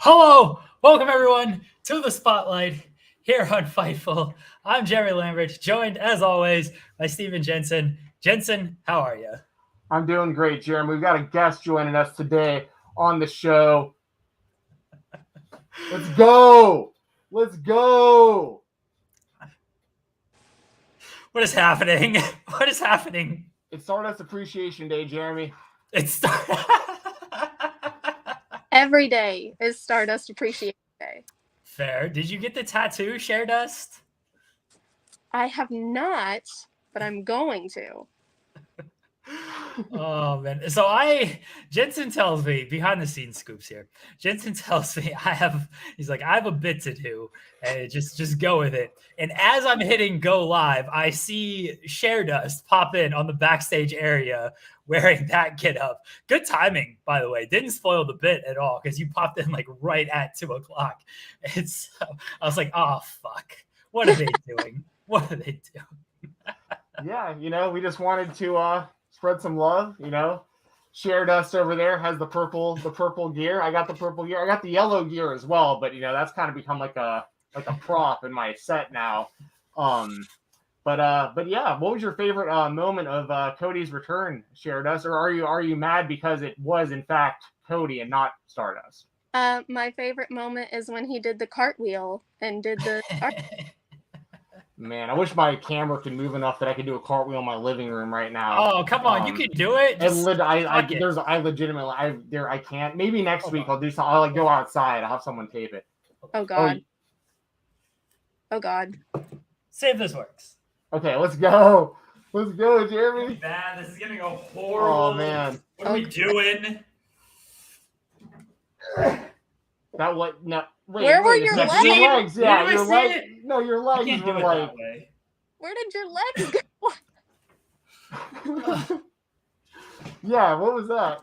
Hello, welcome everyone to the Spotlight here on Fightful. I'm Jerry Lambert, joined as always by Stephen Jensen. Jensen, how are you? I'm doing great, Jeremy. We've got a guest joining us today on the show. Let's go! Let's go! What is happening? What is happening? It's Stardust Appreciation Day, Jeremy. It's Every day is Stardust Appreciation Day. Fair. Did you get the tattoo, Stardust? I have not, but I'm going to. Oh man. So Jensen tells me, behind the scenes scoops here. Jensen tells me I have a bit to do, and just go with it. And as I'm hitting go live, I see Stardust pop in on the backstage area wearing that get up. Good timing, by the way. Didn't spoil the bit at all because you popped in like right at 2:00. And so I was like, oh fuck. What are they doing? What are they doing? Yeah, we just wanted to spread some love, Stardust over there has the purple gear. I got the purple gear. I got the yellow gear as well, but that's kind of become like a prop in my set now. But yeah, what was your favorite moment of Cody's return, Stardust? Or are you mad because it was in fact Cody and not Stardust? My favorite moment is when he did the cartwheel and did the. Man, I wish my camera could move enough that I could do a cartwheel in my living room right now. Oh, come on, you can do it. I can't. Maybe next week I'll do something. I'll go outside. I'll have someone tape it. Oh God. Oh God. See if this works. Okay, let's go. Let's go, Jeremy. Bad. This is gonna go horrible. Oh man. What are we doing? That what? No. Wait, Where were your legs? legs? Your legs. Yeah, your legs. It? No, your legs I can't were do it like. that way. Where did your legs go? Yeah, what was that?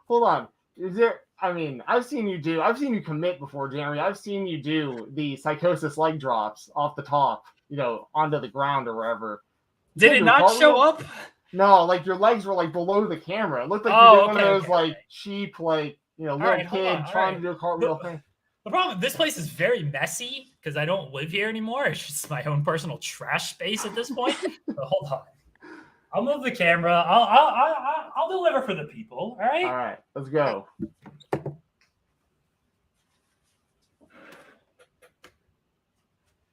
Hold on. Is there? I mean, I've seen you commit before, Jeremy. I've seen you do the psychosis leg drops off the top, onto the ground or wherever. Did it not show up? No, like your legs were like below the camera. It looked like you did one of those like cheap, like, little kid trying to do a cartwheel thing. The problem, this place is very messy because I don't live here anymore. It's just my own personal trash space at this point. So hold on. I'll move the camera. I'll deliver for the people. All right. All right. Let's go.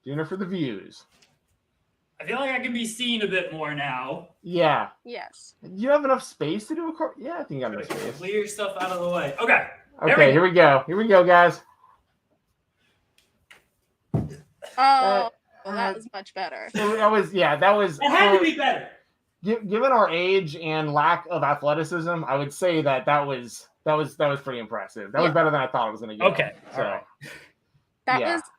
Doing it for the views. I feel like I can be seen a bit more now. Yeah. Yes. Do you have enough space to do a car? Yeah, I think you got enough space. Clear stuff out of the way. Okay. Okay, here we go. Here we go, guys. Oh, that was much better. That was. It had to be better. Given our age and lack of athleticism, I would say that was pretty impressive. That was better than I thought it was going to go. Okay. So. All right.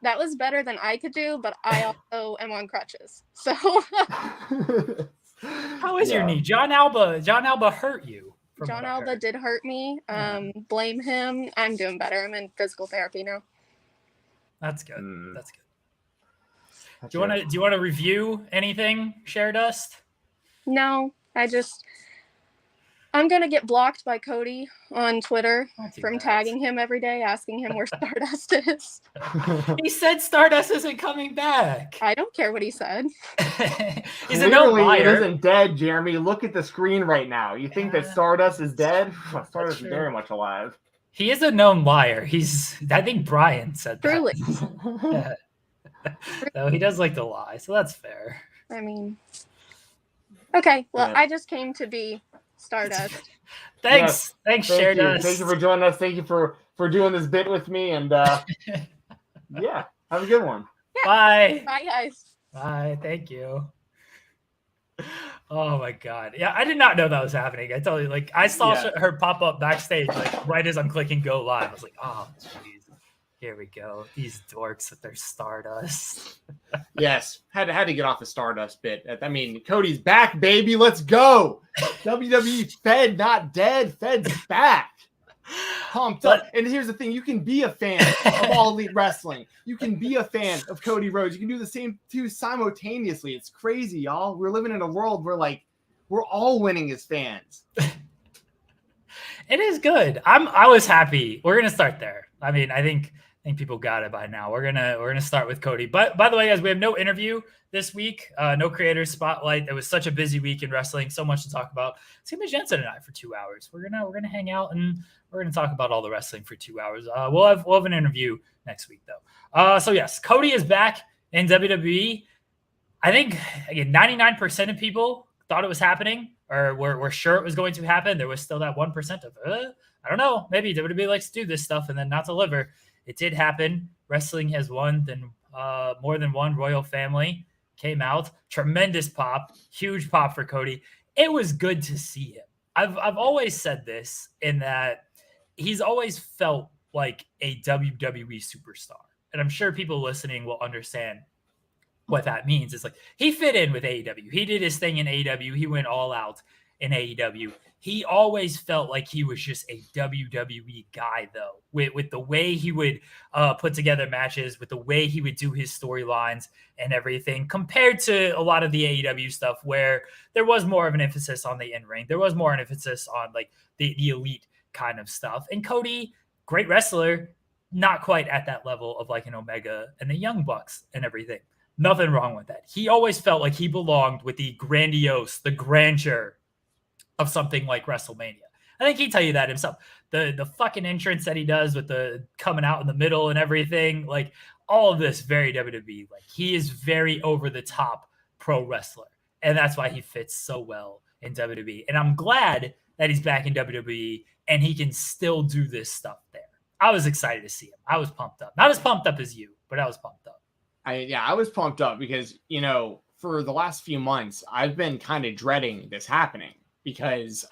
That was better than I could do, but I also am on crutches. So How is your knee? Jon Alba hurt you. Jon Alba did hurt me. Blame him. I'm doing better. I'm in physical therapy now. That's good. That's good. Do you want to review anything, Stardust? No, I'm gonna get blocked by Cody on Twitter from tagging him every day, asking him where Stardust is. He said Stardust isn't coming back. I don't care what he said. He's a no liar. It isn't dead, Jeremy. Look at the screen right now. You think that Stardust is dead? Stardust is very much alive. He is a known liar. I think Brian said that. Truly. Yeah. So he does like to lie, so that's fair. I mean, okay. Well, I just came to be Stardust. Thanks, Stardust. Thank you for joining us. Thank you for doing this bit with me, and yeah, have a good one. Yeah. Bye. Bye, guys. Bye. Thank you. Oh my God. Yeah, I did not know that was happening. I tell you, like, I saw her pop up backstage, like, right as I'm clicking go live. I was like, oh, jeez. Here we go. These dorks with their Stardust. Yes. Had to get off the Stardust bit. I mean, Cody's back, baby. Let's go. WWE Fed, not dead. Fed's back. Pumped up. And here's the thing. You can be a fan of All Elite Wrestling. You can be a fan of Cody Rhodes. You can do the same two simultaneously. It's crazy, y'all. We're living in a world where, like, we're all winning as fans. It is good. I was happy. We're gonna start there. I mean, I think people got it by now. We're gonna start with Cody. But by the way, guys, we have no interview this week. No creators spotlight. It was such a busy week in wrestling. So much to talk about. Stephen Jensen and I for 2 hours. We're gonna hang out and we're gonna talk about all the wrestling for 2 hours. We'll have an interview next week though. So yes, Cody is back in WWE. I think again, 99% of people thought it was happening or were sure it was going to happen. There was still that 1% of I don't know, maybe WWE likes to do this stuff and then not deliver. It did happen. Wrestling has won. Then more than one royal family came out. Tremendous pop, huge pop for Cody. It was good to see him. I've always said this in that he's always felt like a WWE superstar, and I'm sure people listening will understand what that means. It's like he fit in with AEW. He did his thing in AEW. He went all out in AEW. He always felt like he was just a WWE guy, though, with the way he would put together matches, with the way he would do his storylines and everything, compared to a lot of the AEW stuff where there was more of an emphasis on the in-ring. There was more an emphasis on like the elite kind of stuff. And Cody, great wrestler, not quite at that level of like an Omega and the Young Bucks and everything. Nothing wrong with that. He always felt like he belonged with the grandiose, the grandeur of something like WrestleMania. I think he'd tell you that himself. The fucking entrance that he does with the coming out in the middle and everything, like all of this very WWE. Like he is very over the top pro wrestler. And that's why he fits so well in WWE. And I'm glad that he's back in WWE and he can still do this stuff there. I was excited to see him. I was pumped up. Not as pumped up as you, but I was pumped up. I was pumped up because, you know, for the last few months, I've been kind of dreading this happening because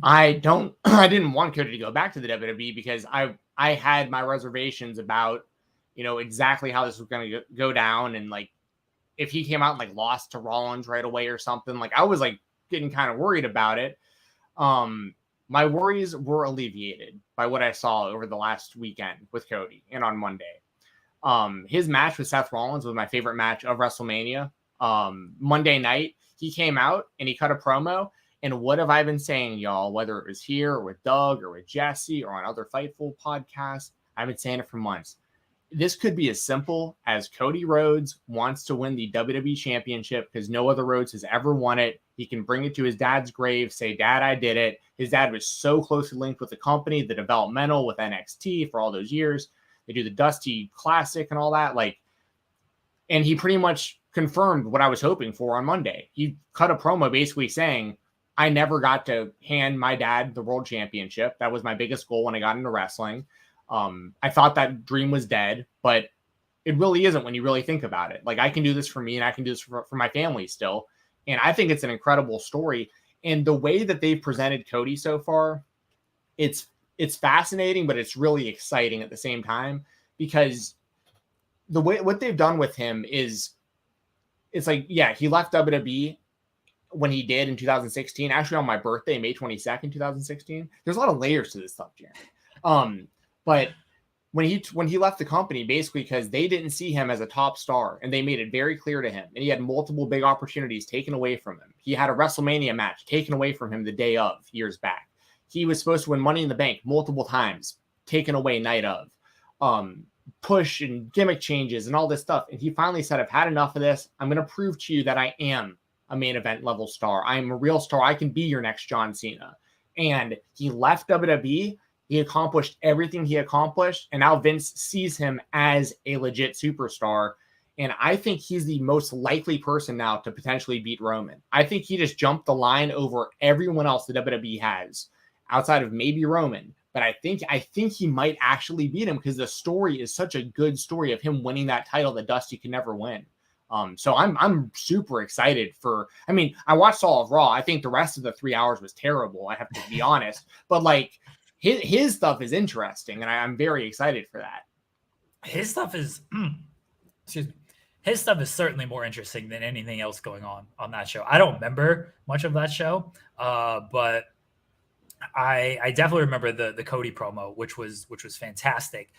I didn't want Cody to go back to the WWE because I had my reservations about, you know, exactly how this was going to go down. And like, if he came out and like lost to Rollins right away or something, like I was like getting kind of worried about it. My worries were alleviated by what I saw over the last weekend with Cody and on Monday. His match with Seth Rollins was my favorite match of WrestleMania. Monday night, he came out and he cut a promo. And what have I been saying, y'all? Whether it was here or with Doug or with Jesse or on other Fightful podcasts, I've been saying it for months. This could be as simple as Cody Rhodes wants to win the WWE Championship because no other Rhodes has ever won it. He can bring it to his dad's grave, say, "Dad, I did it." His dad was so closely linked with the company, the developmental with NXT for all those years. They do the Dusty Classic and all that. Like, and he pretty much confirmed what I was hoping for on Monday. He cut a promo basically saying, I never got to hand my dad the world championship. That was my biggest goal when I got into wrestling. I thought that dream was dead, but it really isn't when you really think about it. Like I can do this for me and I can do this for my family still. And I think it's an incredible story. And the way that they've presented Cody so far, it's fascinating, but it's really exciting at the same time because the way what they've done with him is it's like, yeah, he left WWE when he did in 2016, actually on my birthday, May 22nd, 2016. There's a lot of layers to this stuff, Jeremy. But when he left the company, basically because they didn't see him as a top star and they made it very clear to him, and he had multiple big opportunities taken away from him. He had a WrestleMania match taken away from him the day of years back. He was supposed to win Money in the Bank multiple times, taken away night of. Push and gimmick changes and all this stuff. And he finally said, I've had enough of this. I'm going to prove to you that I am a main event level star. I'm a real star. I can be your next John Cena. And he left WWE. He accomplished everything he accomplished. And now Vince sees him as a legit superstar. And I think he's the most likely person now to potentially beat Roman. I think he just jumped the line over everyone else the WWE has outside of maybe Roman. But I think he might actually beat him because the story is such a good story of him winning that title that Dusty could never win. So I'm super excited for. I mean, I watched all of Raw. I think the rest of the 3 hours was terrible. I have to be honest. But like his stuff is interesting, and I'm very excited for that. His stuff is, excuse me. His stuff is certainly more interesting than anything else going on that show. I don't remember much of that show, but I definitely remember the Cody promo, which was fantastic.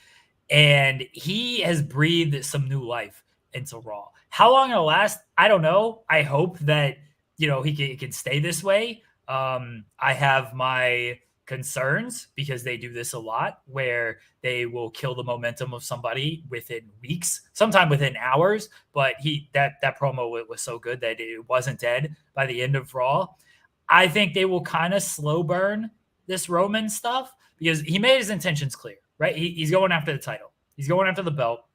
And he has breathed some new life into Raw. How long it'll last, I don't know. I hope that, he can stay this way. I have my concerns because they do this a lot where they will kill the momentum of somebody within weeks, sometime within hours. But that promo was so good that it wasn't dead by the end of Raw. I think they will kind of slow burn this Roman stuff because he made his intentions clear, right? He's going after the title. He's going after the belt.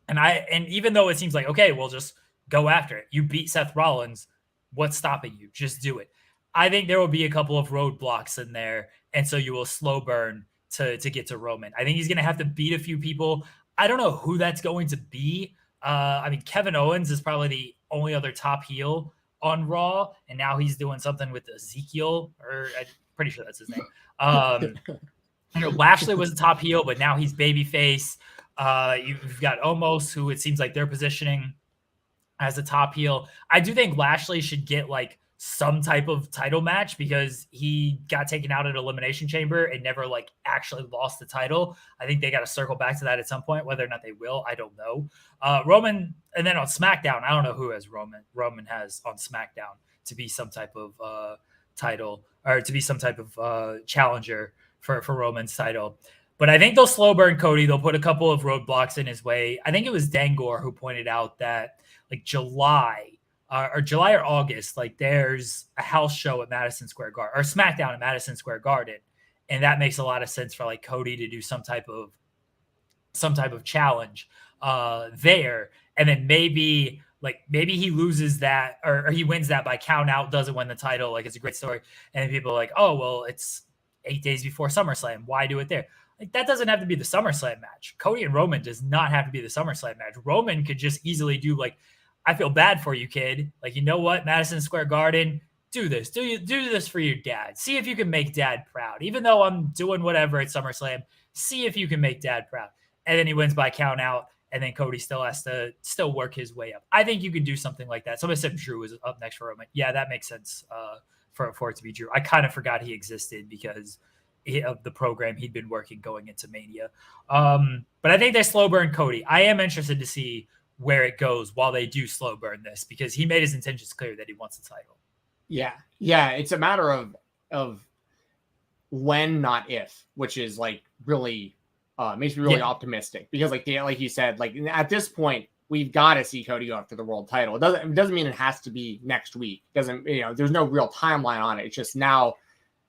And even though it seems like, okay, we'll just go after it. You beat Seth Rollins. What's stopping you? Just do it. I think there will be a couple of roadblocks in there. And so you will slow burn to get to Roman. I think he's going to have to beat a few people. I don't know who that's going to be. I mean, Kevin Owens is probably the only other top heel on Raw. And now he's doing something with Ezekiel, or I'm pretty sure that's his name. Lashley was a top heel, but now he's babyface. You've got Omos, who it seems like they're positioning as a top heel. I do think Lashley should get like some type of title match because he got taken out at Elimination Chamber and never like actually lost the title. I think they got to circle back to that at some point. Whether or not they will, I don't know. Roman, and then on SmackDown, I don't know who has Roman. Roman has on SmackDown to be some type of title, or to be some type of challenger for Roman's title. But I think they'll slow burn Cody. They'll put a couple of roadblocks in his way. I think it was Dangor who pointed out that like July or August, like there's a house show at Madison Square Garden, or SmackDown at Madison Square Garden. And that makes a lot of sense for like Cody to do some type of challenge there. And then maybe he loses that or he wins that by count out, doesn't win the title. Like, it's a great story. And then people are like, oh, well, it's 8 days before SummerSlam. Why do it there? Like, that doesn't have to be the SummerSlam match. Cody and Roman does not have to be the SummerSlam match. Roman could just easily do like, I feel bad for you, kid. Like, you know what? Madison Square Garden, do this. Do this for your dad. See if you can make dad proud. Even though I'm doing whatever at SummerSlam, see if you can make dad proud. And then he wins by count out. And then Cody still has to work his way up. I think you could do something like that. Somebody said Drew is up next for Roman. Yeah, that makes sense for it to be Drew. I kind of forgot he existed because of the program he'd been working going into Mania. But I think they slow burn Cody. I am interested to see where it goes while they do slow burn this, because he made his intentions clear that he wants the title. Yeah. It's a matter of when, not if, which is like really makes me really optimistic, because like you said, like at this point we've got to see Cody go after the world title. It doesn't mean it has to be next week. There's no real timeline on it. It's just now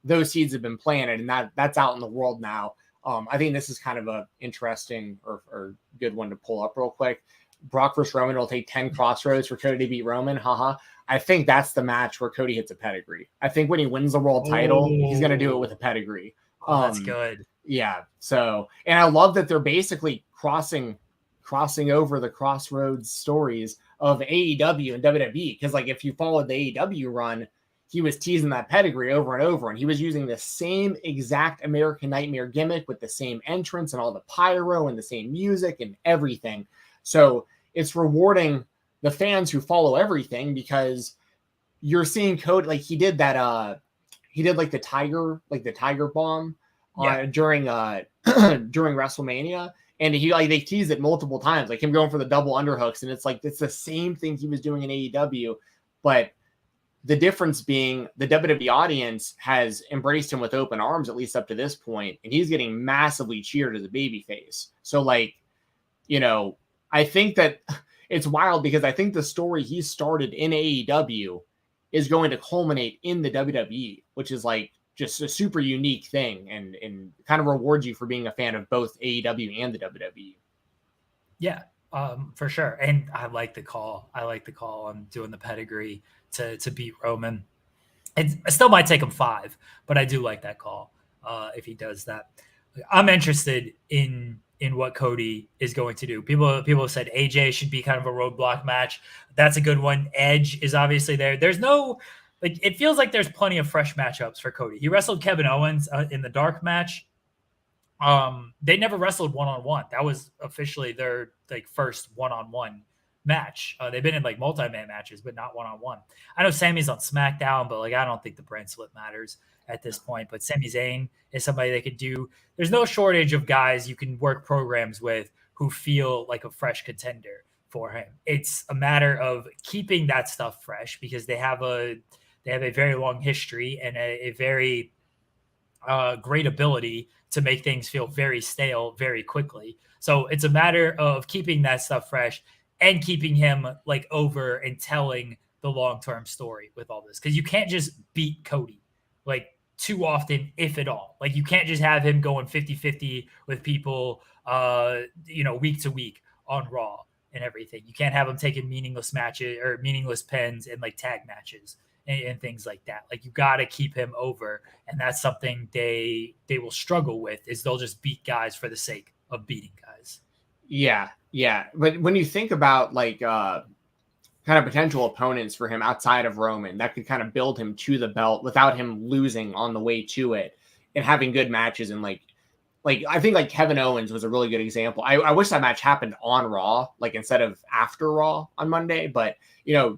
those seeds have been planted and that's out in the world now. I think this is kind of a interesting or good one to pull up real quick. Brock versus Roman will take 10 crossroads for Cody to beat Roman. Haha. I think that's the match where Cody hits a pedigree. I think when he wins the world title, he's going to do it with a pedigree. That's good. Yeah. So, and I love that they're basically crossing over the crossroads stories of AEW and WWE. Because like, if you followed the AEW run, he was teasing that pedigree over and over, and he was using the same exact American Nightmare gimmick with the same entrance and all the pyro and the same music and everything. So it's rewarding the fans who follow everything, because you're seeing Cody, like he did like the tiger bomb during WrestleMania, and they teased it multiple times, like him going for the double underhooks, and it's like it's the same thing he was doing in AEW, but the difference being the WWE audience has embraced him with open arms, at least up to this point, and he's getting massively cheered as a babyface. So like, I think that it's wild, because I think the story he started in AEW is going to culminate in the WWE, which is like just a super unique thing and kind of rewards you for being a fan of both AEW and the WWE. Yeah, for sure. And I like the call. On doing the pedigree to beat Roman. I still might take him 5, but I do like that call if he does that. I'm interested in what Cody is going to do. People have said AJ should be kind of a roadblock match. That's a good one. Edge is obviously there. There's no, like, it feels like there's plenty of fresh matchups for Cody. He wrestled Kevin Owens in the dark match. They never wrestled one-on-one. That was officially their like first one-on-one match. They've been in like multi-man matches, but not one-on-one. I know Sami's on SmackDown, but like, I don't think the brand split matters at this point. But Sami Zayn is somebody they could do. There's no shortage of guys you can work programs with who feel like a fresh contender for him. It's a matter of keeping that stuff fresh, because they have a very long history and a very great ability to make things feel very stale very quickly. So it's a matter of keeping that stuff fresh and keeping him like over and telling the long-term story with all this. Because you can't just beat Cody like too often, if at all. Like you can't just have him going 50-50 with people, week to week on Raw and everything. You can't have him taking meaningless matches or meaningless pins and like tag matches and things like that. Like you got to keep him over. And that's something they will struggle with, is they'll just beat guys for the sake of beating guys. Yeah. But when you think about like kind of potential opponents for him outside of Roman that could kind of build him to the belt without him losing on the way to it and having good matches, and like I think like Kevin Owens was a really good example. I wish that match happened on Raw, like instead of after Raw on Monday, but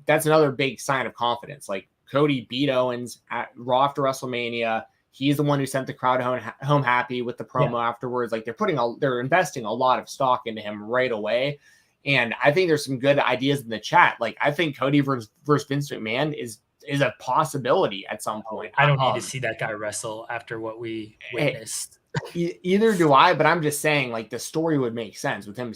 that's another big sign of confidence. Like Cody beat Owens at Raw after WrestleMania. He's the one who sent the crowd home happy with the promo afterwards. Like they're investing a lot of stock into him right away. And I think there's some good ideas in the chat. Like I think Cody versus Vince McMahon is a possibility at some point. I don't need to see that guy wrestle after what we witnessed. Either do I, but I'm just saying like the story would make sense with him,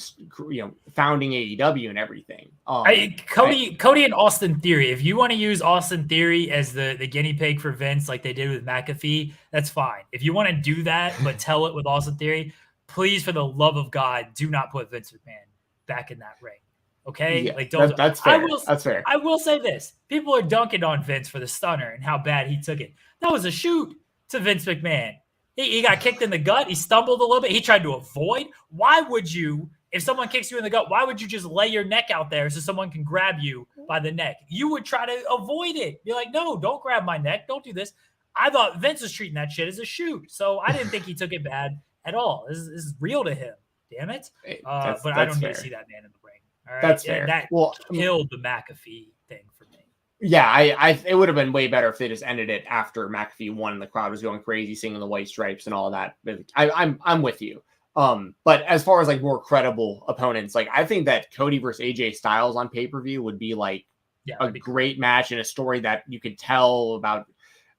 founding AEW and everything. Cody and Austin Theory. If you want to use Austin Theory as the guinea pig for Vince, like they did with McAfee, that's fine. If you want to do that, but tell it with Austin Theory, please, for the love of God, do not put Vince McMahon back in that ring. Okay, yeah, like don't. That's fair. That's fair. I will say this: people are dunking on Vince for the stunner and how bad he took it. That was a shoot to Vince McMahon. He got kicked in the gut. He stumbled a little bit. He tried to avoid. Why would you, if someone kicks you in the gut, why would you just lay your neck out there so someone can grab you by the neck? You would try to avoid it. You're like, no, don't grab my neck. Don't do this. I thought Vince was treating that shit as a shoot. So I didn't think he took it bad at all. This is real to him. Damn it. But I don't need to see that man in the ring. All right. That's fair. And that killed the McAfee thing for me. Yeah, it would have been way better if they just ended it after McAfee won and the crowd was going crazy singing the white stripes and all that. But I'm with you. But as far as like more credible opponents, like I think that Cody versus AJ Styles on pay-per-view would be like a great match and a story that you could tell about.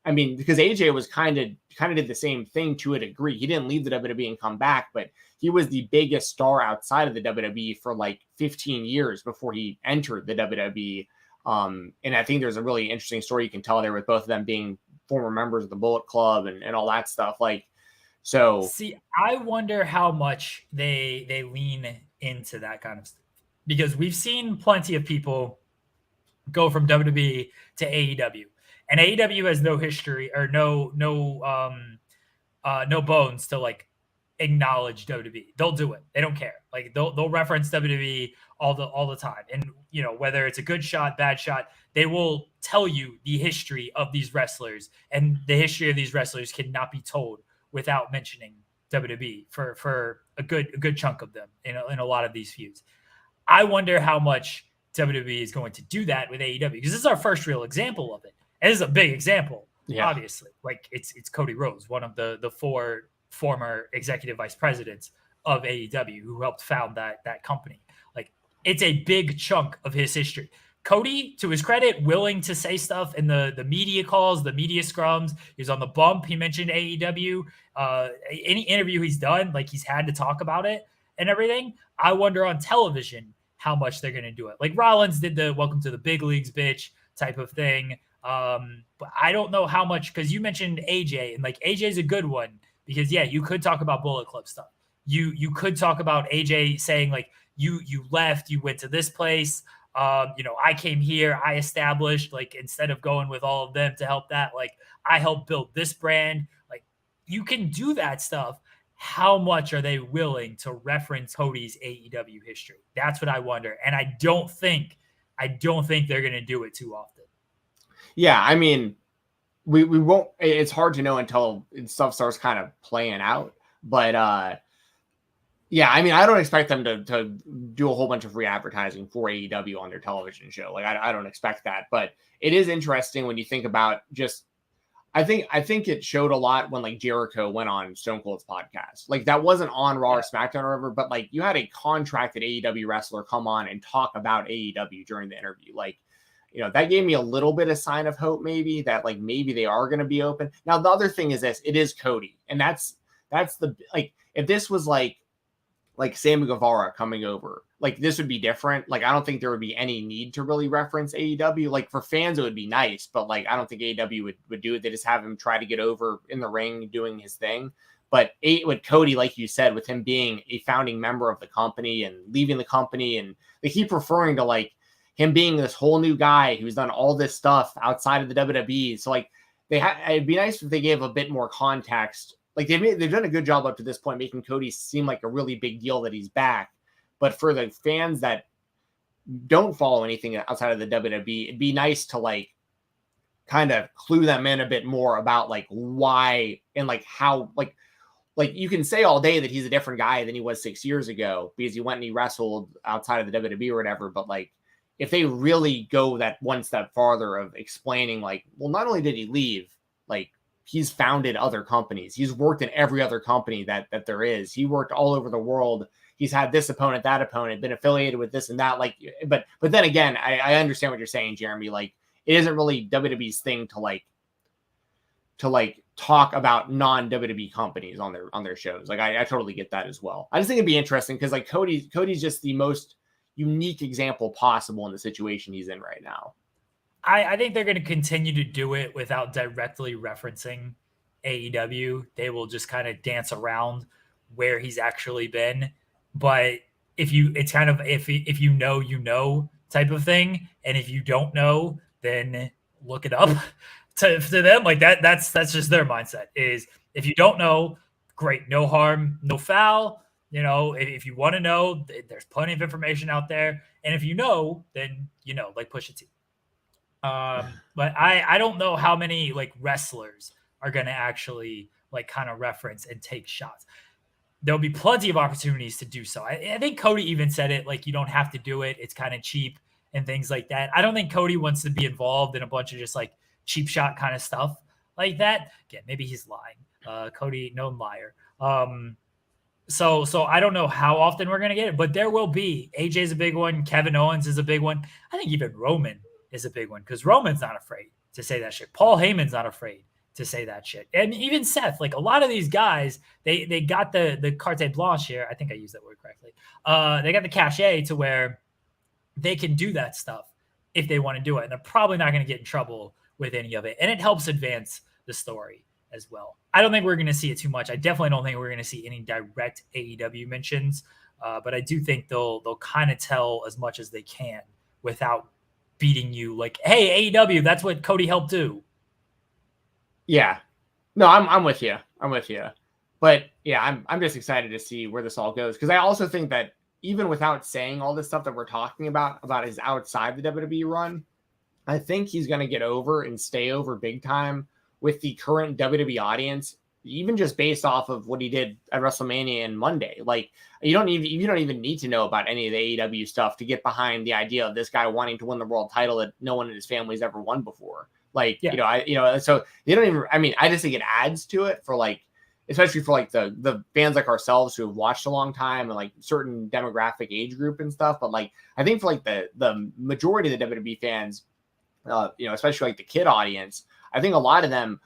I mean, because AJ was kind of did the same thing to a degree. He didn't leave the WWE and come back, but he was the biggest star outside of the WWE for like 15 years before he entered the WWE. And I think there's a really interesting story you can tell there with both of them being former members of the Bullet Club and all that stuff. Like, so see, I wonder how much they lean into that kind of stuff, because we've seen plenty of people go from WWE to AEW, and AEW has no history or no bones to like acknowledge WWE. They'll do it. They don't care. Like they'll reference WWE all the time. And whether it's a good shot, bad shot, they will tell you the history of these wrestlers, and the history of these wrestlers cannot be told without mentioning WWE for a good chunk of them in a lot of these feuds. I wonder how much WWE is going to do that with AEW, because this is our first real example of it. And this is a big example, obviously. Like it's Cody Rhodes, one of the four former executive vice presidents of AEW who helped found that company. Like it's a big chunk of his history. Cody, to his credit, willing to say stuff in the media calls, the media scrums. He was on the bump. He mentioned AEW. Any interview he's done, like he's had to talk about it and everything. I wonder on television how much they're going to do it. Like Rollins did the welcome to the big leagues, bitch type of thing. But I don't know how much, because you mentioned AJ, and like AJ's a good one, because you could talk about Bullet Club stuff. You could talk about AJ saying like you left, you went to this place. I came here, I established, like, instead of going with all of them to help that, like, I helped build this brand. Like, you can do that stuff. How much are they willing to reference Cody's AEW history? That's what I wonder. And I don't think they're going to do it too often. Yeah. I mean, we won't, it's hard to know until stuff starts kind of playing out, but, yeah, I mean, I don't expect them to do a whole bunch of free advertising for AEW on their television show. Like, I don't expect that. But it is interesting when you think about just, I think it showed a lot when like Jericho went on Stone Cold's podcast. Like that wasn't on Raw or SmackDown or whatever, but like you had a contracted AEW wrestler come on and talk about AEW during the interview. Like, that gave me a little bit of sign of hope, maybe that like maybe they are going to be open. Now the other thing is this: it is Cody, and that's the like if this was like Sammy Guevara coming over, like this would be different. Like I don't think there would be any need to really reference AEW. Like for fans, it would be nice, but like I don't think AEW would do it. They just have him try to get over in the ring doing his thing. But with Cody, like you said, with him being a founding member of the company and leaving the company, and they keep referring to like him being this whole new guy who's done all this stuff outside of the WWE. So like it'd be nice if they gave a bit more context. Like they've done a good job up to this point, making Cody seem like a really big deal that he's back. But for the fans that don't follow anything outside of the WWE, it'd be nice to like kind of clue them in a bit more about like why and like how like you can say all day that he's a different guy than he was 6 years ago because he went and he wrestled outside of the WWE or whatever. But like, if they really go that one step farther of explaining like, well, not only did he leave, like he's founded other companies. He's worked in every other company that there is. He worked all over the world. He's had this opponent, that opponent, been affiliated with this and that. Like, but then again, I understand what you're saying, Jeremy. Like, it isn't really WWE's thing to talk about non-WWE companies on their shows. Like I totally get that as well. I just think it'd be interesting because like Cody's just the most unique example possible in the situation he's in right now. I think they're going to continue to do it without directly referencing AEW. They will just kind of dance around where he's actually been. But if you know type of thing, and if you don't know, then look it up. To them, like that's just their mindset is if you don't know, great, no harm, no foul. If you want to know, there's plenty of information out there. And if you know, then like push it to. But I don't know how many like wrestlers are going to actually like kind of reference and take shots. There'll be plenty of opportunities to do so. I think Cody even said it, like you don't have to do it. It's kind of cheap and things like that. I don't think Cody wants to be involved in a bunch of just like cheap shot kind of stuff like that. Again, maybe he's lying. Cody, known liar. So I don't know how often we're going to get it, but there will be. AJ's a big one. Kevin Owens is a big one. I think even Roman is a big one because Roman's not afraid to say that shit. Paul Heyman's not afraid to say that shit. And even Seth, like a lot of these guys, they got the carte blanche here. I think I used that word correctly. They got the cachet to where they can do that stuff if they want to do it. And they're probably not going to get in trouble with any of it. And it helps advance the story as well. I don't think we're going to see it too much. I definitely don't think we're going to see any direct AEW mentions, but I do think they'll kind of tell as much as they can without beating you like, hey, AEW, that's what Cody helped do. Yeah. No, I'm with you. But yeah, I'm just excited to see where this all goes. Because I also think that even without saying all this stuff that we're talking about his outside the WWE run, I think he's going to get over and stay over big time with the current WWE audience, even just based off of what he did at WrestleMania and Monday. Like you don't even need to know about any of the AEW stuff to get behind the idea of this guy wanting to win the world title that no one in his family's ever won before. Like, yeah. So they don't even, I just think it adds to it for like, especially for like the fans like ourselves who have watched a long time and like certain demographic age group and stuff. But like, I think for like the majority of the WWE fans, especially like the kid audience, I think a lot of them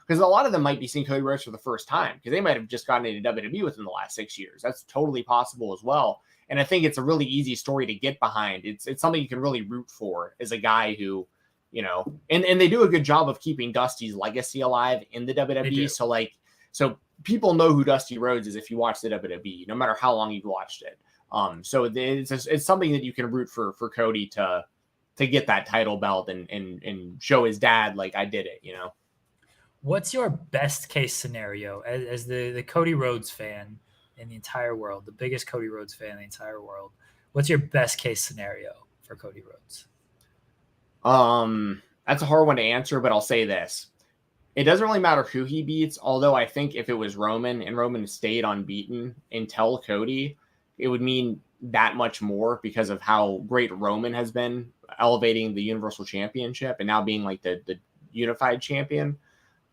might be seeing Cody Rhodes for the first time because they might have just gotten into WWE within the last 6 years. That's totally possible as well. And I think it's a really easy story to get behind. It's something you can really root for as a guy who, and they do a good job of keeping Dusty's legacy alive in the WWE. So people know who Dusty Rhodes is if you watch the WWE, no matter how long you've watched it. So it's something that you can root for Cody to get that title belt and show his dad, like I did it, What's your best case scenario as the Cody Rhodes fan in the entire world, the biggest Cody Rhodes fan in the entire world? What's your best case scenario for Cody Rhodes? That's a hard one to answer, but I'll say this. It doesn't really matter who he beats, although I think if it was Roman and Roman stayed unbeaten until Cody, it would mean that much more because of how great Roman has been elevating the Universal Championship and now being like the unified champion.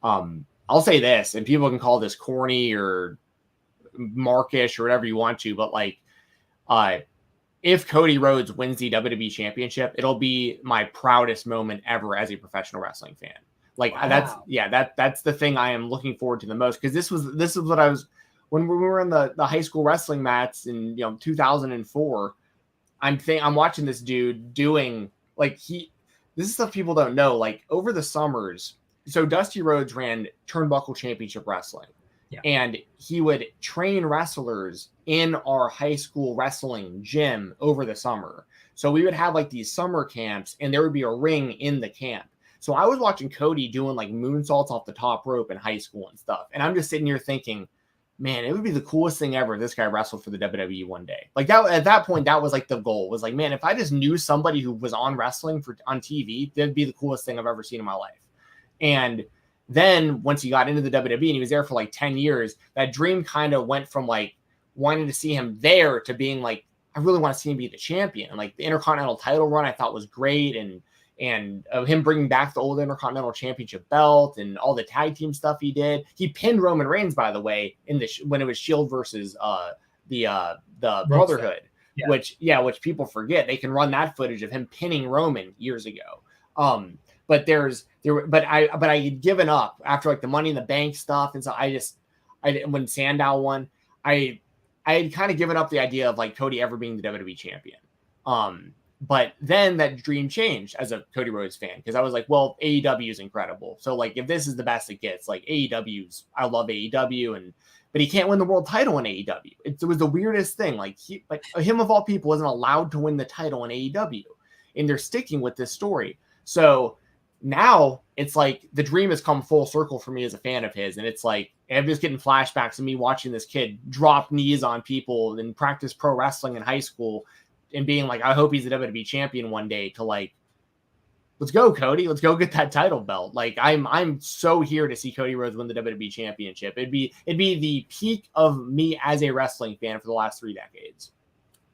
I'll say this, and people can call this corny or markish or whatever you want to, but like if Cody Rhodes wins the WWE Championship, it'll be my proudest moment ever as a professional wrestling fan. Like Wow. that's the thing I am looking forward to the most, because this is what I was when we were in the high school wrestling mats in 2004. I'm watching this dude doing this is stuff people don't know. Like over the summers, so Dusty Rhodes ran Turnbuckle Championship Wrestling. Yeah. And he would train wrestlers in our high school wrestling gym over the summer. So we would have like these summer camps, and there would be a ring in the camp. So I was watching Cody doing like moonsaults off the top rope in high school and stuff. And I'm just sitting here thinking, man, it would be the coolest thing ever if this guy wrestled for the WWE one day. Like that, at that point, that was like the goal, was like, man, if I just knew somebody who was on wrestling on TV, that'd be the coolest thing I've ever seen in my life. And then once he got into the WWE and he was there for like 10 years, that dream kind of went from like wanting to see him there to being like, I really want to see him be the champion. And like the Intercontinental title run I thought was great. And him bringing back the old Intercontinental Championship belt and all the tag team stuff he did. He pinned Roman Reigns, by the way, when it was Shield versus the Brotherhood, which people forget. They can run that footage of him pinning Roman years ago. But I had given up after like the Money in the Bank stuff, and so when Sandow won, I had kind of given up the idea of like Cody ever being the WWE champion. But then that dream changed as a Cody Rhodes fan, because I was like, well, AEW is incredible. So like if this is the best it gets, like I love AEW, but he can't win the world title in AEW. It was the weirdest thing. Like him of all people wasn't allowed to win the title in AEW, and they're sticking with this story. So now it's like the dream has come full circle for me as a fan of his. And it's like, I'm just getting flashbacks of me watching this kid drop knees on people and practice pro wrestling in high school and being like, I hope he's the WWE champion one day, to like, let's go, Cody, let's go get that title belt. Like I'm so here to see Cody Rhodes win the WWE championship. It'd be the peak of me as a wrestling fan for the last 3 decades.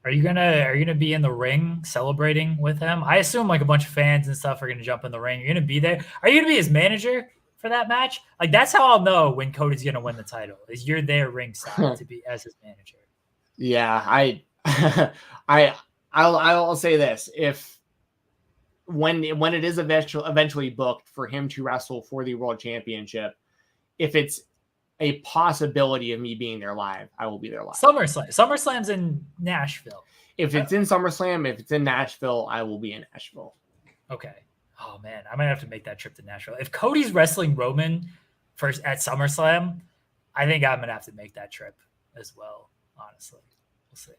Are you gonna be in the ring celebrating with him? I assume like a bunch of fans and stuff are gonna jump in the ring. You're gonna be there. Are you gonna be his manager for that match? Like that's how I'll know when Cody's gonna win the title, is you're there ringside to be as his manager. Yeah, I'll say this: if when it is eventually booked for him to wrestle for the world championship, if it's a possibility of me being there live, I will be there live. SummerSlam's in Nashville. If it's in SummerSlam, if it's in Nashville, I will be in Nashville. Okay. Oh man, I might have to make that trip to Nashville. If Cody's wrestling Roman first at SummerSlam, I think I'm gonna have to make that trip as well. Honestly, we'll see.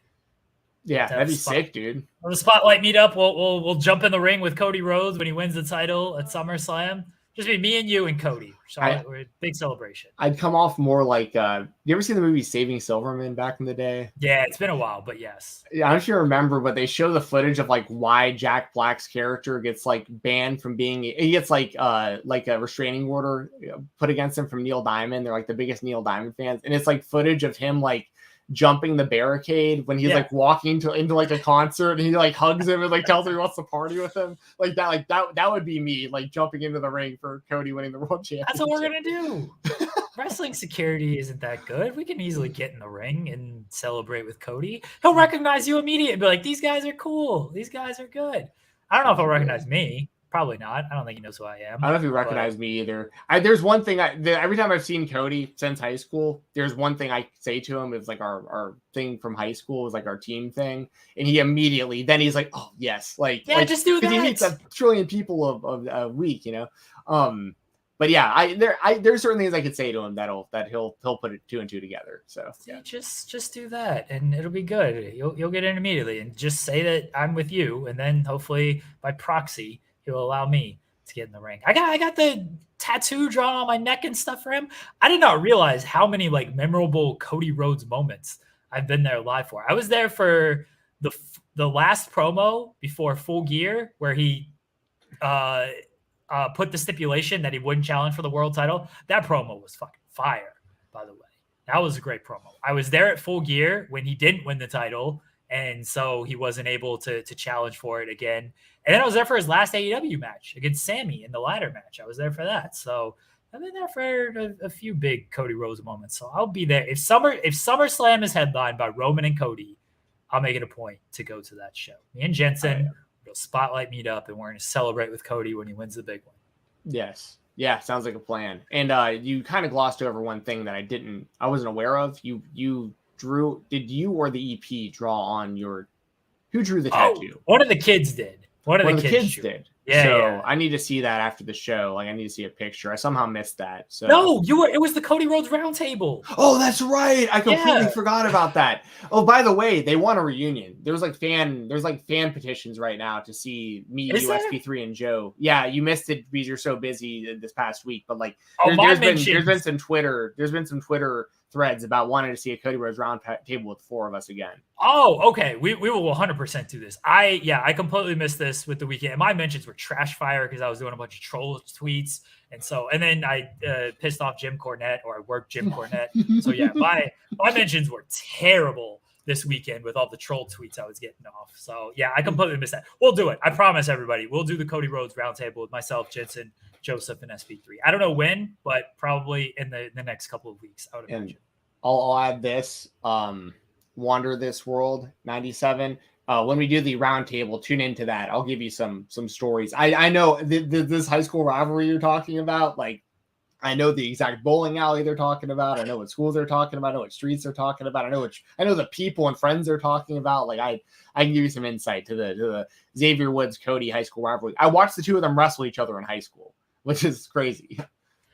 Yeah, that'd be sick, dude. On the spotlight meetup, we'll jump in the ring with Cody Rhodes when he wins the title at SummerSlam. Just be me and you and Cody. So we're a big celebration. I'd come off more like, you ever seen the movie Saving Silverman back in the day? Yeah, it's been a while, but yes. Yeah, I don't know if you remember, but they show the footage of like why Jack Black's character gets like banned from he gets like a restraining order put against him from Neil Diamond. They're like the biggest Neil Diamond fans. And it's like footage of him like jumping the barricade when he's like walking into like a concert, and he like hugs him and like tells him he wants to party with him. That would be me, like jumping into the ring for Cody winning the world championship. That's what we're gonna do. Wrestling security isn't that good. We can easily get in the ring and celebrate with Cody. He'll recognize you immediately and be like, these guys are cool. These guys are good. I don't know if he'll recognize me. Probably not. I don't think he knows who I am. I don't know if he recognized me either. There's one thing every time I've seen Cody since high school, there's one thing I say to him. It's like our thing from high school is like our team thing. And he immediately, then he's like, oh yes. Just do that. He meets a trillion people of a week, But yeah, there's certain things I could say to him that he'll put 2 and 2 together. So yeah, just do that, and it'll be good. You'll get in immediately, and just say that I'm with you, and then hopefully by proxy he'll allow me to get in the ring. I got the tattoo drawn on my neck and stuff for him. I did not realize how many like memorable Cody Rhodes moments I've been there live for. I was there for the last promo before Full Gear, where he put the stipulation that he wouldn't challenge for the world title. That promo was fucking fire, by the way. That was a great promo. I was there at Full Gear when he didn't win the title, and so he wasn't able to challenge for it again. And then I was there for his last AEW match against Sami in the ladder match. I was there for that. So I've been there for a few big Cody Rhodes moments. So I'll be there. If SummerSlam is headlined by Roman and Cody, I'll make it a point to go to that show. Me and Jensen will spotlight meet up, and we're going to celebrate with Cody when he wins the big one. Yes. Yeah, sounds like a plan. And you kind of glossed over one thing that I wasn't aware of. You drew, did you or the EP draw on who drew the tattoo? One of the kids did. One of the kids did. Yeah. So yeah. I need to see that after the show. Like I need to see a picture. I somehow missed that. So no, it was the Cody Rhodes roundtable. Oh, that's right. I completely forgot about that. Oh, by the way, they want a reunion. There's fan petitions right now to see me, USP3, and Joe. Yeah, you missed it because you're so busy this past week. But like, there's been some Twitter threads about wanting to see a Cody Rhodes round table with 4 of us again. Oh, okay. We will 100% do this. I completely missed this with the weekend. My mentions were trash fire because I was doing a bunch of troll tweets. And then I pissed off Jim Cornette, or I worked Jim Cornette. So yeah, my mentions were terrible this weekend with all the troll tweets I was getting off. So yeah, I completely missed that. We'll do it. I promise everybody. We'll do the Cody Rhodes roundtable with myself, Jensen, Joseph, and SP3. I don't know when, but probably in the next couple of weeks, I would imagine. I'll add this. Wander This World 97. When we do the roundtable, tune into that. I'll give you some stories. I know this high school rivalry you're talking about. Like, I know the exact bowling alley they're talking about. I know what schools they're talking about. I know what streets they're talking about. I know the people and friends they're talking about. Like, I can give you some insight to the Xavier Woods Cody high school rivalry. I watched the two of them wrestle each other in high school, which is crazy.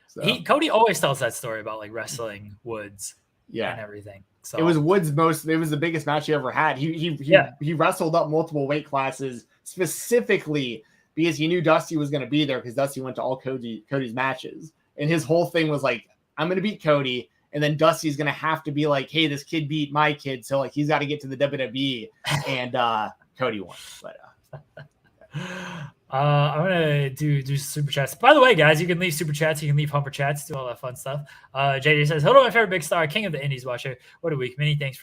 So. Cody always tells that story about like wrestling Woods. And everything. So it was Woods' it was the biggest match he ever had. He wrestled up multiple weight classes specifically because he knew Dusty was going to be there, because Dusty went to all Cody's matches. And his whole thing was like, I'm going to beat Cody, and then Dusty's going to have to be like, hey, this kid beat my kid, so like he's got to get to the WWE. And Cody won. But I'm gonna do super chats. By the way, guys, you can leave super chats, you can leave humper chats, do all that fun stuff. JD says, hello, my favorite big star, king of the indies watcher. What a week. Many thanks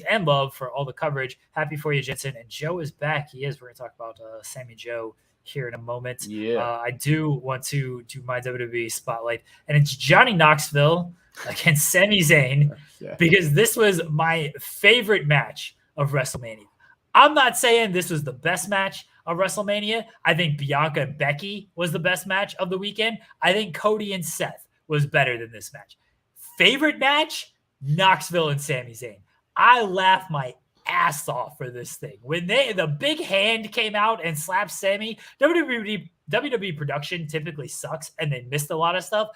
and love for all the coverage. Happy for you, Jensen. And Joe is back. He is. We're gonna talk about Sami Joe here in a moment. I do want to do my WWE spotlight, and it's Johnny Knoxville against Sami Zayn, because this was my favorite match of WrestleMania. I'm not saying this was the best match of WrestleMania. I think Bianca and Becky was the best match of the weekend. I think Cody and Seth was better than this match. Favorite match? Knoxville and Sami Zayn. I laughed my ass off for this thing. When the big hand came out and slapped Sami, WWE production typically sucks and they missed a lot of stuff.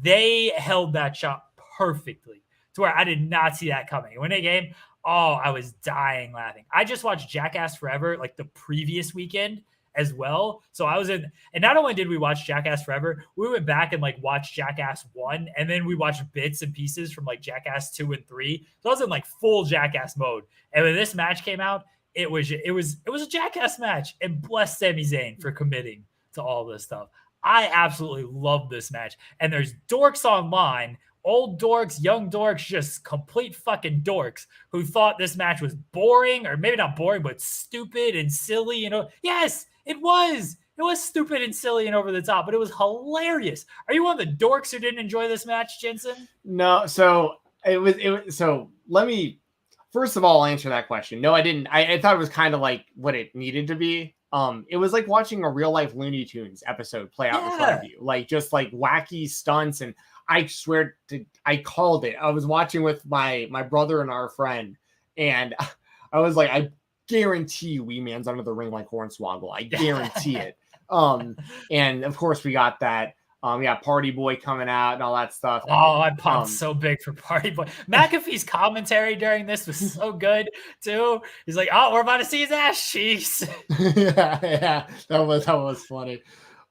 They held that shot perfectly to where I did not see that coming. When they came, I was dying laughing. I just watched Jackass Forever like the previous weekend as well. So I was and not only did we watch Jackass Forever, we went back and like watched Jackass 1, and then we watched bits and pieces from like Jackass 2 and 3. So I was in like full Jackass mode. And when this match came out, it was a Jackass match, and bless Sami Zayn for committing to all this stuff. I absolutely love this match. And there's dorks online, old dorks, young dorks, just complete fucking dorks who thought this match was boring, or maybe not boring, but stupid and silly. Yes, it was. It was stupid and silly and over the top, but it was hilarious. Are you one of the dorks who didn't enjoy this match, Jensen? No. So it was. So let me first of all answer that question. No, I didn't. I thought it was kind of like what it needed to be. It was like watching a real life Looney Tunes episode play out in front of you, like just like wacky stunts. And I swear I called it. I was watching with my brother and our friend, and I was like, I guarantee you Wee Man's under the ring like Hornswoggle. I guarantee it. And of course we got that. Party Boy coming out and all that stuff. I pumped so big for Party Boy. McAfee's commentary during this was so good too. He's like, we're about to see his ass cheeks. yeah, that was funny.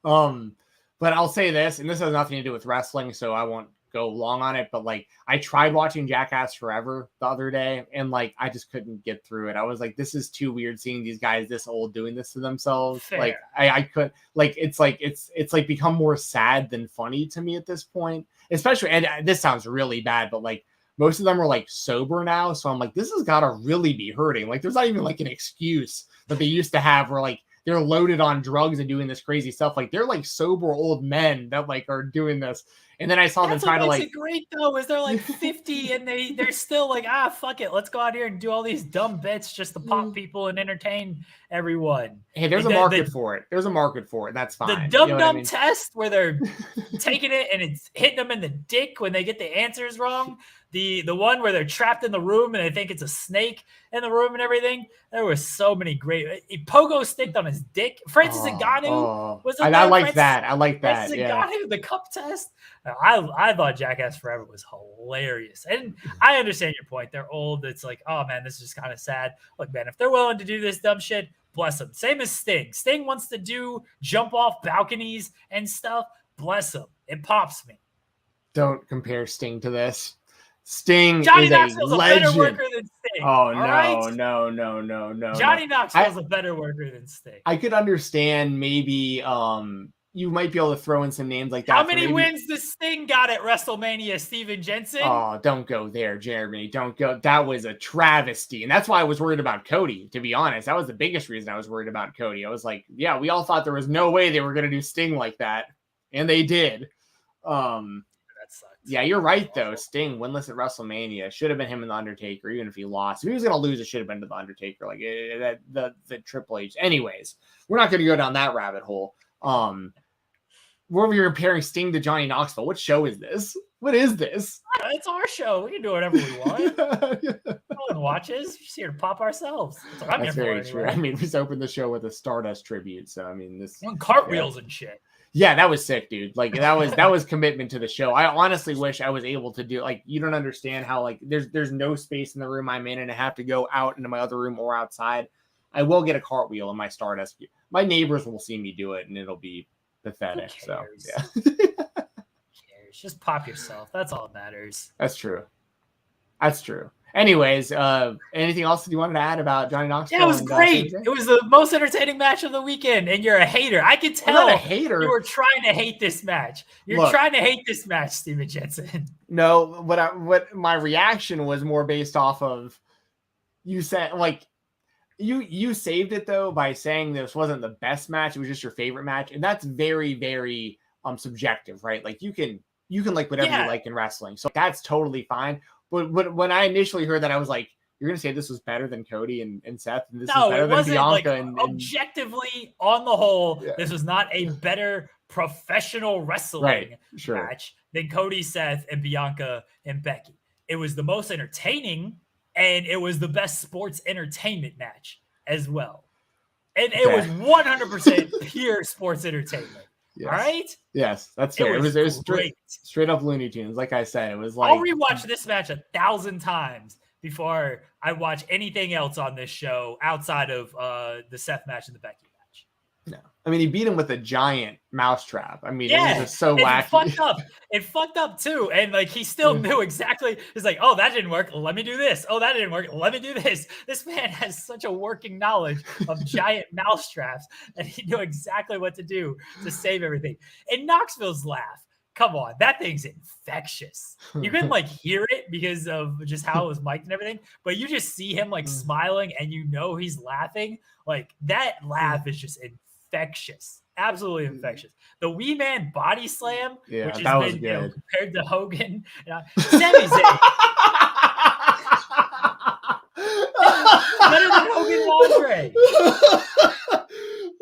But I'll say this, and this has nothing to do with wrestling, so I won't go long on it. But like, I tried watching Jackass Forever the other day, and like, I just couldn't get through it. I was like, this is too weird seeing these guys this old doing this to themselves. Fair. Like, I could like, it's like become more sad than funny to me at this point. Especially, and this sounds really bad, but like, most of them are like sober now, so I'm like, this has got to really be hurting. Like, there's not even like an excuse that they used to have where like they're loaded on drugs and doing this crazy stuff. Like they're like sober old men that like are doing this. And then I saw them try to like. That's what makes it great though, is they're like 50 and they're still like, fuck it, let's go out here and do all these dumb bits just to pop people and entertain everyone. Hey, there's a market for it. There's a market for it. That's fine. The dumb test where they're taking it and it's hitting them in the dick when they get the answers wrong. The one where they're trapped in the room and they think it's a snake in the room and everything. There were so many great. Pogo sticked on his dick. Francis Ngannou was. I like that. I like that. Francis Ngannou, the cup test. I thought Jackass Forever was hilarious, and I understand your point. They're old. It's like, oh man, this is just kind of sad. Look, man, if they're willing to do this dumb shit, bless them. Same as Sting. Sting wants to do jump off balconies and stuff. Bless him. It pops me. Don't compare Sting to this. Sting Johnny is Knoxville's a legend. better worker than Sting. Oh, no, right? no. Johnny Knoxville's a better worker than Sting. I could understand maybe you might be able to throw in some names like that. How many wins does Sting got at WrestleMania, Stephen Jensen? Oh, don't go there, Jeremy. Don't go. That was a travesty. And that's why I was worried about Cody, to be honest. That was the biggest reason I was worried about Cody. I was like, yeah, we all thought there was no way they were going to do Sting like that. And they did. That sucked. Yeah, you're right, though. Sting, winless at WrestleMania. Should have been him and The Undertaker, even if he lost. If he was going to lose, it should have been to The Undertaker. Like, the Triple H. Anyways, we're not going to go down that rabbit hole. We're over here comparing Sting to Johnny Knoxville. What show is this? What is this? It's our show. We can do whatever we want. No one watches. We're just here to pop ourselves. That's very true. I mean, we just opened the show with a Stardust tribute. So, I mean, this cartwheels and shit. Yeah, that was sick, dude. Like that was commitment to the show. I honestly wish I was able to do, like, you don't understand how, like, there's no space in the room I'm in and I have to go out into my other room or outside. I will get a cartwheel in my Stardust. My neighbors will see me do it and it'll be pathetic. So yeah. Who cares? Just pop yourself. That's all that matters. That's true. Anyways, anything else that you wanted to add about Johnny Knoxville? Yeah, it was great. It was the most entertaining match of the weekend, and you're a hater. I can tell. I'm not a hater. You were trying to hate this match. You're trying to hate this match, Stephen Jensen. No, what my reaction was more based off of, you said, like, you saved it though by saying this wasn't the best match, it was just your favorite match, and that's very, very subjective, right? Like you can like whatever you like in wrestling, so that's totally fine. But when I initially heard that, I was like, you're going to say this was better than Cody and Seth, and this is better than Bianca. Like, and objectively, on the whole, this was not a better professional wrestling match than Cody, Seth, and Bianca and Becky. It was the most entertaining, and it was the best sports entertainment match as well. And it was 100% pure sports entertainment. Yes. All right? Yes, that's fair. It was straight up Looney Tunes. Like I said, it was like, I'll rewatch this match 1,000 times before I watch anything else on this show outside of the Seth match and the Becky match. No, I mean, he beat him with a giant mousetrap. I mean, it was just so wacky. It fucked up too. And like, he still knew exactly. It's like, oh, that didn't work. Let me do this. Oh, that didn't work. Let me do this. This man has such a working knowledge of giant mousetraps that he knew exactly what to do to save everything. And Knoxville's laugh, come on, that thing's infectious. You can like hear it because of just how it was mic'd and everything, but you just see him like smiling and you know he's laughing. Like that laugh is just infectious. Absolutely infectious. The Wee Man body slam, which has been compared to Hogan. Sami Zayn. Better than Hogan and Andre.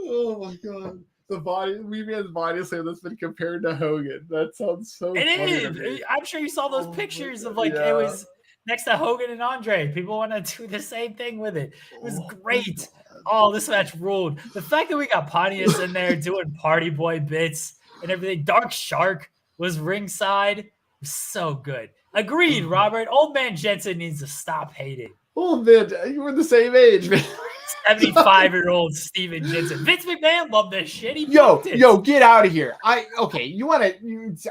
Oh my god. The Wee Man's body slam that's been compared to Hogan. That sounds so funny. It is. I'm sure you saw those pictures of like it was next to Hogan and Andre. People want to do the same thing with it. It was great. Oh, this match ruled. The fact that we got Pontius in there doing party boy bits and everything. Dark Shark was ringside. It was so good. Agreed, Robert. Old man Jensen needs to stop hating. Old man, you were the same age, man. 75-year-old Stephen Jensen. Vince McMahon loved this shit. Yo, get out of here.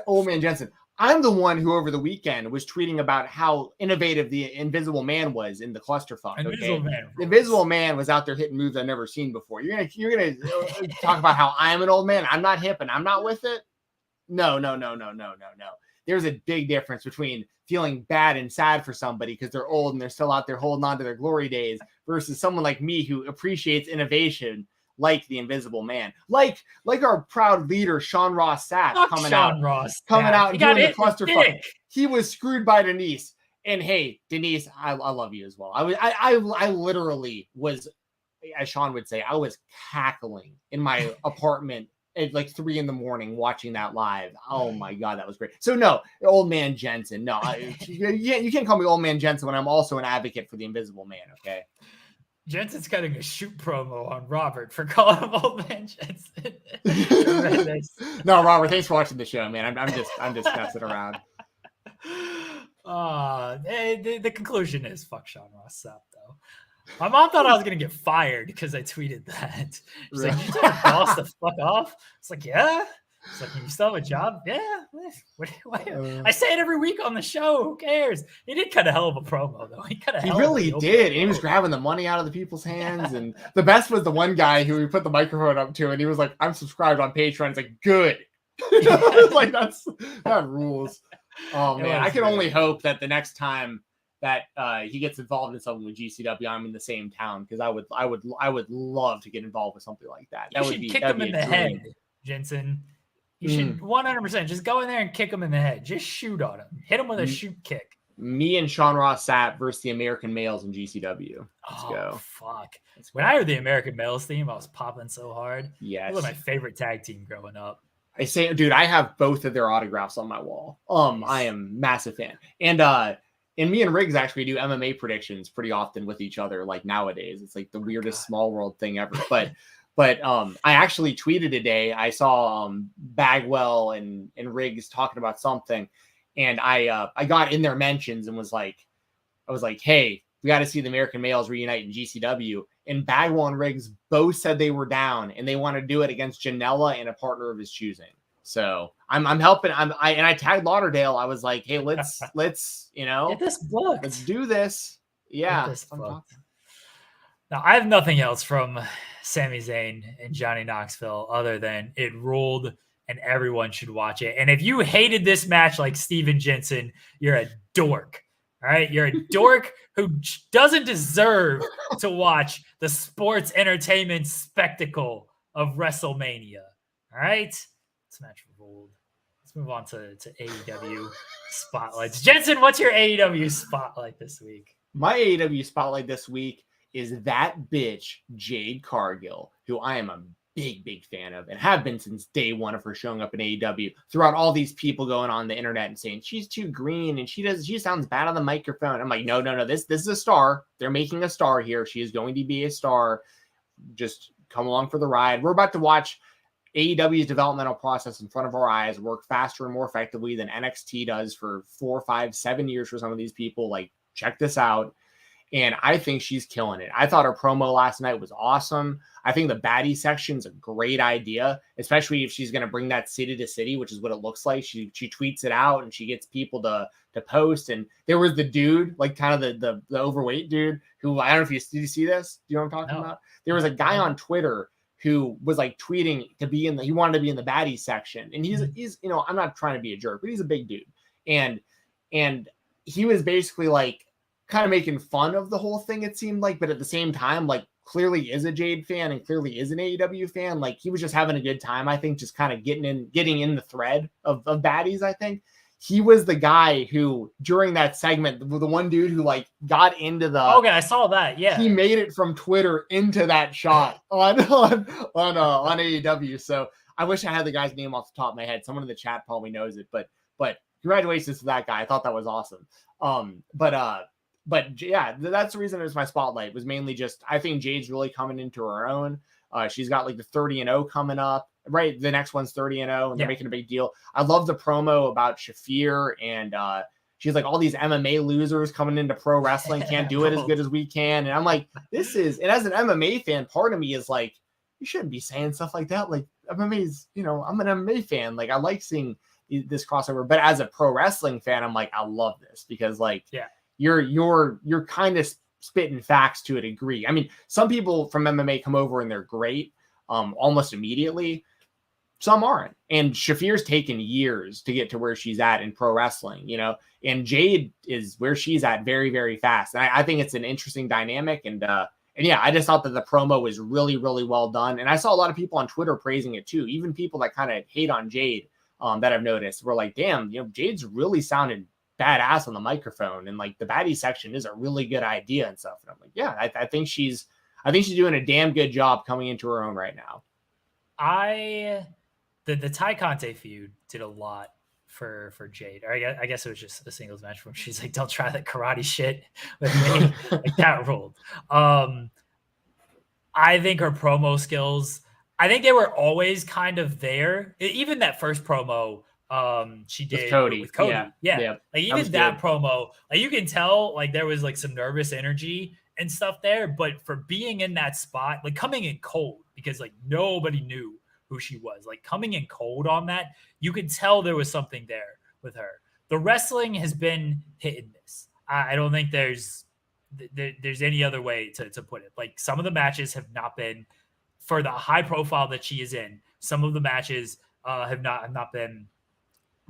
Old man Jensen. I'm the one who over the weekend was tweeting about how innovative the Invisible Man was in the clusterfuck. Invisible Man was out there hitting moves I've never seen before. You're gonna talk about how I'm an old man. I'm not hip and I'm not with it. No. There's a big difference between feeling bad and sad for somebody because they're old and they're still out there holding on to their glory days versus someone like me who appreciates innovation like the Invisible Man, like our proud leader Sean Ross Sapp coming out and doing the clusterfuck. He was screwed by Denise. And hey, Denise, I love you as well. I literally was, as Sean would say, I was cackling in my apartment at like 3 a.m. watching that live. Oh my God, that was great. So no, old man Jensen. No, you can't call me old man Jensen when I'm also an advocate for the Invisible Man. Okay. Jensen's cutting a shoot promo on Robert for calling him old man Jensen. No, Robert, thanks for watching the show, man. I'm just messing around. The conclusion is fuck Sean Ross Sapp, though. My mom thought I was gonna get fired because I tweeted that. She's like, "You tell your boss to fuck off." It's like, yeah. It's like, you still have a job? Yeah. I say it every week on the show. Who cares? He did cut a hell of a promo, though. He really did. And he was grabbing the money out of the people's hands. And the best was the one guy who we put the microphone up to, and he was like, "I'm subscribed on Patreon." It's like, good. It's like, that rules. Oh man, I can only hope that the next time that he gets involved in something with GCW, I'm in the same town, because I would love to get involved with something like that. That would be kick him in the head, Jensen. You should 100% just go in there and kick him in the head. Just shoot on him. Hit him with a shoot kick. Me and Sean Ross Sapp versus the American Males in GCW. Let's go. Fuck. When I heard the American Males theme, I was popping so hard. Yes. It was my favorite tag team growing up. I say, dude, I have both of their autographs on my wall. I am a massive fan. And me and Riggs actually do MMA predictions pretty often with each other. Like nowadays, it's like the weirdest small world thing ever. But I actually tweeted today. I saw Bagwell and Riggs talking about something, and I got in their mentions and was like, hey, we got to see the American Males reunite in GCW. And Bagwell and Riggs both said they were down and they want to do it against Janela and a partner of his choosing. So I'm helping. I tagged Lauderdale. I was like, hey, let's get this booked. Let's do this. Yeah. Now I have nothing else from Sami Zayn and Johnny Knoxville other than it ruled and everyone should watch it. And if you hated this match like Stephen Jensen, you're a dork. All right. You're a dork who doesn't deserve to watch the sports entertainment spectacle of WrestleMania. All right. This match ruled. Let's move on to AEW spotlights. Jensen, what's your AEW spotlight this week? My AEW spotlight this week is that bitch, Jade Cargill, who I am a big fan of and have been since day one of her showing up in AEW, throughout all these people going on the internet and saying she's too green and she sounds bad on the microphone. I'm like, no, this is a star. They're making a star here. She is going to be a star. Just come along for the ride. We're about to watch AEW's developmental process in front of our eyes work faster and more effectively than NXT does for 4, 5, 7 years for some of these people. Like, check this out. And I think she's killing it. I thought her promo last night was awesome. I think the Baddie section is a great idea, especially if she's going to bring that city to city, which is what it looks like. She tweets it out and she gets people to post. And there was the dude, like kind of the overweight dude who, I don't know if did you see this? Do you know what I'm talking about? There was a guy on Twitter who was like tweeting to be he wanted to be in the Baddie section. And he's I'm not trying to be a jerk, but he's a big dude. And he was basically like, kind of making fun of the whole thing, it seemed like, but at the same time, like, clearly is a Jade fan and clearly is an AEW fan. Like, he was just having a good time, I think, just kind of getting in the thread of Baddies. I think he was the guy who, during that segment, the one dude who like got into the I saw that. Yeah, he made it from Twitter into that shot on AEW. So I wish I had the guy's name off the top of my head. Someone in the chat probably knows it, but congratulations to that guy. I thought that was awesome. But yeah, that's the reason it was my spotlight, was mainly just, I think Jade's really coming into her own. She's got like the 30-0 coming up, right? The next one's 30-0 and they're making a big deal. I love the promo about Shafir and she's like, all these MMA losers coming into pro wrestling can't do it as good as we can. And I'm like, and as an MMA fan, part of me is like, you shouldn't be saying stuff like that. Like, MMA is, I'm an MMA fan. Like, I like seeing this crossover, but as a pro wrestling fan, I'm like, I love this because like, you're kind of spitting facts to a degree. I mean, some people from MMA come over and they're great almost immediately. Some aren't. And Shafir's taken years to get to where she's at in pro wrestling, and Jade is where she's at very, very fast. And I think it's an interesting dynamic. And And yeah, I just thought that the promo was really, really well done. And I saw a lot of people on Twitter praising it too. Even people that kind of hate on Jade that I've noticed were like, damn, Jade's really sounded badass on the microphone. And like the Baddie section is a really good idea and stuff. And I'm like, yeah, I think she's doing a damn good job coming into her own right now. The Ty Conte feud did a lot for Jade. Or I guess it was just a singles match where she's like, don't try that karate shit with me. Like that ruled. I think her promo skills, I think they were always kind of there. Even that first promo she did with Cody. Yeah. Like even that promo, like you can tell like there was like some nervous energy and stuff there, but for being in that spot, like coming in cold because like nobody knew who she was, like coming in cold on that, you could tell there was something there with her. The wrestling has been hit and miss. I don't think there's any other way to put it. Like some of the matches have not been for the high profile that she is in. Some of the matches have not been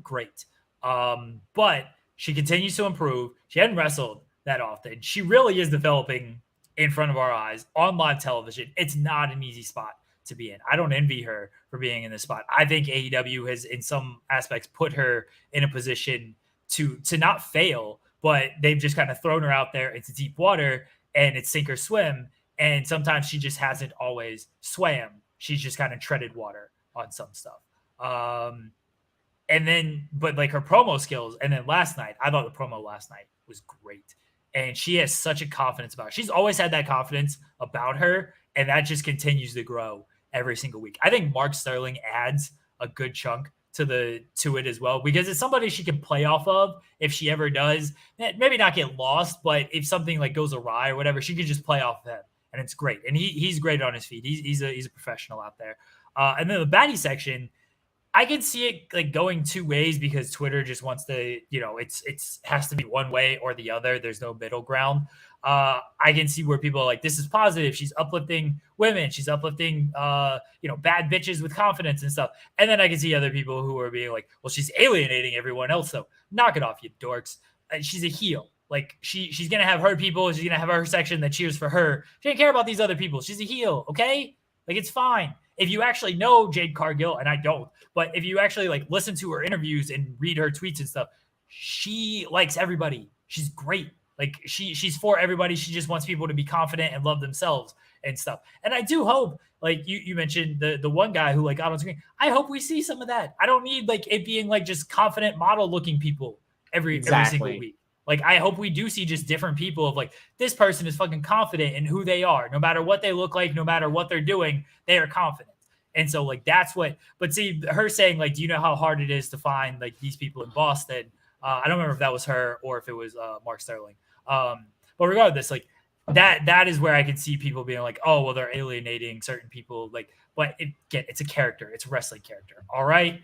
great. But she continues to improve. She hadn't wrestled that often. She really is developing in front of our eyes on live television. It's not an easy spot to be in. I don't envy her for being in this spot. I think AEW has in some aspects put her in a position to not fail, but they've just kind of thrown her out there into deep water and it's sink or swim. And sometimes she just hasn't always swam. She's just kind of treaded water on some stuff. And then, but like her promo skills. And then last night, I thought the promo last night was great. And she has such a confidence about her. She's always had that confidence about her. And that just continues to grow every single week. I think Mark Sterling adds a good chunk to it as well, because it's somebody she can play off of if she ever does. Maybe not get lost, but if something like goes awry or whatever, she could just play off of him. And it's great. And he's great on his feet. He's a professional out there. And then the Baddie section, I can see it like going two ways because Twitter just wants to, it's has to be one way or the other. There's no middle ground. I can see where people are like, this is positive. She's uplifting women. She's uplifting, bad bitches with confidence and stuff. And then I can see other people who are being like, well, she's alienating everyone else. So knock it off, you dorks. She's a heel. Like she's going to have her people. She's going to have her section that cheers for her. She doesn't care about these other people. She's a heel. Okay. Like it's fine. If you actually know Jade Cargill, and I don't, but if you actually like listen to her interviews and read her tweets and stuff, she likes everybody. She's great. Like she's for everybody. She just wants people to be confident and love themselves and stuff. And I do hope, like you mentioned the one guy who like got on screen. I hope we see some of that. I don't need like it being like just confident model looking people every single week. Like I hope we do see just different people of like this person is fucking confident in who they are, no matter what they look like, no matter what they're doing, they are confident. And so like that's what. But see her saying like, do you know how hard it is to find like these people in Boston? I don't remember if that was her or if it was Mark Sterling. But regardless, like that is where I can see people being like, oh, well, they're alienating certain people. Like, but it's a character. It's a wrestling character. All right.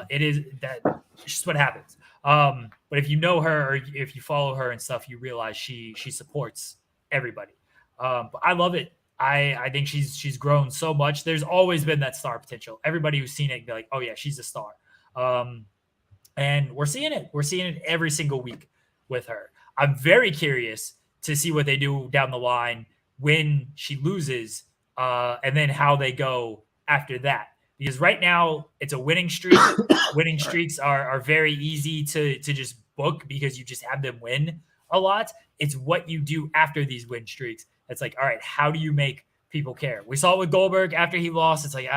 It is that. It's just what happens. But if you know her or if you follow her and stuff, you realize she supports everybody. But I love it. I think she's grown so much. There's always been that star potential. Everybody who's seen it be like, oh yeah, she's a star. And we're seeing it. We're seeing it every single week with her. I'm very curious to see what they do down the line when she loses, and then how they go after that. Because right now it's a winning streak. Winning streaks are very easy to just book because you just have them win a lot. It's what you do after these win streaks. It's like, all right, how do you make people care? We saw it with Goldberg after he lost. It's like,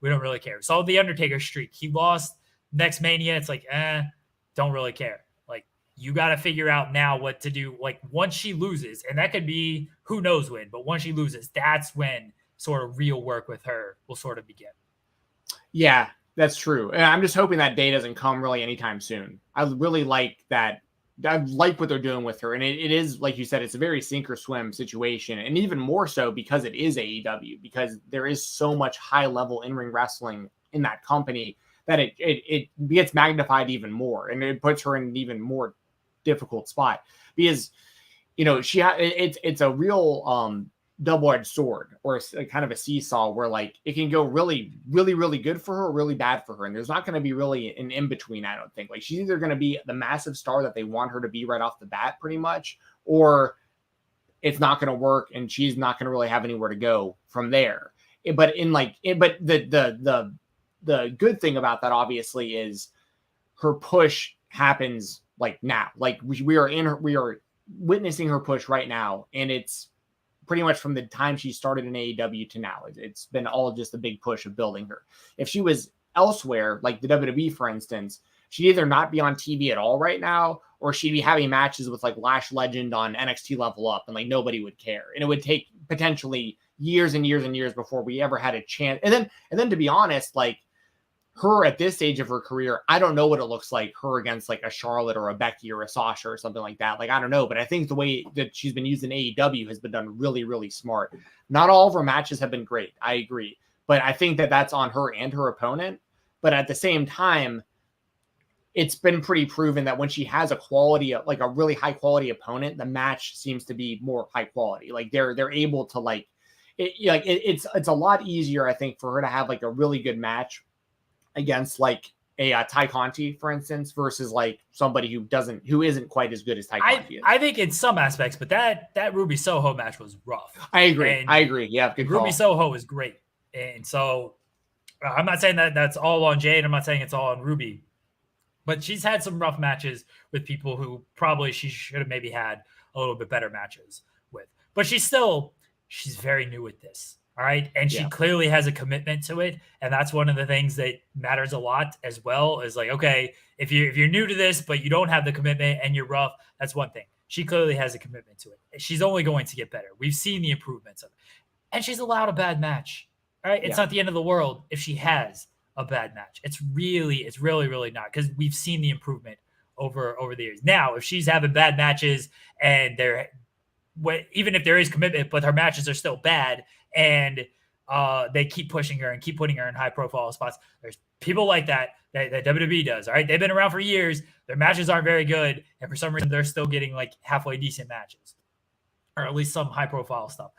we don't really care. We saw the Undertaker streak. He lost next Mania. It's like, don't really care. Like you got to figure out now what to do. Like once she loses, and that could be who knows when, but once she loses, that's when sort of real work with her will sort of begin. Yeah, that's true. And I'm just hoping that day doesn't come really anytime soon. I really like that. I like what they're doing with her. And it is, like you said, it's a very sink or swim situation. And even more so because it is AEW, because there is so much high level in-ring wrestling in that company that it gets magnified even more. And it puts her in an even more difficult spot because, it's a real, double-edged sword or a kind of a seesaw where like it can go really, really, really good for her or really bad for her. And there's not going to be really an in-between, I don't think. Like she's either going to be the massive star that they want her to be right off the bat pretty much, or it's not going to work, and she's not going to really have anywhere to go from there. But the good thing about that obviously is her push happens like now. Like we are witnessing her push right now, and it's pretty much from the time she started in AEW to now. It's been all just a big push of building her. If she was elsewhere, like the WWE, for instance, she'd either not be on TV at all right now, or she'd be having matches with like Lash Legend on NXT Level Up, and like nobody would care. And it would take potentially years and years and years before we ever had a chance. And then to be honest, like her at this stage of her career, I don't know what it looks like her against like a Charlotte or a Becky or a Sasha or something like that. Like, I don't know, but I think the way that she's been used in AEW has been done really, really smart. Not all of her matches have been great. I agree. But I think that that's on her and her opponent. But at the same time, it's been pretty proven that when she has a quality, like a really high quality opponent, the match seems to be more high quality. Like they're able to like, it's a lot easier, I think, for her to have like a really good match against like a Ty Conti, for instance, versus like somebody who isn't quite as good as Ty Conti is. I think in some aspects, but that Ruby Soho match was rough. I agree. Yeah, good call. Ruby Soho is great, and so I'm not saying that that's all on Jade. I'm not saying it's all on Ruby, but she's had some rough matches with people who probably she should have maybe had a little bit better matches with. But she's very new at this. All right. And she clearly has a commitment to it. And that's one of the things that matters a lot as well, is like, okay, if you're new to this, but you don't have the commitment and you're rough, that's one thing. She clearly has a commitment to it. She's only going to get better. We've seen the improvements of it. And she's allowed a bad match. All right. It's not the end of the world if she has a bad match. It's really, really not, because we've seen the improvement over the years. Now, if she's having bad matches and even if there is commitment, but her matches are still bad, and they keep pushing her and keep putting her in high profile spots, there's people like that WWE does. All right. They've been around for years. Their matches aren't very good. And for some reason, they're still getting like halfway decent matches, or at least some high profile stuff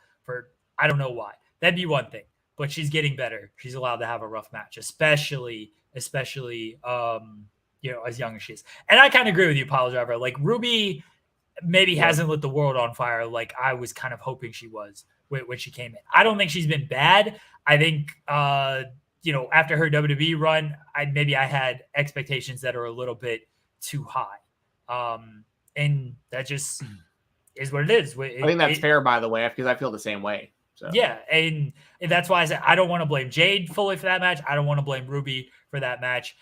I don't know why. That'd be one thing, but she's getting better. She's allowed to have a rough match, especially, as young as she is. And I kind of agree with you, Pile Driver. Like Ruby maybe hasn't lit the world on fire like I was kind of hoping she was when she came in. I don't think she's been bad. I think, after her WWE run, I had expectations that are a little bit too high. And that just is what it is. I think that's fair, by the way, because I feel the same way. So. Yeah, and that's why I said I don't want to blame Jade fully for that match. I don't want to blame Ruby for that match.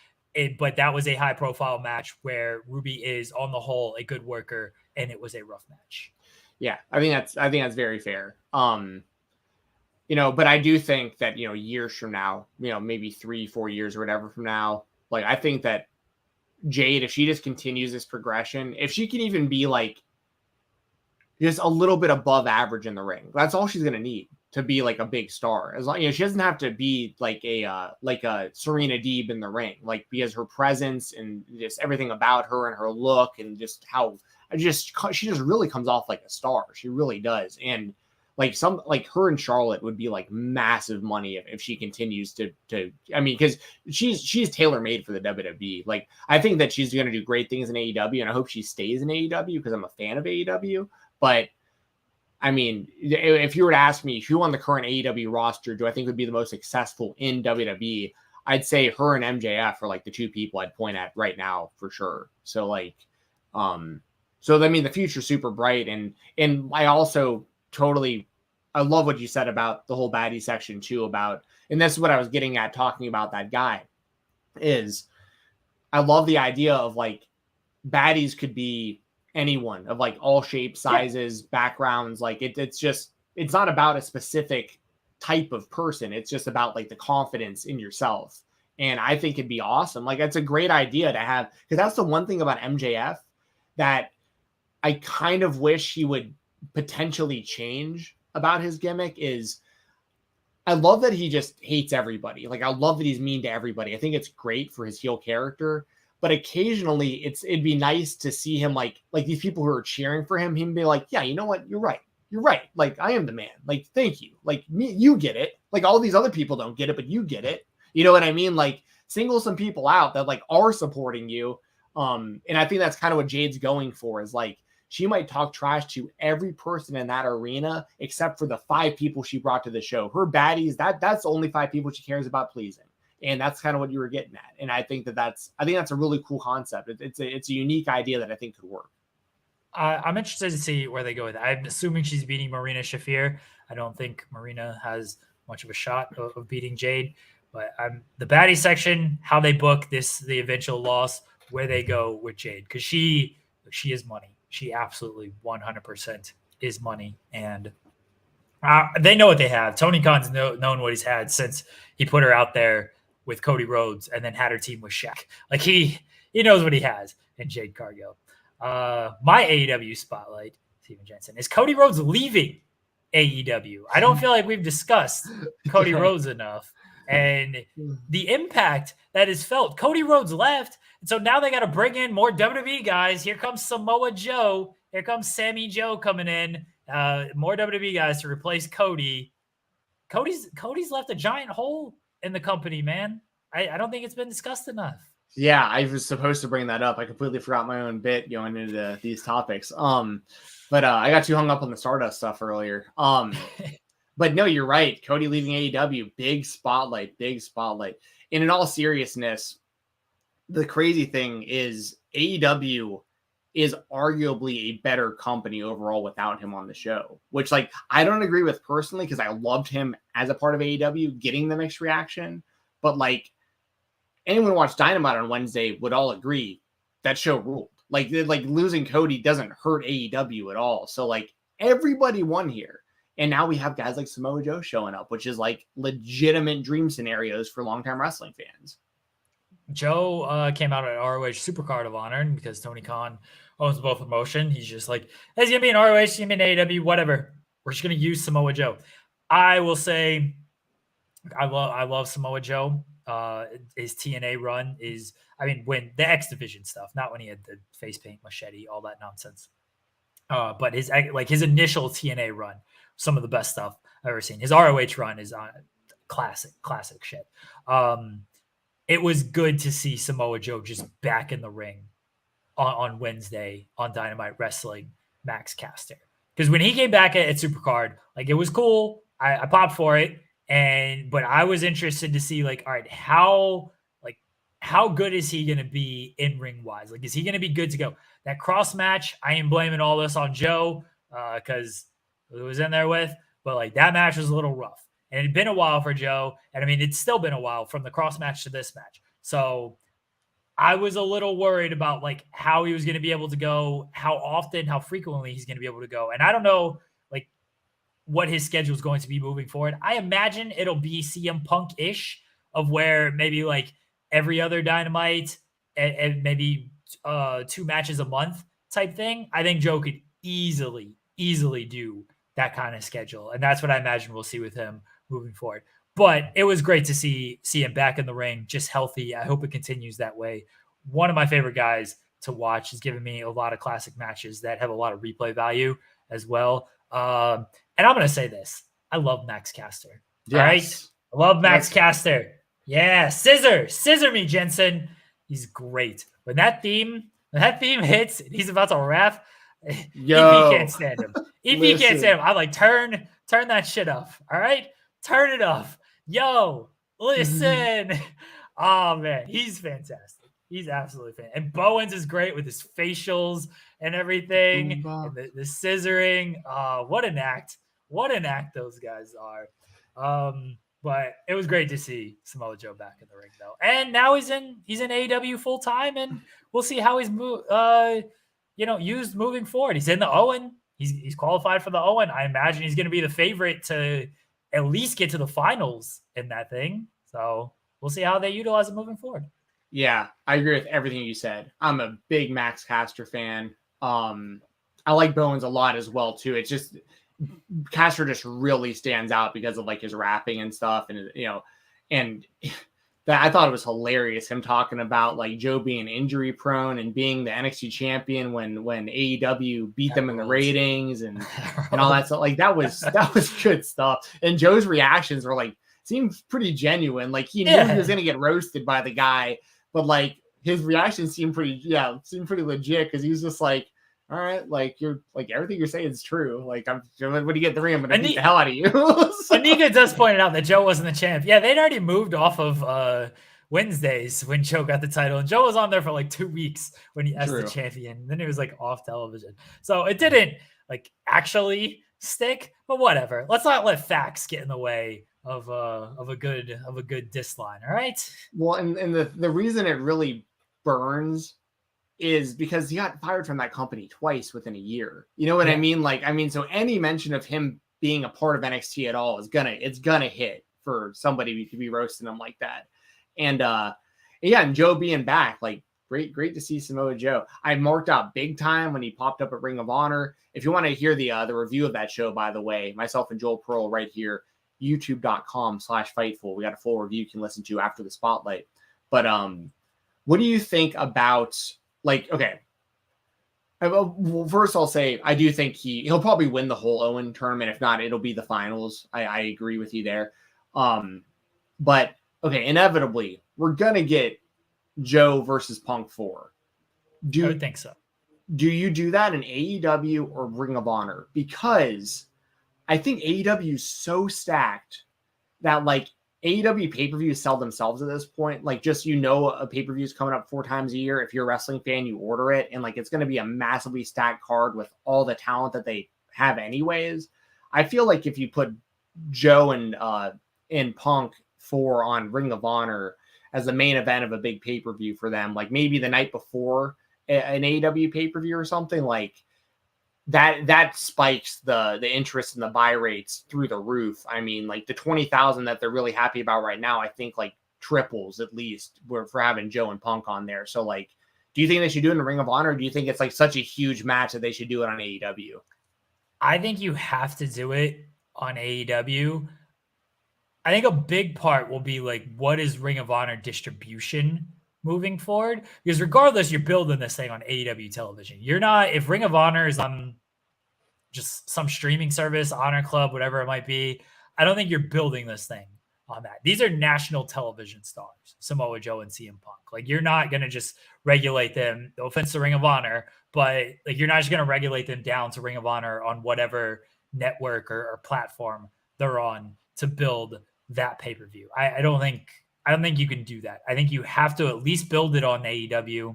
But that was a high-profile match where Ruby is, on the whole, a good worker, and it was a rough match. Yeah, I think that's very fair. But I do think that, years from now, maybe 3-4 years or whatever from now, like I think that Jade, if she just continues this progression, if she can even be like just a little bit above average in the ring, that's all she's going to need to be like a big star. As long, she doesn't have to be like a Serena Deeb in the ring, like, because her presence and just everything about her and her look and just how she just really comes off like a star. She really does. And like her and Charlotte would be like massive money if she continues to because she's tailor-made for the WWE. Like, I think that she's going to do great things in AEW, and I hope she stays in AEW because I'm a fan of AEW. But I mean, if you were to ask me who on the current AEW roster do I think would be the most successful in WWE, I'd say her and MJF are like the two people I'd point at right now for sure. So like, the future's super bright. And I also I love what you said about the whole Baddie section too, and this is what I was getting at talking about that guy, is I love the idea of like baddies could be anyone of like all shapes, sizes, backgrounds. Like it's not about a specific type of person. It's just about like the confidence in yourself. And I think it'd be awesome. Like, that's a great idea to have, because that's the one thing about MJF that I kind of wish he would potentially change about his gimmick. Is I love that he just hates everybody. Like, I love that he's mean to everybody. I think it's great for his heel character. But occasionally it'd be nice to see him like these people who are cheering for him, he'd be like, yeah, you know what? You're right. Like, I am the man. Like, thank you. Like, me, you get it. Like, all these other people don't get it, but you get it. You know what I mean? Like, single some people out that like are supporting you. And I think that's kind of what Jade's going for, is like, she might talk trash to every person in that arena except for the 5 people she brought to the show. Her baddies, that's the only 5 people she cares about pleasing. And that's kind of what you were getting at. And I think that's a really cool concept. It's a unique idea that I think could work. I'm interested to see where they go with it. I'm assuming she's beating Marina Shafir. I don't think Marina has much of a shot of beating Jade, but the Baddie section, how they book the eventual loss, where they go with Jade, because she is money. She absolutely 100% is money, and they know what they have. Tony Khan's known what he's had since he put her out there with Cody Rhodes and then had her team with Shaq. Like he knows what he has in Jade Cargill. My AEW spotlight, Stephen Jensen, is Cody Rhodes leaving AEW. I don't feel like we've discussed Cody Rhodes enough and the impact that is felt. Cody Rhodes left, and so now they got to bring in more WWE guys. Here comes Samoa Joe. Here comes Sami Joe coming in. More WWE guys to replace Cody. Cody's left a giant hole in the company, man. I don't think it's been discussed enough. Yeah, I was supposed to bring that up. I completely forgot my own bit going into these topics. But I got too hung up on the Stardust stuff earlier. But no, you're right. Cody leaving AEW, big spotlight. And in all seriousness, the crazy thing is AEW is arguably a better company overall without him on the show, which like I don't agree with personally because I loved him as a part of AEW getting the mixed reaction. But like anyone who watched Dynamite on Wednesday would all agree that show ruled. Like losing Cody doesn't hurt AEW at all. So like everybody won here. And now we have guys like Samoa Joe showing up, which is like legitimate dream scenarios for longtime wrestling fans. Joe came out at ROH Supercard of Honor because Tony Khan owns both promotion. He's just like, hey, he's going to be in ROH, he's going to be in AEW, whatever. We're just going to use Samoa Joe. I will say I love Samoa Joe. His TNA run is, when the X Division stuff, not when he had the face paint, machete, all that nonsense. But his initial TNA run, some of the best stuff I've ever seen. His ROH run is classic shit. It was good to see Samoa Joe just back in the ring on Wednesday on Dynamite wrestling Max Caster. Because when he came back at Supercard, like it was cool. I popped for it. But I was interested to see like, all right, how good is he going to be in ring wise? Like, is he going to be good to go? That cross match, I ain't blaming all this on Joe because it was in there with, but like that match was a little rough and it had been a while for Joe. And it's still been a while from the cross match to this match. So I was a little worried about like how he was going to be able to go, how often, how frequently he's going to be able to go. And I don't know like what his schedule is going to be moving forward. I imagine it'll be CM Punk-ish of where maybe like every other Dynamite and maybe 2 matches a month type thing. I think Joe could easily do that kind of schedule. And that's what I imagine we'll see with him moving forward. But it was great to see him back in the ring, just healthy. I hope it continues that way. One of my favorite guys to watch. He's given me a lot of classic matches that have a lot of replay value as well. And I'm going to say this. I love Max Caster. Yes. All right? I love Max Caster. Yeah. Scissor me, Jensen. He's great. When that theme hits and he's about to rap, EP can't stand him. EP can't stand him. I'm like, turn that shit off. All right? Turn it off. Yo, listen. Oh, man. He's fantastic. He's absolutely fantastic. And Bowens is great with his facials and everything. And the scissoring. What an act. What an act those guys are. But it was great to see Samoa Joe back in the ring, though. And now he's in AEW full time, and we'll see how he's used moving forward. He's in the Owen. He's qualified for the Owen. I imagine he's going to be the favorite to at least get to the finals in that thing. So we'll see how they utilize it moving forward. Yeah, I agree with everything you said. I'm a big Max Caster fan. I like Bowens a lot as well too. It's just Caster just really stands out because of like his rapping and stuff, and and that I thought it was hilarious him talking about like Joe being injury prone and being the NXT champion when AEW beat them in the ratings and all that stuff. Like that was good stuff. And Joe's reactions were like seemed pretty genuine. Like he knew he was gonna get roasted by the guy, but like his reaction seemed pretty legit because he was just like, all right, like you're like everything you're saying is true. Like when you get the ring, I'm gonna beat Ani- the hell out of you. Anika does point out that Joe wasn't the champ. Yeah, they'd already moved off of Wednesdays when Joe got the title, and Joe was on there for like 2 weeks when he as the True. champion. Then it was like off television, so it didn't like actually stick. But whatever. Let's not let facts get in the way of a good diss line. All right. Well, and the reason it really burns is because he got fired from that company twice within a year. You know what I mean? Like, I mean, so any mention of him being a part of NXT at all is gonna hit for somebody to be roasting him like that. And and Joe being back, like great to see Samoa Joe. I marked out big time when he popped up at Ring of Honor. If you want to hear the review of that show, by the way, myself and Joel Pearl right here, youtube.com/Fightful. We got a full review you can listen to after the spotlight. But what do you think about, like, okay. Well, first I'll say I do think he'll probably win the whole Owen tournament. If not, it'll be the finals. I agree with you there. But okay, inevitably we're gonna get Joe versus Punk 4. I would think so. Do you do that in AEW or Ring of Honor? Because I think AEW is so stacked that like AEW pay-per-views sell themselves at this point. Like, just, a pay-per-view is coming up 4 times a year. If you're a wrestling fan, you order it, and like it's going to be a massively stacked card with all the talent that they have anyways. I feel like if you put Joe and Punk 4 on Ring of Honor as the main event of a big pay-per-view for them, like maybe the night before an AEW pay-per-view or something, like that spikes the interest and the buy rates through the roof. I mean, like the 20,000 that they're really happy about right now, I think like triples at least for having Joe and Punk on there. So like, do you think they should do it in the Ring of Honor? Or do you think it's like such a huge match that they should do it on AEW? I think you have to do it on AEW. I think a big part will be like, what is Ring of Honor distribution moving forward? Because regardless, you're building this thing on AEW television. You're not, if Ring of Honor is on just some streaming service, Honor Club, whatever it might be, I don't think you're building this thing on that. These are national television stars, Samoa Joe and CM Punk. Like, you're not going to just regulate them. No offense to Ring of Honor, but like, you're not just going to regulate them down to Ring of Honor on whatever network or platform they're on to build that pay-per-view. I don't think you can do that. I think you have to at least build it on AEW.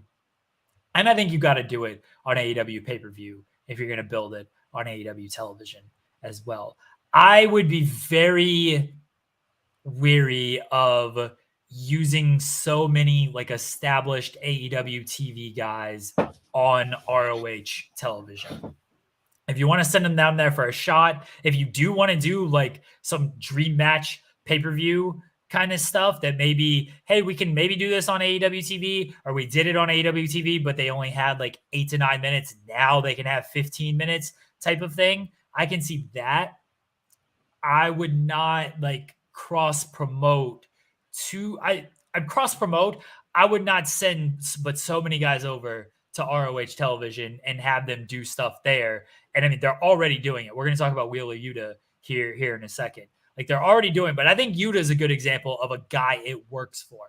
And I think you got to do it on AEW pay-per-view if you're going to build it on AEW television as well. I would be very weary of using so many like established AEW TV guys on ROH television. If you want to send them down there for a shot, if you do want to do like some dream match pay-per-view kind of stuff that maybe, hey, we can maybe do this on AEW TV, or we did it on AEW TV, but they only had like 8 to 9 minutes. Now they can have 15 minutes type of thing. I can see that. I would not like cross promote I'd cross promote. I would not send but so many guys over to ROH television and have them do stuff there. And I mean, they're already doing it. We're going to talk about Wheeler Yuta here in a second. Like, they're already doing, but I think Yuta is a good example of a guy it works for.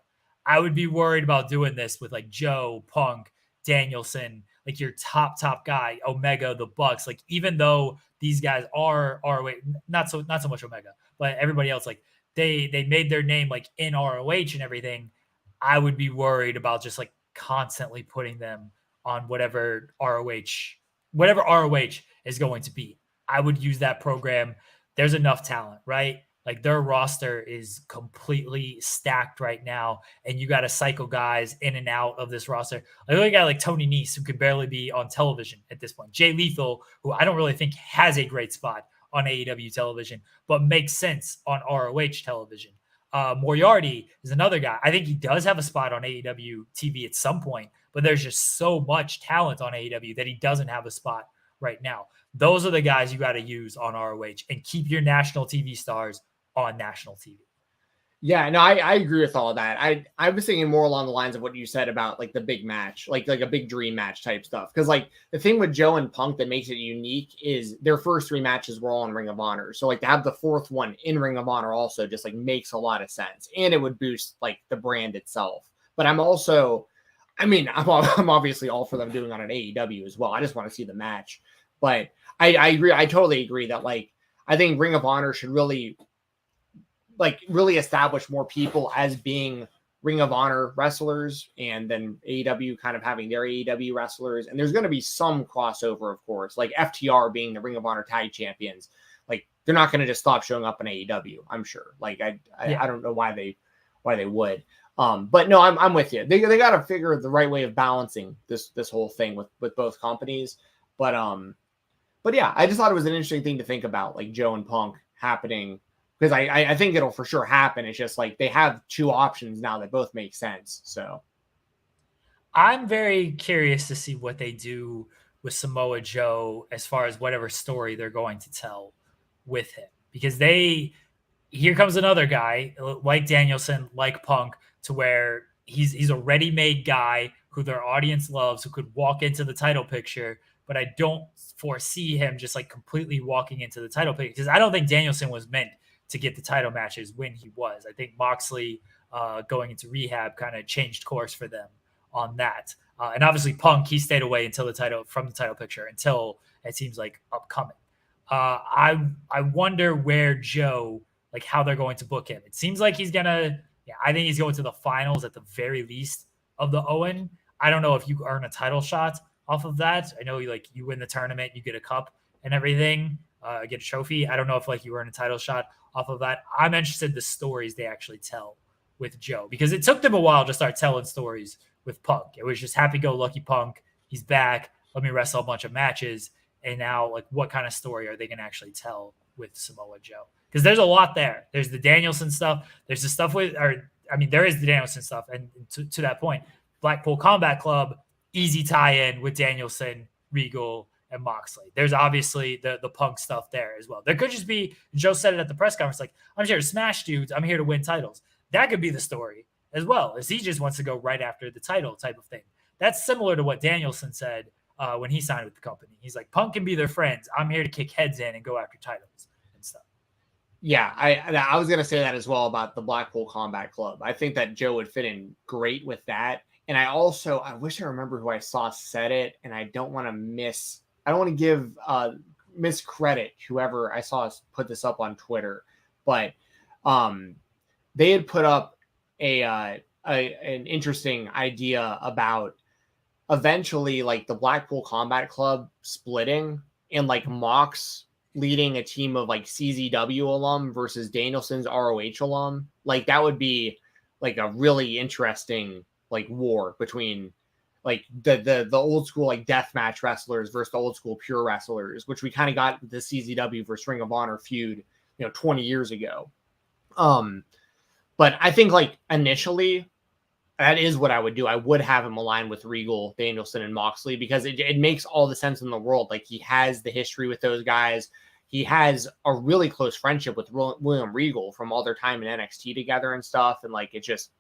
I would be worried about doing this with like Joe, Punk, Danielson, like your top guy, Omega, the Bucks. Like, even though these guys are ROH, not so much Omega, but everybody else, like they made their name like in ROH and everything. I would be worried about just like constantly putting them on whatever ROH is going to be. I would use that program. There's enough talent, right? Like, their roster is completely stacked right now, and you got to cycle guys in and out of this roster. Like, a guy like Tony Nese, who could barely be on television at this point. Jay Lethal, who I don't really think has a great spot on AEW television, but makes sense on ROH television. Moriarty is another guy. I think he does have a spot on AEW TV at some point, but there's just so much talent on AEW that he doesn't have a spot right now. Those are the guys you got to use on ROH, and keep your national TV stars on national TV. Yeah, no, I agree with all of that. I was thinking more along the lines of what you said about like the big match, like a big dream match type stuff. Because like the thing with Joe and Punk that makes it unique is their first 3 matches were all in Ring of Honor. So like to have the 4th one in Ring of Honor also just like makes a lot of sense, and it would boost like the brand itself. But I'm also I mean, I'm obviously all for them doing on an AEW as well. I just want to see the match. But I agree. I totally agree that like I think Ring of Honor should really establish more people as being Ring of Honor wrestlers, and then AEW kind of having their AEW wrestlers. And there's going to be some crossover, of course, like FTR being the Ring of Honor tag champions. Like they're not going to just stop showing up in AEW, I'm sure. Like I don't know why they would. But no, I'm with you. They got to figure the right way of balancing this whole thing with both companies. But yeah, I just thought it was an interesting thing to think about, like Joe and Punk happening, because I think it'll for sure happen. It's just like they have two options now that both make sense. So I'm very curious to see what they do with Samoa Joe as far as whatever story they're going to tell with him, because here comes another guy like Danielson, like Punk, to where he's a ready-made guy who their audience loves, who could walk into the title picture, but I don't foresee him just like completely walking into the title picture, because I don't think Danielson was meant to get the title matches when he was. I think Moxley going into rehab kind of changed course for them on that. And obviously Punk, he stayed away from the title picture until it seems like upcoming. I wonder where Joe, like how they're going to book him. It seems like I think he's going to the finals at the very least of the Owen. I don't know if you earn a title shot off of that. I know you win the tournament, you get a cup and everything, get a trophy. I don't know if like you earn a title shot off of that. I'm interested in the stories they actually tell with Joe, because it took them a while to start telling stories with Punk. It was just happy-go-lucky Punk. He's back. Let me wrestle a bunch of matches. And now, like, what kind of story are they going to actually tell with Samoa Joe? Because there's a lot there. There's the Danielson stuff. There's the stuff there is the Danielson stuff. And to that point, Blackpool Combat Club, easy tie-in with Danielson, Regal, and Moxley. There's obviously the Punk stuff there as well. There could just be, Joe said it at the press conference, like, I'm here to smash dudes. I'm here to win titles. That could be the story as well, as he just wants to go right after the title type of thing. That's similar to what Danielson said when he signed with the company. He's like, Punk can be their friends. I'm here to kick heads in and go after titles and stuff. Yeah, I was going to say that as well about the Blackpool Combat Club. I think that Joe would fit in great with that. And I wish I remember who I saw said it, and I don't want to give miscredit whoever I saw put this up on Twitter, but they had put up an interesting idea about eventually like the Blackpool Combat Club splitting and like Mox leading a team of like CZW alum versus Danielson's ROH alum. Like that would be like a really interesting like war between like the old school like deathmatch wrestlers versus the old school pure wrestlers, which we kind of got the CZW versus Ring of Honor feud, 20 years ago. But I think like initially that is what I would do. I would have him aligned with Regal, Danielson, and Moxley, because it makes all the sense in the world. Like he has the history with those guys. He has a really close friendship with William Regal from all their time in NXT together and stuff. And like, I just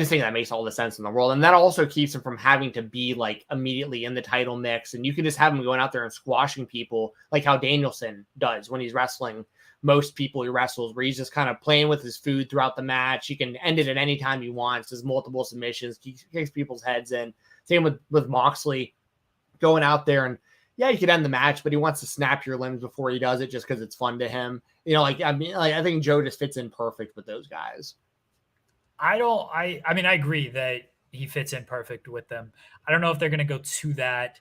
think that makes all the sense in the world. And that also keeps him from having to be like immediately in the title mix. And you can just have him going out there and squashing people like how Danielson does when he's wrestling most people he wrestles, where he's just kind of playing with his food throughout the match. He can end it at any time he wants, does multiple submissions, kicks people's heads in. Same with Moxley going out there, and yeah, he could end the match, but he wants to snap your limbs before he does it just because it's fun to him. I think Joe just fits in perfect with those guys. I agree that he fits in perfect with them. I don't know if they're going to go to that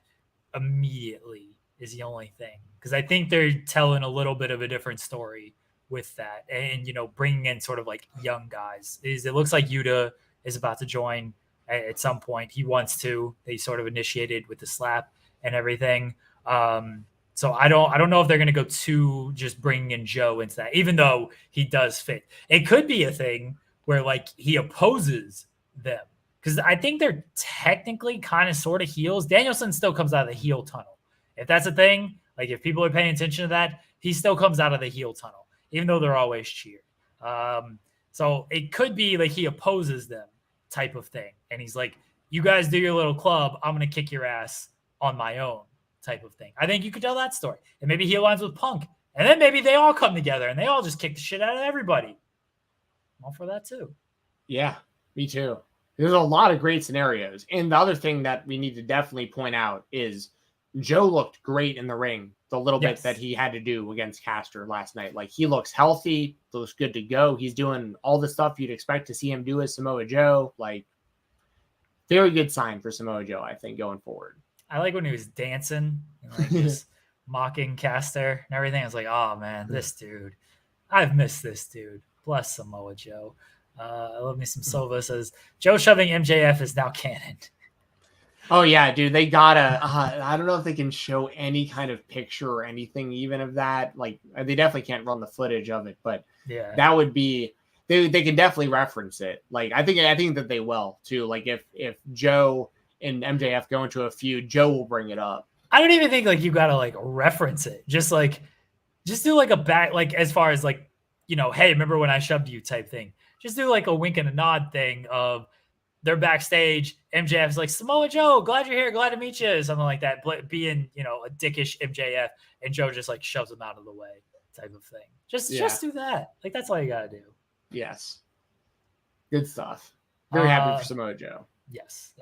immediately is the only thing. Because I think they're telling a little bit of a different story with that. And, bringing in sort of like young guys. It looks like Yuta is about to join at some point. He wants to. They sort of initiated with the slap and everything. So I don't know if they're going to go to just bringing in Joe into that, even though he does fit. It could be a thing where like he opposes them, because I think they're technically kind of sort of heels. Danielson still comes out of the heel tunnel. If that's a thing, like if people are paying attention to that, he still comes out of the heel tunnel, even though they're always cheered. So it could be like he opposes them type of thing. And he's like, you guys do your little club, I'm going to kick your ass on my own type of thing. I think you could tell that story. And maybe he aligns with Punk. And then maybe they all come together and they all just kick the shit out of everybody. I'm all for that too. Yeah, me too. There's a lot of great scenarios. And the other thing that we need to definitely point out is Joe looked great in the ring the little bit that he had to do against Caster last night. Like, he looks healthy, looks good to go. He's doing all the stuff you'd expect to see him do as Samoa Joe. Like, very good sign for Samoa Joe, I think, going forward. I like when he was dancing and like just mocking Caster and everything. I was like, oh man, this dude. I've missed this dude. Bless Samoa Joe. I love me some Silva says Joe shoving MJF is now canon. Oh yeah, dude, they gotta. I don't know if they can show any kind of picture or anything even of that. Like, they definitely can't run the footage of it, but yeah, that would be. They can definitely reference it. Like, I think that they will too. Like, if Joe and MJF go into a feud, Joe will bring it up. I don't even think like you gotta like reference it. Just do like a back, like as far as like, you know, hey, remember when I shoved you type thing. Just do like a wink and a nod thing of they're backstage. MJF's like, Samoa Joe, glad you're here, glad to meet you, something like that. But being, you know, a dickish MJF, and Joe just like shoves him out of the way type of thing. Just do that. Like, that's all you gotta do. Yes. Good stuff. Very happy for Samoa Joe. Yes.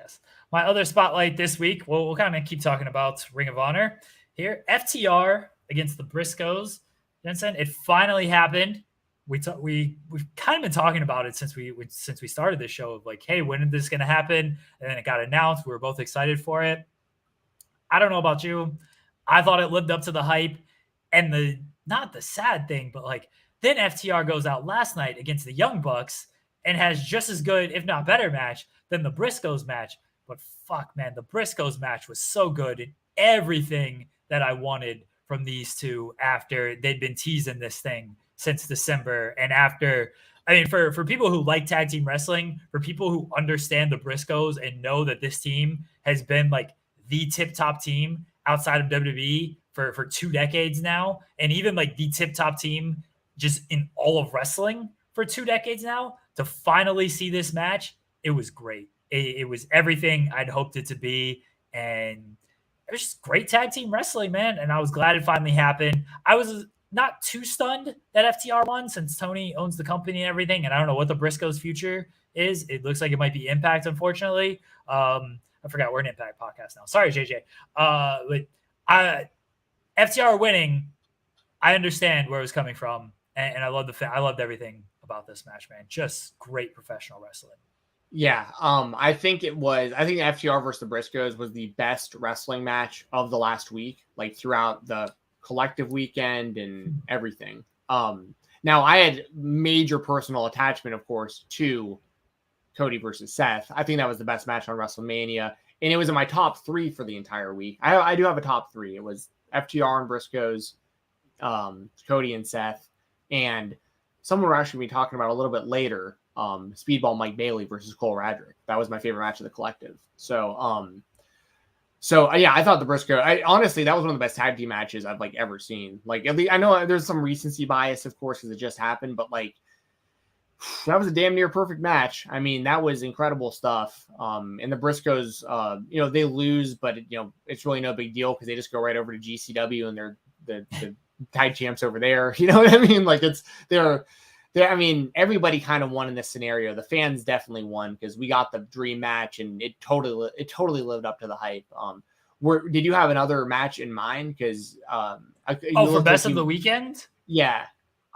My other spotlight this week, we'll kind of keep talking about Ring of Honor here. FTR against the Briscoes. Jensen, it finally happened. We've kind of been talking about it since we started this show of like, hey, when is this going to happen? And then it got announced. We were both excited for it. I don't know about you. I thought it lived up to the hype. And not the sad thing, but like, then FTR goes out last night against the Young Bucks and has just as good, if not better, match than the Briscoes match. But fuck, man, the Briscoes match was so good and everything that I wanted from these two after they'd been teasing this thing since December. And after, I mean, for people who like tag team wrestling, for people who understand the Briscoes and know that this team has been like the tip-top team outside of WWE for 2 decades now, and even like the tip-top team just in all of wrestling for 2 decades now, to finally see this match, it was great. It was everything I'd hoped it to be. And it was just great tag team wrestling, man. And I was glad it finally happened. I was not too stunned that FTR won since Tony owns the company and everything. And I don't know what the Briscoes' future is. It looks like it might be Impact, unfortunately. I forgot we're an Impact podcast now. Sorry, JJ. But FTR winning, I understand where it was coming from. And I loved everything about this match, man. Just great professional wrestling. Yeah, I think FTR versus the Briscoes was the best wrestling match of the last week, like throughout the collective weekend and everything. Now I had major personal attachment, of course, to Cody versus Seth. I think that was the best match on WrestleMania, and it was in my top 3 for the entire week. I do have a top 3. It was FTR and Briscoes, Cody and Seth, and someone we're actually going to be talking about a little bit later. Speedball Mike Bailey versus Cole Radrick. That was my favorite match of the collective. So yeah, I thought the Briscoe. Honestly, that was one of the best tag team matches I've like ever seen. Like, at least I know there's some recency bias, of course, because it just happened, but like that was a damn near perfect match. I mean, that was incredible stuff. And the Briscoes, they lose, but it's really no big deal because they just go right over to GCW and they're the tag champs over there. You know what I mean? Like I mean, everybody kind of won in this scenario. The fans definitely won because we got the dream match, and it totally lived up to the hype. Did you have another match in mind? Because for best of the weekend, yeah.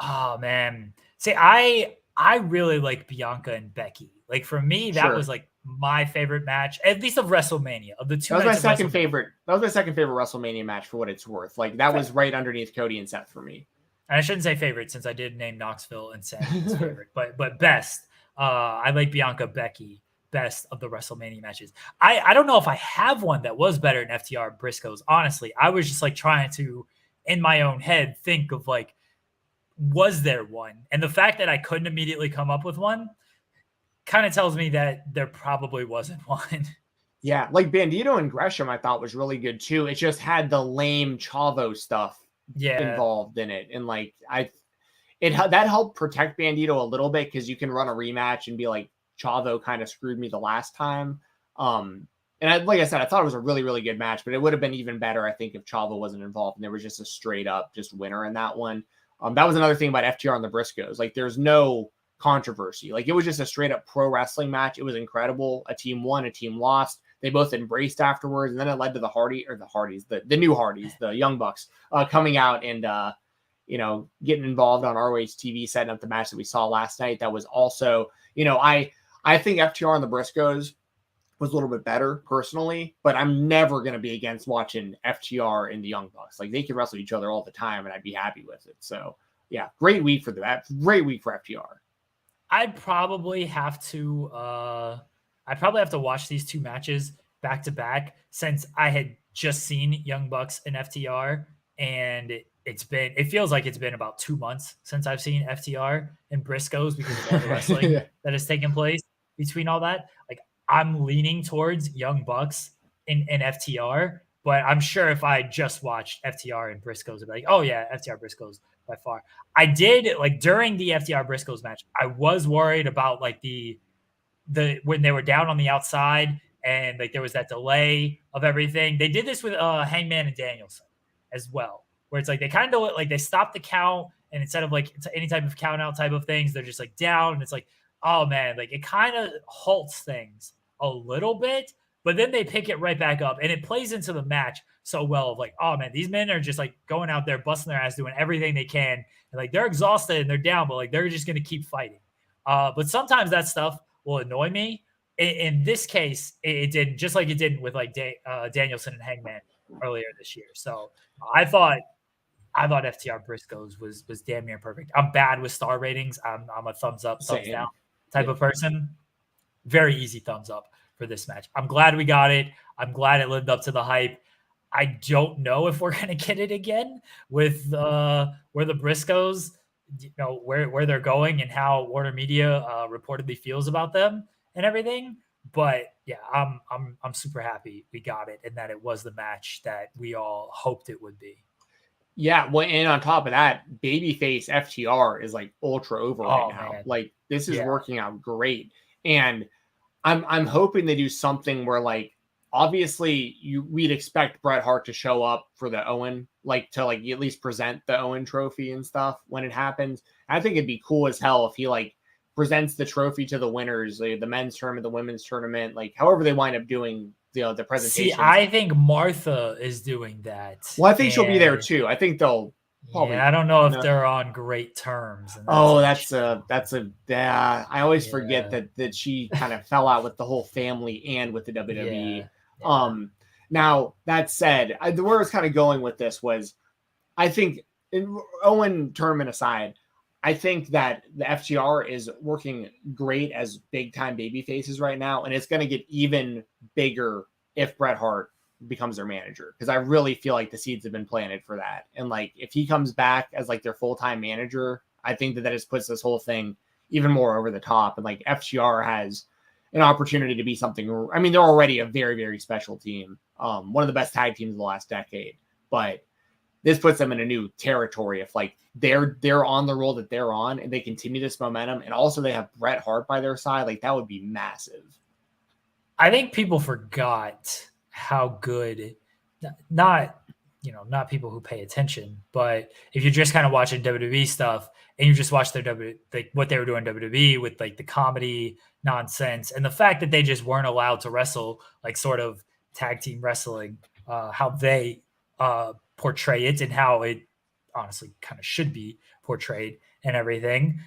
Oh man, see, I really like Bianca and Becky. Like, for me, that was like my favorite match, at least of WrestleMania. Of the two, that was my second favorite. That was my second favorite WrestleMania match for what it's worth. Like, that was right underneath Cody and Seth for me. And I shouldn't say favorite since I did name Knoxville and Sami as favorite, but best. I like Bianca Becky, best of the WrestleMania matches. I don't know if I have one that was better than FTR Briscoes. Honestly, I was just like trying to, in my own head, think of like, was there one? And the fact that I couldn't immediately come up with one kind of tells me that there probably wasn't one. Yeah, like Bandito and Gresham, I thought was really good too. It just had the lame Chavo stuff involved in it, and like that helped protect Bandito a little bit because you can run a rematch and be like, Chavo kind of screwed me the last time. And like I said, I thought it was a really, really good match, but it would have been even better, I think, if Chavo wasn't involved and there was just a straight up just winner in that one. That was another thing about FTR and the Briscoes. Like, there's no controversy. Like, it was just a straight up pro wrestling match. It was incredible. A team won, a team lost. They both embraced afterwards, and then it led to the new Hardys, the Young Bucks, coming out and getting involved on ROH TV, setting up the match that we saw last night. That was also, I think FTR and the Briscoes was a little bit better personally, but I'm never going to be against watching FTR and the Young Bucks. Like, they can wrestle each other all the time, and I'd be happy with it. So yeah, great week for that. Great week for FTR. I'd probably have to watch these two matches back to back, since I had just seen Young Bucks and FTR, and it feels like it's been about 2 months since I've seen FTR and Briscoes, because of all the wrestling that has taken place between all that. Like, I'm leaning towards Young Bucks and FTR, but I'm sure if I just watched FTR and Briscoes, I'd be like, oh yeah, FTR Briscoes by far. I did, like, during the FTR Briscoes match, I was worried about like the when they were down on the outside and like there was that delay of everything. They did this with Hangman and Danielson as well, where it's like they kind of like they stopped the count, and instead of like any type of count out type of things, they're just like down, and it's like, oh man, like it kind of halts things a little bit, but then they pick it right back up, and it plays into the match so well of like, oh man, these men are just like going out there busting their ass, doing everything they can, and like they're exhausted and they're down, but like they're just going to keep fighting. But sometimes that stuff will annoy me. In this case, it did, just like it did with like Danielson and Hangman earlier this year. So I thought FTR Briscoes was damn near perfect. I'm bad with star ratings. I'm a thumbs up, thumbs down type of person. Very easy thumbs up for this match. I'm glad we got it. I'm glad it lived up to the hype. I don't know if we're going to get it again with where the Briscoes, where they're going and how Warner Media reportedly feels about them and everything. But yeah, I'm super happy we got it, and that it was the match that we all hoped it would be. Yeah, well, and on top of that, babyface FTR is like ultra over right now. Man. Like, this is working out great, and I'm hoping they do something where, like, obviously we'd expect Bret Hart to show up for the Owen, like to like at least present the Owen trophy and stuff when it happens. I think it'd be cool as hell if he like presents the trophy to the winners, like the men's tournament, the women's tournament, like however they wind up doing the presentation. See, I think Martha is doing that. Well, I think she'll be there too. I think they'll probably. Yeah, I don't know if they're on great terms. I always forget that she kind of fell out with the whole family and with the WWE. Yeah. Now that said, where I was kind of going with this was, I think, Owen tournament aside, I think that the FTR is working great as big time baby faces right now, and it's going to get even bigger if Bret Hart becomes their manager, because I really feel like the seeds have been planted for that. And like, if he comes back as like their full-time manager, I think that just puts this whole thing even more over the top. And like, FTR has an opportunity to be something. I mean, they're already a very, very special team. One of the best tag teams of the last decade, but this puts them in a new territory. If like they're on the roll that they're on, and they continue this momentum, and also they have Bret Hart by their side, like that would be massive. I think people forgot how good, not people who pay attention, but if you're just kind of watching WWE stuff and you just watch their what they were doing in WWE with like the comedy nonsense and the fact that they just weren't allowed to wrestle like sort of tag team wrestling, how they portray it and how it honestly kind of should be portrayed and everything,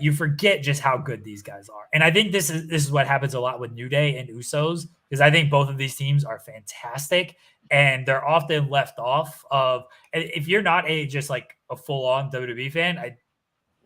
you forget just how good these guys are. And I think this is what happens a lot with New Day and Usos, because I think both of these teams are fantastic, and they're often left off of, if you're not just like a full-on WWE fan, I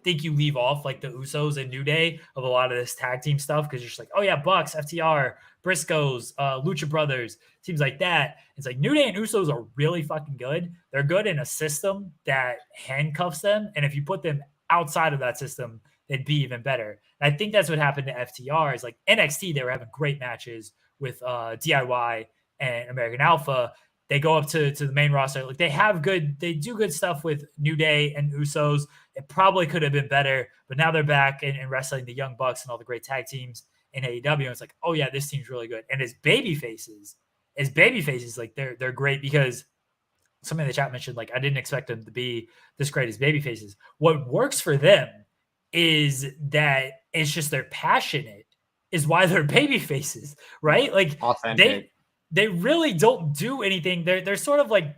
think you leave off like the Usos and New Day of a lot of this tag team stuff, because you're just like, oh yeah, Bucks, FTR, Briscoes, Lucha Brothers, teams like that. It's like New Day and Usos are really fucking good. They're good in a system that handcuffs them, and if you put them outside of that system, they'd be even better. And I think that's what happened to FTR. Is like NXT, they were having great matches with DIY and American Alpha. They go up to the main roster. Like they do good stuff with New Day and Usos. It probably could have been better, but now they're back and wrestling the Young Bucks and all the great tag teams in AEW. And it's like, oh yeah, this team's really good. And as baby faces, like they're great, because somebody in the chat mentioned, like, I didn't expect them to be this great as baby faces. What works for them is that it's just they're passionate is why they're baby faces, right? Like Authentic. they really don't do anything. They're sort of like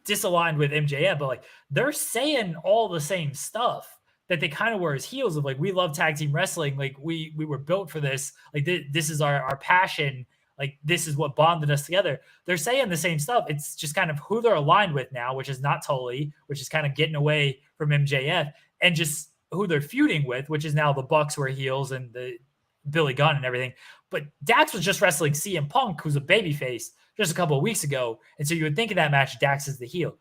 disaligned with MJF, but like they're saying all the same stuff that they kind of were as heels of, like, we love tag team wrestling, like we were built for this, like this is our passion, like this is what bonded us together. They're saying the same stuff. It's just kind of who they're aligned with now, which is not Tully, which is kind of getting away from MJF, and just who they're feuding with, which is now the Bucks who are heels and the Billy Gunn and everything. But Dax was just wrestling CM Punk, who's a babyface, just a couple of weeks ago. And so you would think in that match, Dax is the heel.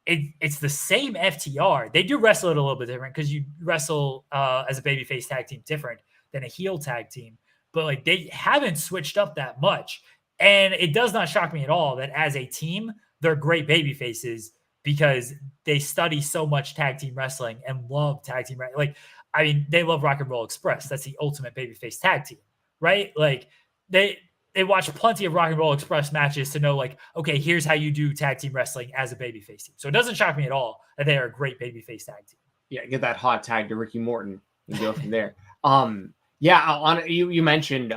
It's the same FTR. They do wrestle it a little bit different because you wrestle as a babyface tag team different than a heel tag team. But like they haven't switched up that much. And it does not shock me at all that as a team, they're great babyfaces because they study so much tag team wrestling and love tag team wrestling. Like, I mean, they love Rock and Roll Express. That's the ultimate babyface tag team, right? Like they watch plenty of Rock and Roll Express matches to know, like, okay, here's how you do tag team wrestling as a babyface team. So it doesn't shock me at all that they are a great babyface tag team. Yeah, get that hot tag to Ricky Morton and go from there. You mentioned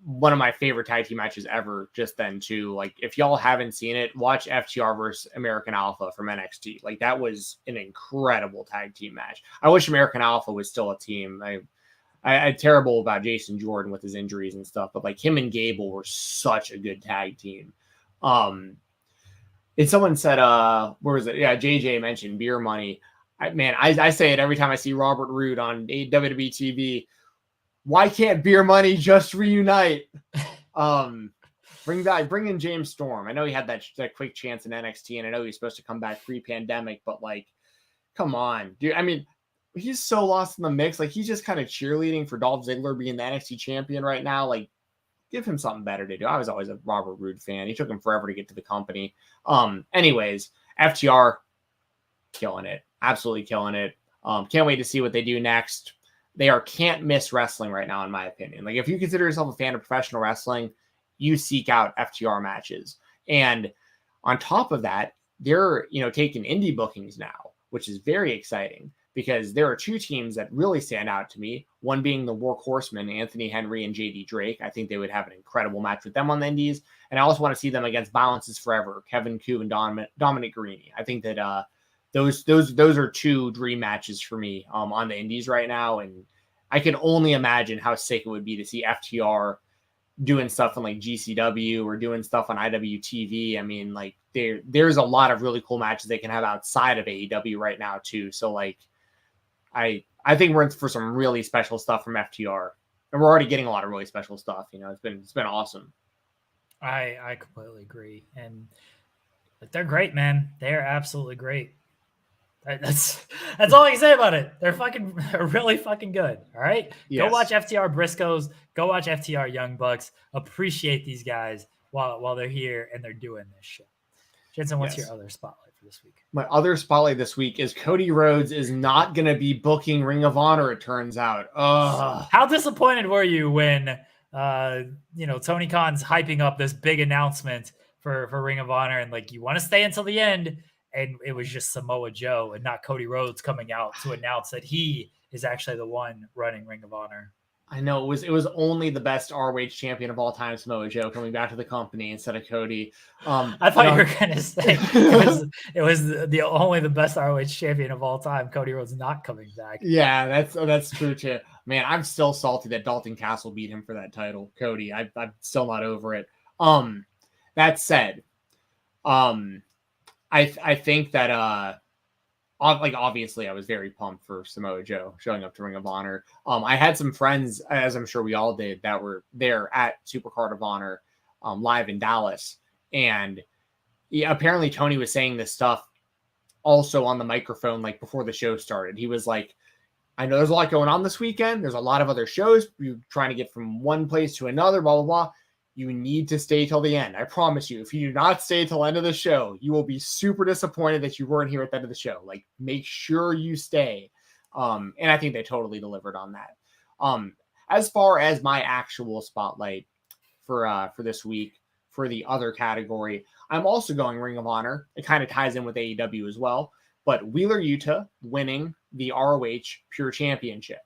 one of my favorite tag team matches ever just then too. Like, if y'all haven't seen it, watch FTR versus American Alpha from NXT. Like, that was an incredible tag team match. I wish American Alpha was still a team. I'm terrible about Jason Jordan with his injuries and stuff, but like him and Gable were such a good tag team. And someone said, where was it? Yeah, JJ mentioned Beer Money. I say it every time I see Robert Roode on WWE TV. Why can't Beer Money just reunite? Bring in James Storm. I know he had that quick chance in NXT, and I know he's supposed to come back pre-pandemic, but like, come on, dude. I mean, he's so lost in the mix. Like, he's just kind of cheerleading for Dolph Ziggler being the NXT champion right now. Like, give him something better to do. I was always a Robert Roode fan. He took him forever to get to the company. Anyways, FTR killing it. Absolutely killing it. Can't wait to see what they do next. They are can't miss wrestling right now, in my opinion. Like, if you consider yourself a fan of professional wrestling, you seek out FTR matches. And on top of that, they're, taking indie bookings now, which is very exciting because there are two teams that really stand out to me. One being the Workhorsemen, Anthony Henry and JD Drake. I think they would have an incredible match with them on the indies. And I also want to see them against Balance is Forever, Kevin Koo and Dominic Garrini. I think that those are two dream matches for me on the indies right now. And I can only imagine how sick it would be to see FTR doing stuff on like GCW or doing stuff on IWTV. I mean, like there's a lot of really cool matches they can have outside of AEW right now too. So like, I think we're in for some really special stuff from FTR, and we're already getting a lot of really special stuff. It's been awesome. I completely agree. And they're great, man. They're absolutely great. That's all I can say about it. They're really fucking good. All right. Yes. Go watch FTR Briscoes. Go watch FTR Young Bucks. Appreciate these guys while they're here and they're doing this shit. Jensen, what's your other spotlight for this week? My other spotlight this week is Cody Rhodes is not going to be booking Ring of Honor, it turns out. How disappointed were you when Tony Khan's hyping up this big announcement for Ring of Honor and like, you want to stay until the end? And it was just Samoa Joe and not Cody Rhodes coming out to announce that he is actually the one running Ring of Honor. I know it was only the best ROH champion of all time, Samoa Joe, coming back to the company instead of Cody. I thought you were going to say it was only the best ROH champion of all time, Cody Rhodes, not coming back. Yeah, that's true too. Man, I'm still salty that Dalton Castle beat him for that title, Cody. I'm still not over it. That said, I think that obviously I was very pumped for Samoa Joe showing up to Ring of Honor. I had some friends, as I'm sure we all did, that were there at Supercard of Honor live in Dallas. And apparently Tony was saying this stuff also on the microphone like before the show started. He was like, I know there's a lot going on this weekend. There's a lot of other shows. You're trying to get from one place to another, blah, blah, blah. You need to stay till the end. I promise you, if you do not stay till the end of the show, you will be super disappointed that you weren't here at the end of the show. Like, make sure you stay. And I think they totally delivered on that. As far as my actual spotlight for this week, for the other category, I'm also going Ring of Honor. It kind of ties in with AEW as well. but Wheeler Yuta winning the ROH Pure Championship.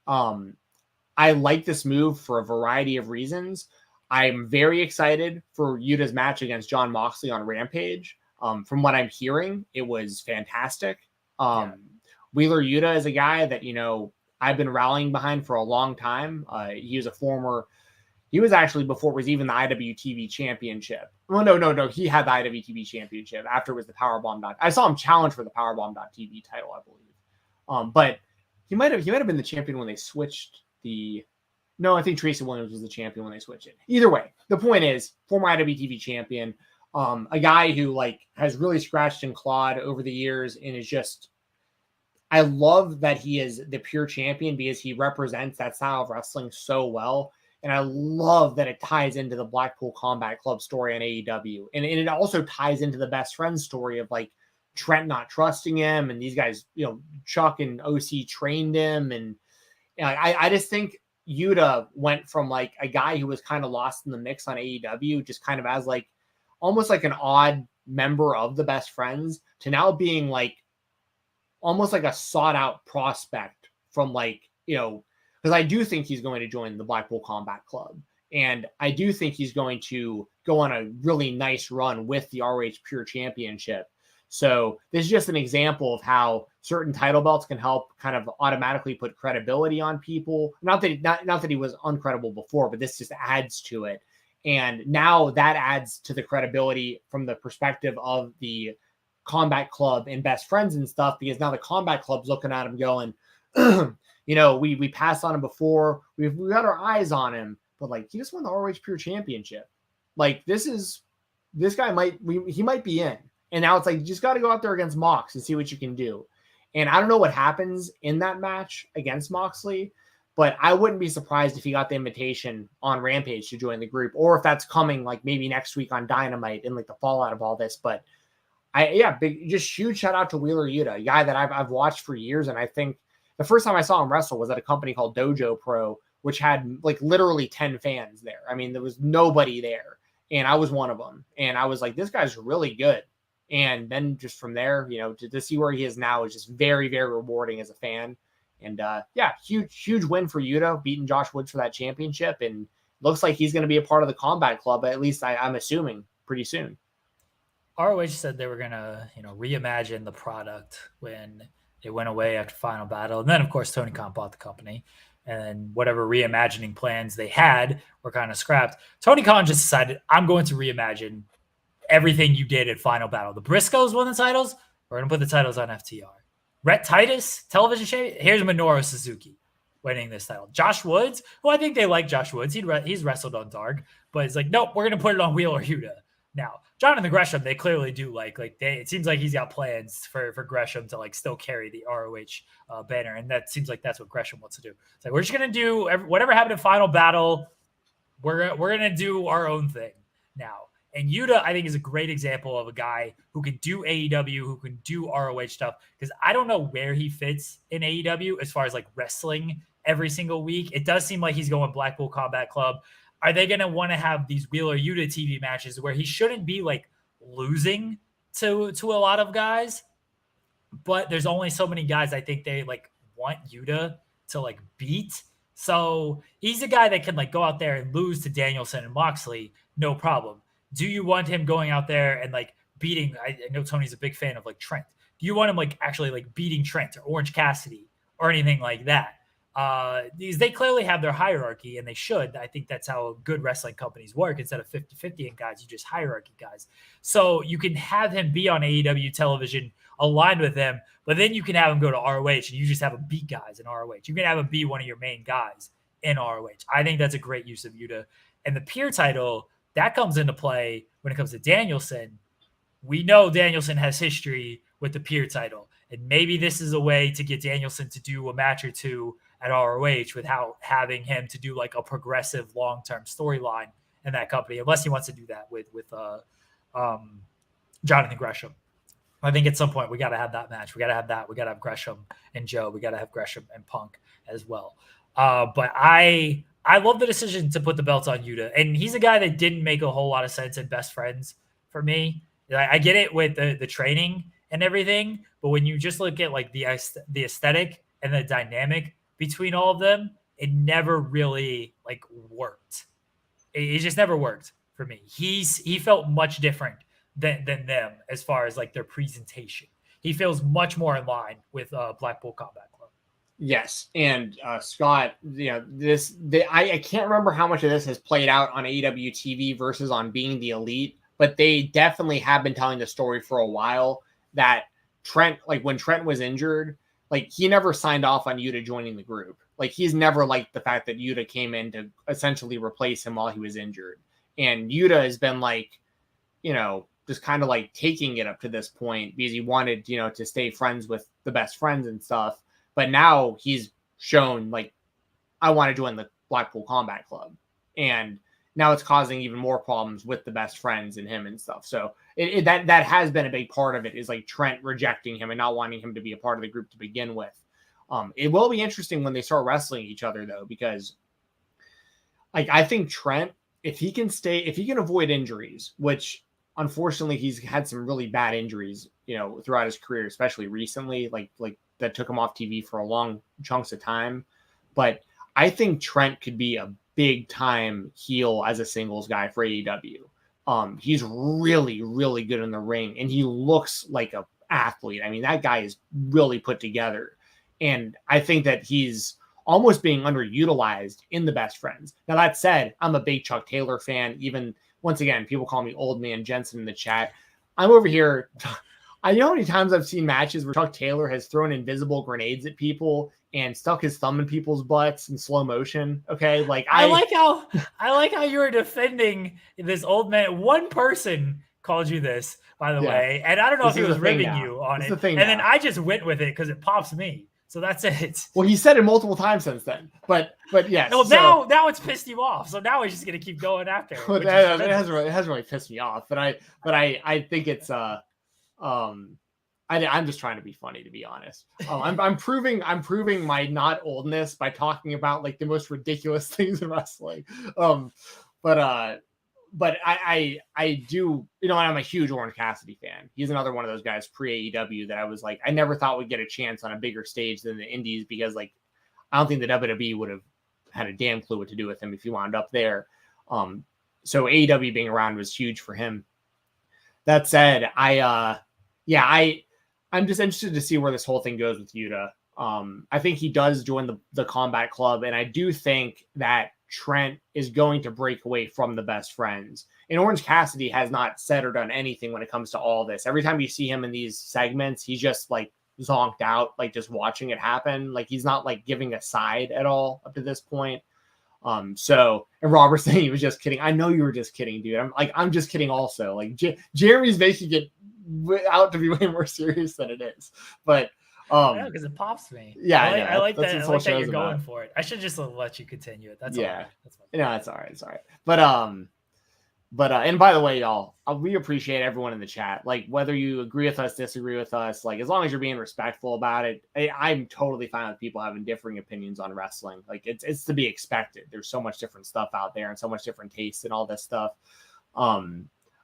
I like this move for a variety of reasons. I'm very excited for Yuta's match against Jon Moxley on Rampage. From what I'm hearing, it was fantastic. Wheeler Yuta is a guy that, I've been rallying behind for a long time. He was actually before it was even the IWTV Championship. Well, no. He had the IWTV Championship after it was the Powerbomb. I saw him challenge for the Powerbomb.tv title, I believe. But he might have been the champion when they switched No, I think Tracy Williams was the champion when they switched it. Either way, the point is, former IWTV champion, a guy who has really scratched and clawed over the years and is just. I love that he is the pure champion because he represents that style of wrestling so well. And I love that it ties into the Blackpool Combat Club story on AEW. And it also ties into the best friend story of Trent not trusting him. And these guys, Chuck and OC trained him. And I just think Yuta went from a guy who was kind of lost in the mix on AEW, just kind of as almost like an odd member of the best friends, to now being almost like a sought out prospect from because I do think he's going to join the Blackpool Combat Club. And I do think he's going to go on a really nice run with the ROH Pure Championship. So this is just an example of how certain title belts can help kind of automatically put credibility on people. Not that he was uncredible before, but this just adds to it. And now that adds to the credibility from the perspective of the Combat Club and best friends and stuff, because now the Combat Club's looking at him going, we passed on him before. We got our eyes on him, but he just won the ROH Pure Championship. This guy might be in. And now it's you just got to go out there against Mox and see what you can do. And I don't know what happens in that match against Moxley, but I wouldn't be surprised if he got the invitation on Rampage to join the group, or if that's coming maybe next week on Dynamite and the fallout of all this. But just huge shout out to Wheeler Yuta, a guy that I've watched for years. And I think the first time I saw him wrestle was at a company called Dojo Pro, which had literally 10 fans there. I mean, there was nobody there. And I was one of them. And I was this guy's really good. And then just from there, to see where he is now is just very, very rewarding as a fan. And huge win for Yuta, beating Josh Woods for that championship. And looks like he's going to be a part of the Combat Club, at least I'm assuming, pretty soon. ROH said they were going to, reimagine the product when they went away after Final Battle. And then, of course, Tony Khan bought the company. And whatever reimagining plans they had were kind of scrapped. Tony Khan just decided, I'm going to reimagine everything you did at Final Battle. The Briscoes won the titles. We're going to put the titles on FTR. Rhett Titus, television champion. Here's Minoru Suzuki winning this title. Josh Woods, who I think they like Josh Woods. He's wrestled on Dark, but it's nope, we're going to put it on Wheeler Yuta. Now, Jonathan Gresham, they clearly do it seems like he's got plans for Gresham to still carry the ROH banner. And that seems like that's what Gresham wants to do. It's we're just going to do whatever happened in Final Battle. We're going to do our own thing now. And Yuta, I think, is a great example of a guy who can do AEW, who can do ROH stuff. Because I don't know where he fits in AEW as far as wrestling every single week. It does seem like he's going Blackpool Combat Club. Are they going to want to have these Wheeler Yuta TV matches where he shouldn't be losing to a lot of guys? But there's only so many guys I think they want Yuta to beat. So he's a guy that can go out there and lose to Danielson and Moxley, no problem. Do you want him going out there and beating? I know Tony's a big fan of Trent. Do you want him actually beating Trent or Orange Cassidy or anything like that? Because they clearly have their hierarchy, and they should. I think that's how good wrestling companies work. Instead of 50-50 in guys, you just hierarchy guys. So you can have him be on AEW television, aligned with them, but then you can have him go to ROH, and you just have him beat guys in ROH. You can have him be one of your main guys in ROH. I think that's a great use of Yuta. And the Pure title, that comes into play when it comes to Danielson. We know Danielson has history with the Pure title, and maybe this is a way to get Danielson to do a match or two at ROH without having him to do a progressive long-term storyline in that company, unless he wants to do that with Jonathan Gresham. I think at some point we got to have that match. We got to have that. We got to have Gresham and Joe. We got to have Gresham and Punk as well. But I love the decision to put the belts on Yuta. And he's a guy that didn't make a whole lot of sense in Best Friends for me. I get it with the training and everything. But when you just look at like the aesthetic and the dynamic between all of them, it never really like worked. It just never worked for me. He felt much different than them as far as like their presentation. He feels much more in line with Blackpool Combat Club. Yes, and Scott, I can't remember how much of this has played out on AEW TV versus on Being the Elite, but they definitely have been telling the story for a while that Trent, like when Trent was injured, like he never signed off on Yuta joining the group. Like he's never liked the fact that Yuta came in to essentially replace him while he was injured. And Yuta has been like, just kind of like taking it up to this point because he wanted, to stay friends with the best friends and stuff. But now he's shown like, I want to join the Blackpool Combat Club. And now it's causing even more problems with the best friends and him and stuff. So that has been a big part of it, is like Trent rejecting him and not wanting him to be a part of the group to begin with. It will be interesting when they start wrestling each other though, because like, I think Trent, if he can avoid injuries, which unfortunately he's had some really bad injuries, throughout his career, especially recently, like that took him off TV for a long chunks of time. But I think Trent could be a big time heel as a singles guy for AEW. He's really, really good in the ring, and he looks like an athlete. I mean, that guy is really put together. And I think that he's almost being underutilized in the best friends. Now, that said, I'm a big Chuck Taylor fan. Even once again, people call me Old Man Jensen in the chat. I'm over here. I know how many times I've seen matches where Chuck Taylor has thrown invisible grenades at people and stuck his thumb in people's butts in slow motion. Okay. Like I like how you were defending this old man. One person called you this, by the way. And I don't know if he was ribbing you on it. And then I just went with it because it pops me. So that's it. Well, he said it multiple times since then, but yes. Well, now it's pissed you off. So now he's just gonna keep going after. Well, it hasn't really pissed me off, but I think it's I'm just trying to be funny, to be honest. I'm proving my not oldness by talking about like the most ridiculous things in wrestling. But I do, I'm a huge Orange Cassidy fan. He's another one of those guys pre-AEW that I was like, I never thought would get a chance on a bigger stage than the Indies, because like, I don't think the WWE would have had a damn clue what to do with him if he wound up there. So AEW being around was huge for him. That said, I'm just interested to see where this whole thing goes with Yuta. I think he does join the Combat Club, and I do think that Trent is going to break away from the best friends. And Orange Cassidy has not said or done anything when it comes to all this. Every time you see him in these segments, he's just like zonked out, like just watching it happen. Like he's not like giving a side at all up to this point. And Robert saying he was just kidding. I know you were just kidding, dude. I'm just kidding also. Like Jeremy's making it out to be way more serious than it is. But because it pops me. Yeah, I like that. I like that you're going for it. I should just let you continue it. That's all right. That's fine. No, it's all right. It's all right. But and by the way, y'all, we appreciate everyone in the chat. Like whether you agree with us, disagree with us, like as long as you're being respectful about it, I'm totally fine with people having differing opinions on wrestling. Like it's to be expected. There's so much different stuff out there and so much different tastes and all this stuff.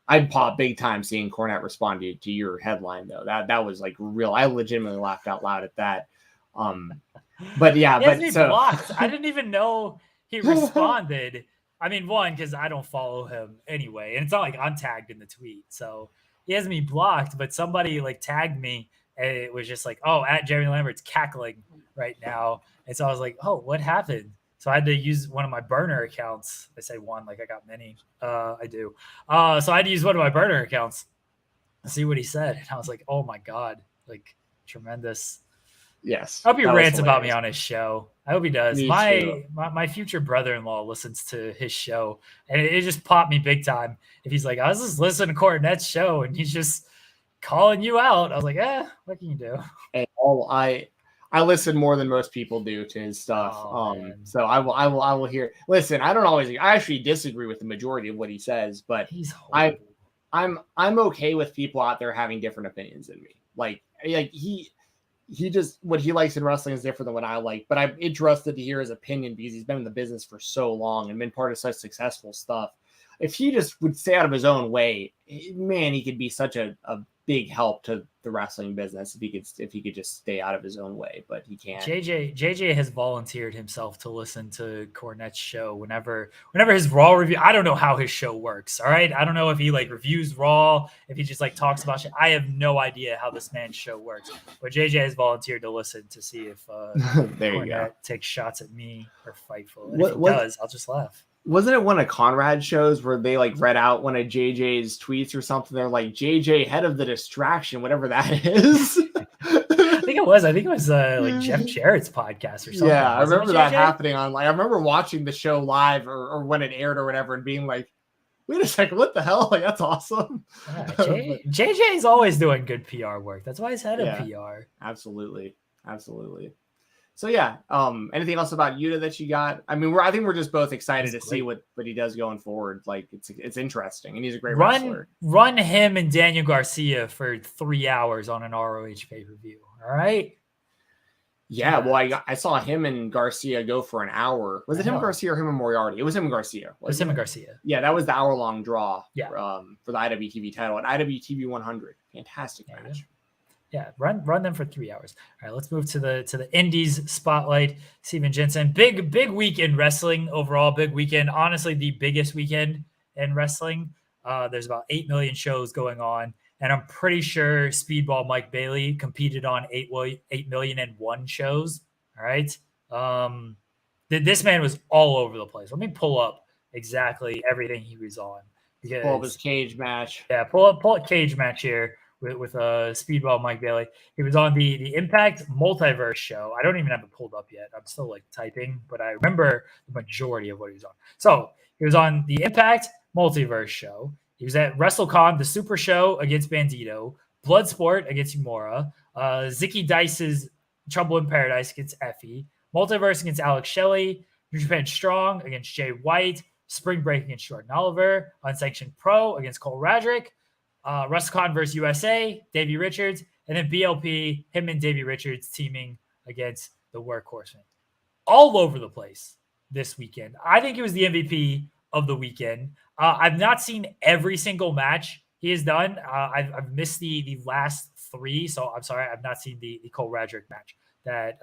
I'd pop big time seeing Cornette respond to your headline though. That was like real. I legitimately laughed out loud at that. But yeah, blocked. I didn't even know he responded. I mean, one, because I don't follow him anyway, and it's not like I'm tagged in the tweet, so he has me blocked. But somebody like tagged me, and it was just like, "Oh, at Jeremy Lambert's cackling right now," and so I was like, "Oh, what happened?" So I had to use one of my burner accounts. I say one, like I got many. I do. So I had to use one of my burner accounts to see what he said. And I was like, oh my God, like tremendous. Yes. I hope he rants about me on his show. I hope he does. Me My future brother-in-law listens to his show, and it just popped me big time. If he's like, I was just listening to Cornette's show and he's just calling you out. I was like, what can you do? And I listen more than most people do to his stuff. So I will hear. Listen, I actually disagree with the majority of what he says, but I'm okay with people out there having different opinions than me. Like he just, what he likes in wrestling is different than what I like, but I'm interested to hear his opinion because he's been in the business for so long and been part of such successful stuff. If he just would stay out of his own way, man, he could be such a big help to the wrestling business if he could just stay out of his own way, but he can't. JJ has volunteered himself to listen to Cornette's show whenever his Raw review. I don't know how his show works. All right, I don't know if he like reviews Raw, if he just like talks about shit. I have no idea how this man's show works. But JJ has volunteered to listen to see if Cornette takes shots at me or Fightful. And if he does, I'll just laugh. Wasn't it one of Conrad's shows where they like read out one of JJ's tweets or something? They're like, JJ, head of the distraction, whatever that is. I think it was like Jeff Jarrett's podcast or something. Yeah, I remember that happening on like I remember watching the show live or when it aired or whatever and being like, wait a second, what the hell? Like, that's awesome. Yeah, JJ's always doing good PR work. That's why he's head of PR. Absolutely. So yeah, anything else about Yuta that you got? I mean, I think we're just both excited to see what he does going forward. Like it's interesting, and he's a great wrestler. Run him and Daniel Garcia for 3 hours on an ROH pay-per-view. All right. Yeah, well, I saw him and Garcia go for an hour. Was it him and Garcia or him and Moriarty? It was him and Garcia. It was him and Garcia. Yeah, that was the hour-long draw. Yeah. For the IWTV title at IWTV 100. Fantastic match. Yeah, run them for 3 hours. All right, let's move to the Indies spotlight. Stephen Jensen, big week in wrestling overall. Big weekend, honestly, the biggest weekend in wrestling. There's about 8 million shows going on, and I'm pretty sure Speedball Mike Bailey competed on 8,000,001 shows. All right, this man was all over the place. Let me pull up exactly everything he was on. Pull up his cage match. Yeah, pull up cage match here. With Speedball Mike Bailey. He was on the Impact Multiverse show. I don't even have it pulled up yet. I'm still like typing, but I remember the majority of what he was on. So he was on the Impact Multiverse show. He was at WrestleCon, the Super Show against Bandito, Bloodsport against Umora, Zicky Dice's Trouble in Paradise against Effie, Multiverse against Alex Shelley, New Japan Strong against Jay White, Spring Break against Jordan Oliver, Unsanctioned Pro against Cole Radrick, WrestleCon versus USA, Davey Richards, and then BLP, him and Davey Richards teaming against the Workhorsemen. All over the place this weekend. I think he was the MVP of the weekend. I've not seen every single match he has done. I've missed the last 3, so I'm sorry. I've not seen the Cole Radrick match that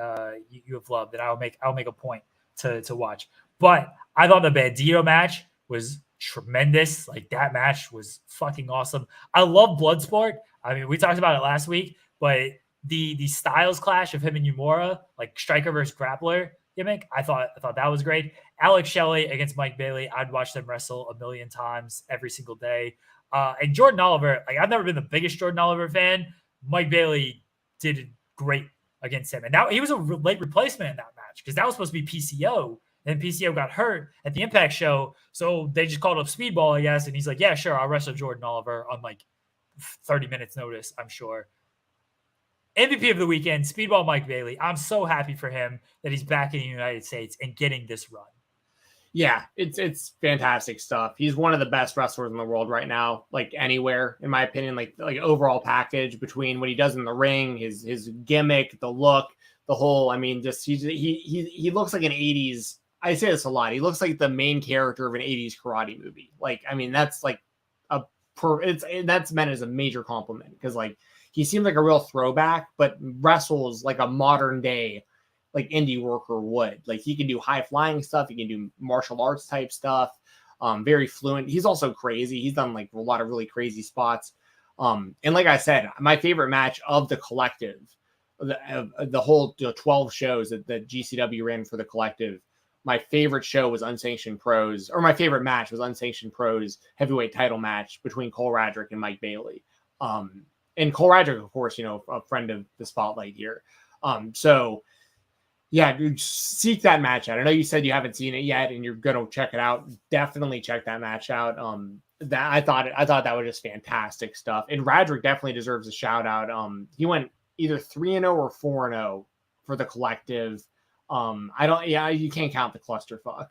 you have loved, and I'll make a point to watch. But I thought the Bandito match was tremendous. Like that match was fucking awesome. I love Bloodsport. I mean, we talked about it last week, but the styles clash of him and Umora, like striker versus grappler gimmick, I thought that was great. Alex Shelley against Mike Bailey, I'd watch them wrestle 1,000,000 times every single day. And Jordan Oliver, like I've never been the biggest Jordan Oliver fan. Mike Bailey did great against him, and now he was a late replacement in that match because that was supposed to be PCO. And PCO got hurt at the Impact show. So they just called up Speedball, I guess. And he's like, yeah, sure. I'll wrestle Jordan Oliver on like 30 minutes notice, I'm sure. MVP of the weekend, Speedball Mike Bailey. I'm so happy for him that he's back in the United States and getting this run. Yeah, it's fantastic stuff. He's one of the best wrestlers in the world right now, like anywhere, in my opinion, like overall package between what he does in the ring, his gimmick, the look, the whole, I mean, just he looks like an 80s. I say this a lot. He looks like the main character of an 80s karate movie. Like, I mean, that's like that's meant as a major compliment because like he seems like a real throwback, but wrestles like a modern day, like indie worker would. Like he can do high flying stuff. He can do martial arts type stuff. Very fluent. He's also crazy. He's done like a lot of really crazy spots. And like I said, my favorite match of the collective, the whole 12 shows that GCW ran for the collective, my favorite show was Unsanctioned Pros, or my favorite match was Unsanctioned Pros heavyweight title match between Cole Radrick and Mike Bailey. And Cole Radrick, of course, you know, a friend of the spotlight here. So yeah, dude, seek that match out. I know you said you haven't seen it yet and you're going to check it out. Definitely check that match out. That I thought that was just fantastic stuff. And Radrick definitely deserves a shout out. He went either 3-0 or 4-0 for the collective. You can't count the clusterfuck.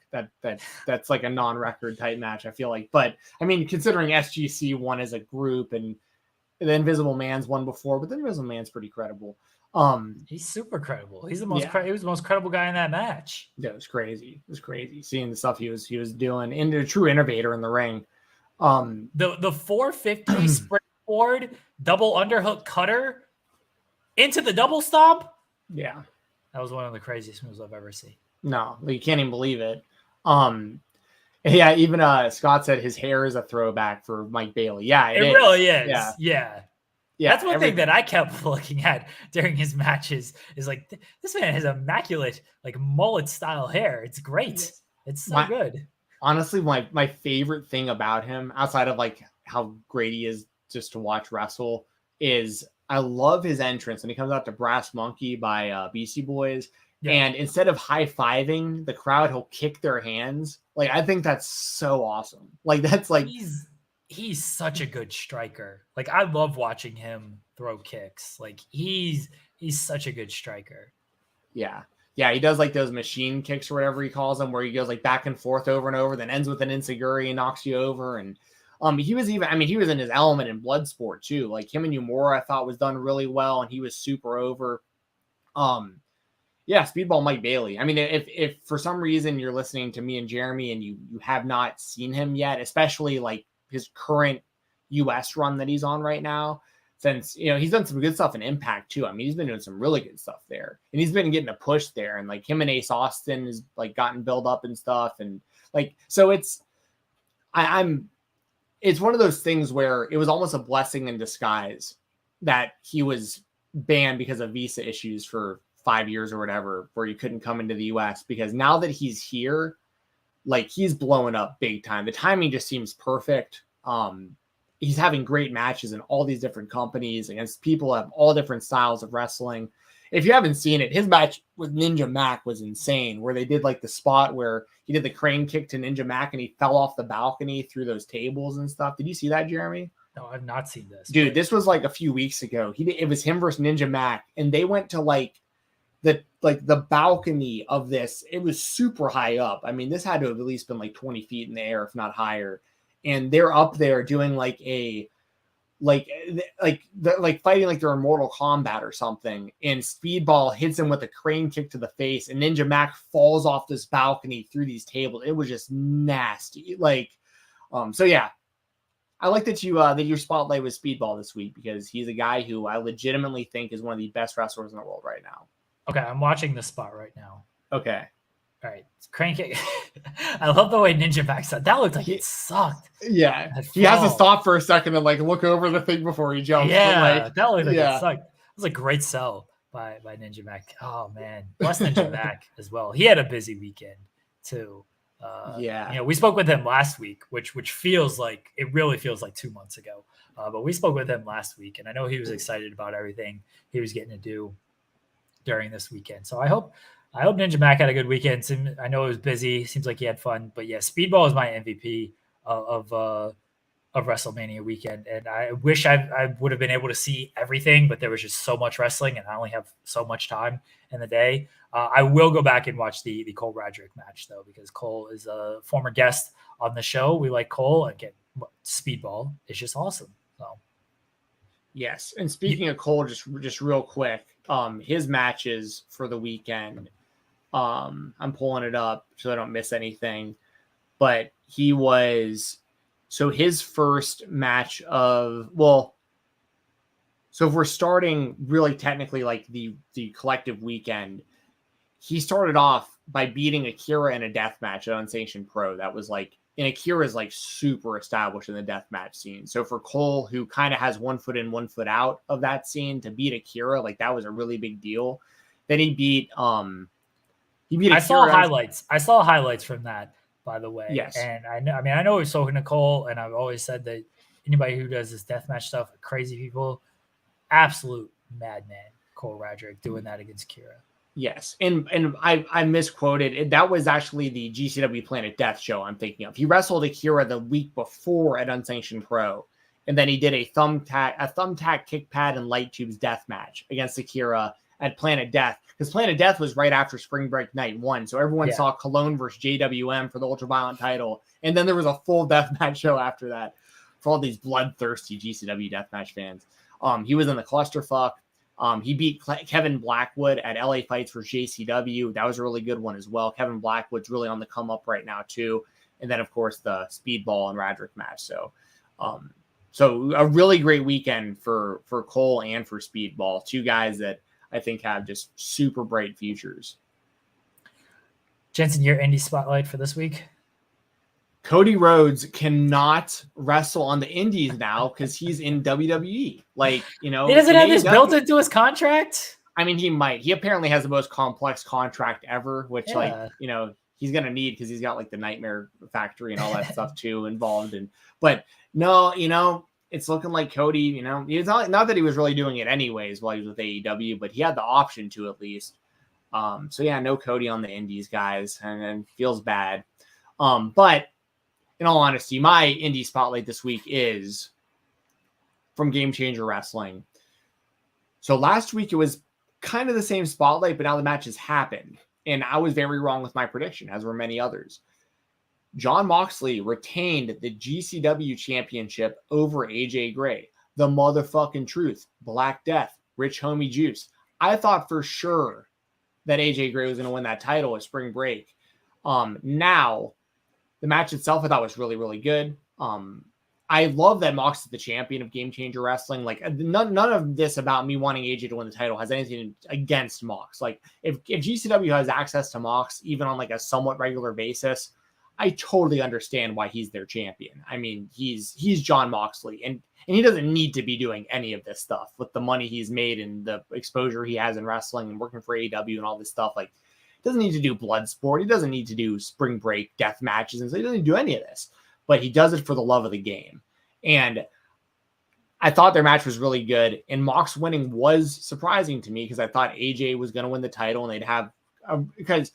That's like a non-record type match, I feel like. But I mean, considering SGC won as a group and the Invisible Man's won before, but the Invisible Man's pretty credible. He's super credible. He's the most he was the most credible guy in that match. Yeah, it was crazy. It was crazy seeing the stuff he was doing. And a true innovator in the ring. The 450 spring footboard, double underhook cutter into the double stomp. Yeah. That was one of the craziest moves I've ever seen. No, you can't even believe it. Yeah, even Scott said his hair is a throwback for Mike Bailey. Yeah, it really is. Yeah. That's one thing that I kept looking at during his matches is like, this man has immaculate, like mullet style hair. It's great. It's so good. Honestly, my favorite thing about him, outside of like how great he is just to watch wrestle, is I love his entrance when he comes out to Brass Monkey by Beastie Boys. Yeah. And instead of high-fiving the crowd, he'll kick their hands. Like, I think that's so awesome. Like, that's like... He's such a good striker. Like, I love watching him throw kicks. Like, he's such a good striker. Yeah. Yeah, he does like those machine kicks or whatever he calls them, where he goes like back and forth over and over, then ends with an enziguri and knocks you over. And he was in his element in Bloodsport too. Like him and Yumura, I thought was done really well, and he was super over. Yeah, Speedball Mike Bailey. I mean, if for some reason you're listening to me and Jeremy and you have not seen him yet, especially like his current US run that he's on right now, since, he's done some good stuff in Impact too. I mean, he's been doing some really good stuff there, and he's been getting a push there, and like him and Ace Austin has like gotten built up and stuff. And like, so it's one of those things where it was almost a blessing in disguise that he was banned because of visa issues for 5 years or whatever, where you couldn't come into the US, because now that he's here, like he's blowing up big time. The timing just seems perfect. He's having great matches in all these different companies against people of all different styles of wrestling. If you haven't seen it, his match with Ninja Mac was insane, where they did like the spot where he did the crane kick to Ninja Mac and he fell off the balcony through those tables and stuff. Did you see that, Jeremy? No, I've not seen this. Dude, this was like a few weeks ago. It was him versus Ninja Mac, and they went to like the balcony of this. It was super high up. I mean, this had to have at least been like 20 feet in the air, if not higher. And they're up there doing like fighting like they're in Mortal Kombat or something. And Speedball hits him with a crane kick to the face, and Ninja Mac falls off this balcony through these tables. It was just nasty. Like, so yeah, I like that your spotlight was Speedball this week, because he's a guy who I legitimately think is one of the best wrestlers in the world right now. Okay, I'm watching the spot right now. Okay. All right, crank it. I love the way Ninja Mac said that. Looked like it sucked. Yeah, he has to stop for a second and like look over the thing before he jumps. Yeah, that looked like it sucked. It was a great sell by Ninja Mac. Oh man, bless Ninja Mac as well. He had a busy weekend too. We spoke with him last week, which feels like it really feels like 2 months ago. But we spoke with him last week, and I know he was excited about everything he was getting to do during this weekend. So I hope Ninja Mac had a good weekend. I know it was busy. Seems like he had fun. But yeah, Speedball is my MVP of WrestleMania weekend. And I wish I would have been able to see everything, but there was just so much wrestling, and I only have so much time in the day. I will go back and watch the Cole Radrick match, though, because Cole is a former guest on the show. We like Cole. Again, Speedball is just awesome. So. Yes. And speaking of Cole, just real quick, his matches for the weekend, I'm pulling it up so I don't miss anything, but his first match so if we're starting really technically like the collective weekend, he started off by beating Akira in a death match at Unsanctioned Pro. That was like, and Akira is like super established in the deathmatch scene. So for Cole, who kind of has 1 foot in, 1 foot out of that scene, to beat Akira, like that was a really big deal. Then he beat Akira. I saw highlights from that, by the way. Yes. And I know we've spoken to Cole, and I've always said that anybody who does this deathmatch stuff, crazy people, absolute madman, Cole Radrick doing that against Akira. Yes, and I misquoted. That was actually the GCW Planet Death show I'm thinking of. He wrestled Akira the week before at Unsanctioned Pro, and then he did a thumbtack kick pad and light tubes death match against Akira at Planet Death, because Planet Death was right after Spring Break Night 1, so everyone saw Cologne versus JWM for the Ultraviolent title, and then there was a full deathmatch show after that for all these bloodthirsty GCW deathmatch fans. He was in the clusterfuck. He beat Kevin Blackwood at LA Fights for JCW. That was a really good one as well. Kevin Blackwood's really on the come up right now too. And then of course the Speedball and Radrick match. So So a really great weekend for Cole and for Speedball, two guys that I think have just super bright futures. Jensen, your indie spotlight for this week? Cody Rhodes cannot wrestle on the indies now because he's in WWE. Like, you know, he doesn't have this built into his contract. I mean, he might. He apparently has the most complex contract ever, which, like, you know, he's gonna need because he's got like the Nightmare Factory and all that stuff too involved. But no, you know, it's looking like Cody. You know, it's not that he was really doing it anyways while he was with AEW, but he had the option to at least. So yeah, no Cody on the indies, guys, and feels bad. But in all honesty, my indie spotlight this week is from Game Changer Wrestling. So last week it was kind of the same spotlight, but now the match has happened. And I was very wrong with my prediction, as were many others. Jon Moxley retained the GCW Championship over AJ Gray. The motherfucking truth. Black Death. Rich Homie Juice. I thought for sure that AJ Gray was going to win that title at Spring Break. Now, the match itself I thought was really, really good. I love that Mox is the champion of Game Changer Wrestling. Like, none of this about me wanting AJ to win the title has anything against Mox. Like, if GCW has access to Mox, even on like a somewhat regular basis, I totally understand why he's their champion. I mean, he's Jon Moxley, and he doesn't need to be doing any of this stuff with the money he's made and the exposure he has in wrestling and working for AEW and all this stuff. Like, he doesn't need to do Bloodsport. He doesn't need to do Spring Break death matches, and so he doesn't need to do any of this. But he does it for the love of the game. And I thought their match was really good. And Mox winning was surprising to me because I thought AJ was going to win the title and they'd have because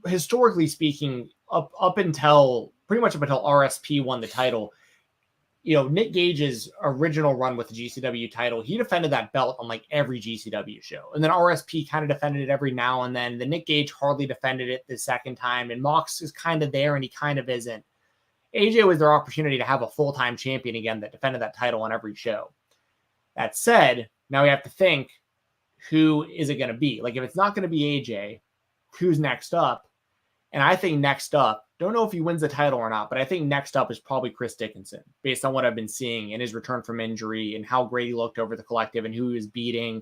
historically speaking, up until pretty much up until RSP won the title, you know, Nick Gage's original run with the GCW title, he defended that belt on like every GCW show. And then RSP kind of defended it every now and then. The Nick Gage hardly defended it the second time. And Mox is kind of there and he kind of isn't. AJ was their opportunity to have a full-time champion again that defended that title on every show. That said, now we have to think, who is it going to be? Like, if it's not going to be AJ, who's next up? And I think next up, don't know if he wins the title or not, but I think next up is probably Chris Dickinson, based on what I've been seeing in his return from injury and how great he looked over the collective and who he was beating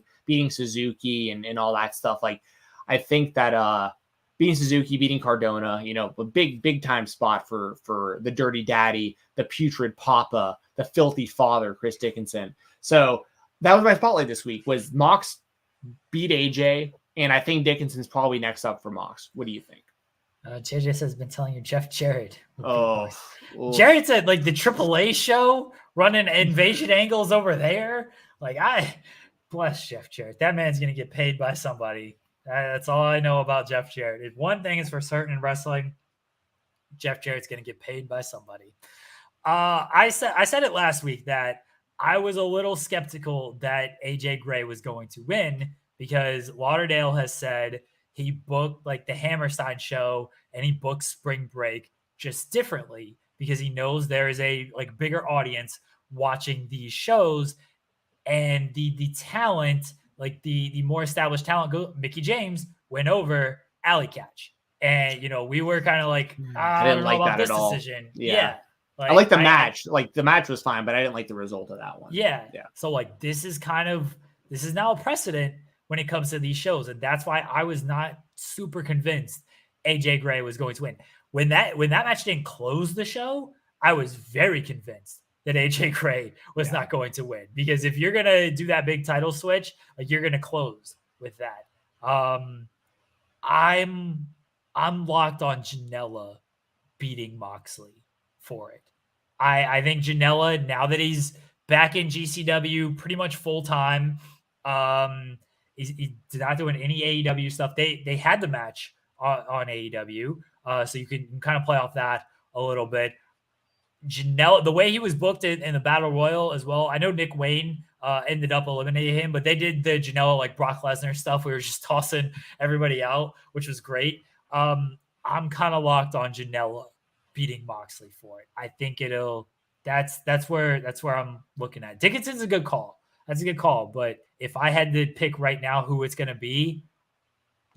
Suzuki and all that stuff. Like, I think that beating Suzuki, beating Cardona, you know, a big time spot for the Dirty Daddy, the Putrid Papa, the Filthy Father, Chris Dickinson. So that was my spotlight this week, was Mox beat AJ, and I think Dickinson's probably next up for Mox. What do you think? JJ says, been telling you Jeff Jarrett. Jarrett said, like, the AAA show running invasion angles over there. Like, I bless Jeff Jarrett. That man's going to get paid by somebody. That's all I know about Jeff Jarrett. If one thing is for certain in wrestling, Jeff Jarrett's going to get paid by somebody. I said it last week that I was a little skeptical that AJ Gray was going to win because Lauderdale has said he booked like the Hammerstein show and he booked Spring Break just differently because he knows there is a like bigger audience watching these shows, and the talent, like the more established talent, Mickey James went over Alley Catch. And, you know, we were kind of like, I didn't like that at all. Decision. Yeah. Like, I like the match. Like, the match was fine, but I didn't like the result of that one. Yeah. So, like, this is now a precedent when it comes to these shows. And that's why I was not super convinced AJ Gray was going to win. When that match didn't close the show, I was very convinced that AJ Gray was not going to win, because if you're going to do that big title switch, like, you're going to close with that. I'm locked on Janela beating Moxley for it. I think Janela, now that he's back in GCW pretty much full time, he's not doing any AEW stuff. They had the match on AEW, so you can kind of play off that a little bit. Janela, the way he was booked in the Battle Royal as well. I know Nick Wayne ended up eliminating him, but they did the Janela like Brock Lesnar stuff. We were just tossing everybody out, which was great. I'm kind of locked on Janela beating Moxley for it. I think that's where I'm looking at. Dickinson's a good call. That's a good call. But if I had to pick right now who it's going to be,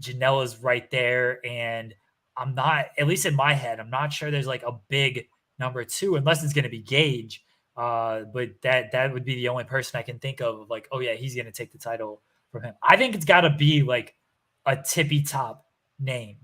Janela's right there. And I'm not, at least in my head, I'm not sure there's like a big number two, unless it's going to be Gage. But that would be the only person I can think of like, oh yeah, he's gonna take the title from him. I think it's got to be like a tippy top name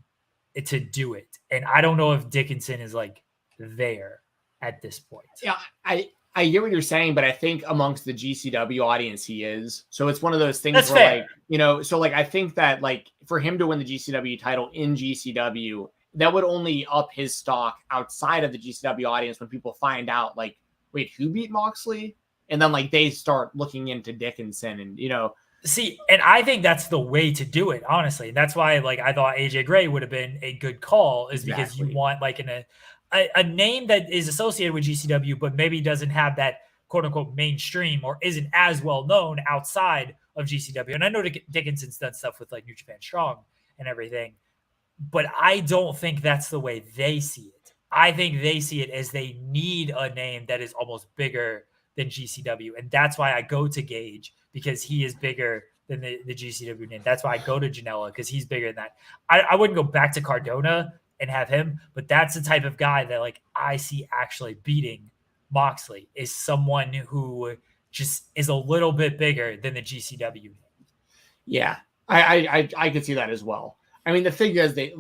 to do it, and I don't know if Dickinson is like there at this point. Yeah, I get what you're saying, but I think amongst the GCW audience, he is. So it's one of those things That's where, fair. like, you know, so like I think that like for him to win the GCW title in GCW, that would only up his stock outside of the GCW audience when people find out, like, wait, who beat Moxley? And then like they start looking into Dickinson, and you know. See, and I think that's the way to do it, honestly. That's why, like, I thought AJ Gray would have been a good call, is because you want like a name that is associated with GCW, but maybe doesn't have that quote unquote mainstream or isn't as well known outside of GCW. And I know Dickinson's done stuff with like New Japan Strong and everything, but I don't think that's the way they see it. I think they see it as they need a name that is almost bigger than GCW. And that's why I go to Gage, because he is bigger than the GCW name. That's why I go to Janela, because he's bigger than that. I wouldn't go back to Cardona and have him, but that's the type of guy that like I see actually beating Moxley, is someone who just is a little bit bigger than the GCW name. Yeah, I could see that as well. I mean, the thing is, they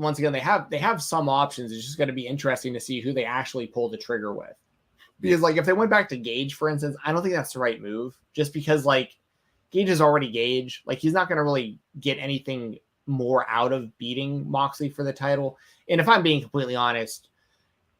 have some options. It's just going to be interesting to see who they actually pull the trigger with. Because like if they went back to Gage, for instance, I don't think that's the right move. Just because like Gage is already Gage, like he's not going to really get anything more out of beating Moxley for the title. And if I'm being completely honest,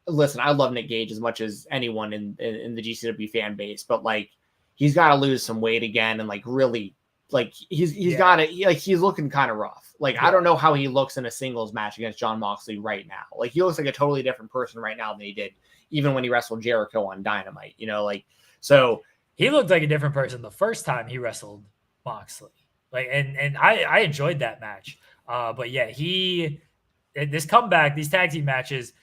listen, I love Nick Gage as much as anyone in the GCW fan base, but like he's got to lose some weight again, and like really. Like he's got it. Like he's looking kind of rough. Like I don't know how he looks in a singles match against Jon Moxley right now. Like he looks like a totally different person right now than he did even when he wrestled Jericho on Dynamite. You know, like so he looked like a different person the first time he wrestled Moxley. Like and I enjoyed that match. But yeah, this comeback, these tag team matches,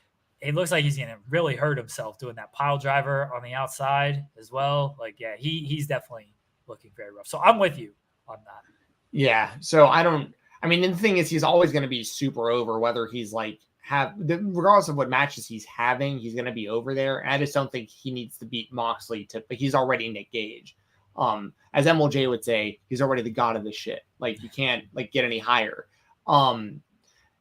it looks like he's gonna really hurt himself doing that pile driver on the outside as well. Like yeah, he's definitely looking very rough. So I'm with you on that. Yeah. So and the thing is, he's always going to be super over, whether he's like regardless of what matches he's having, he's going to be over there. And I just don't think he needs to beat Moxley but he's already Nick Gage. As MLJ would say, he's already the god of the shit. Like you can't like get any higher.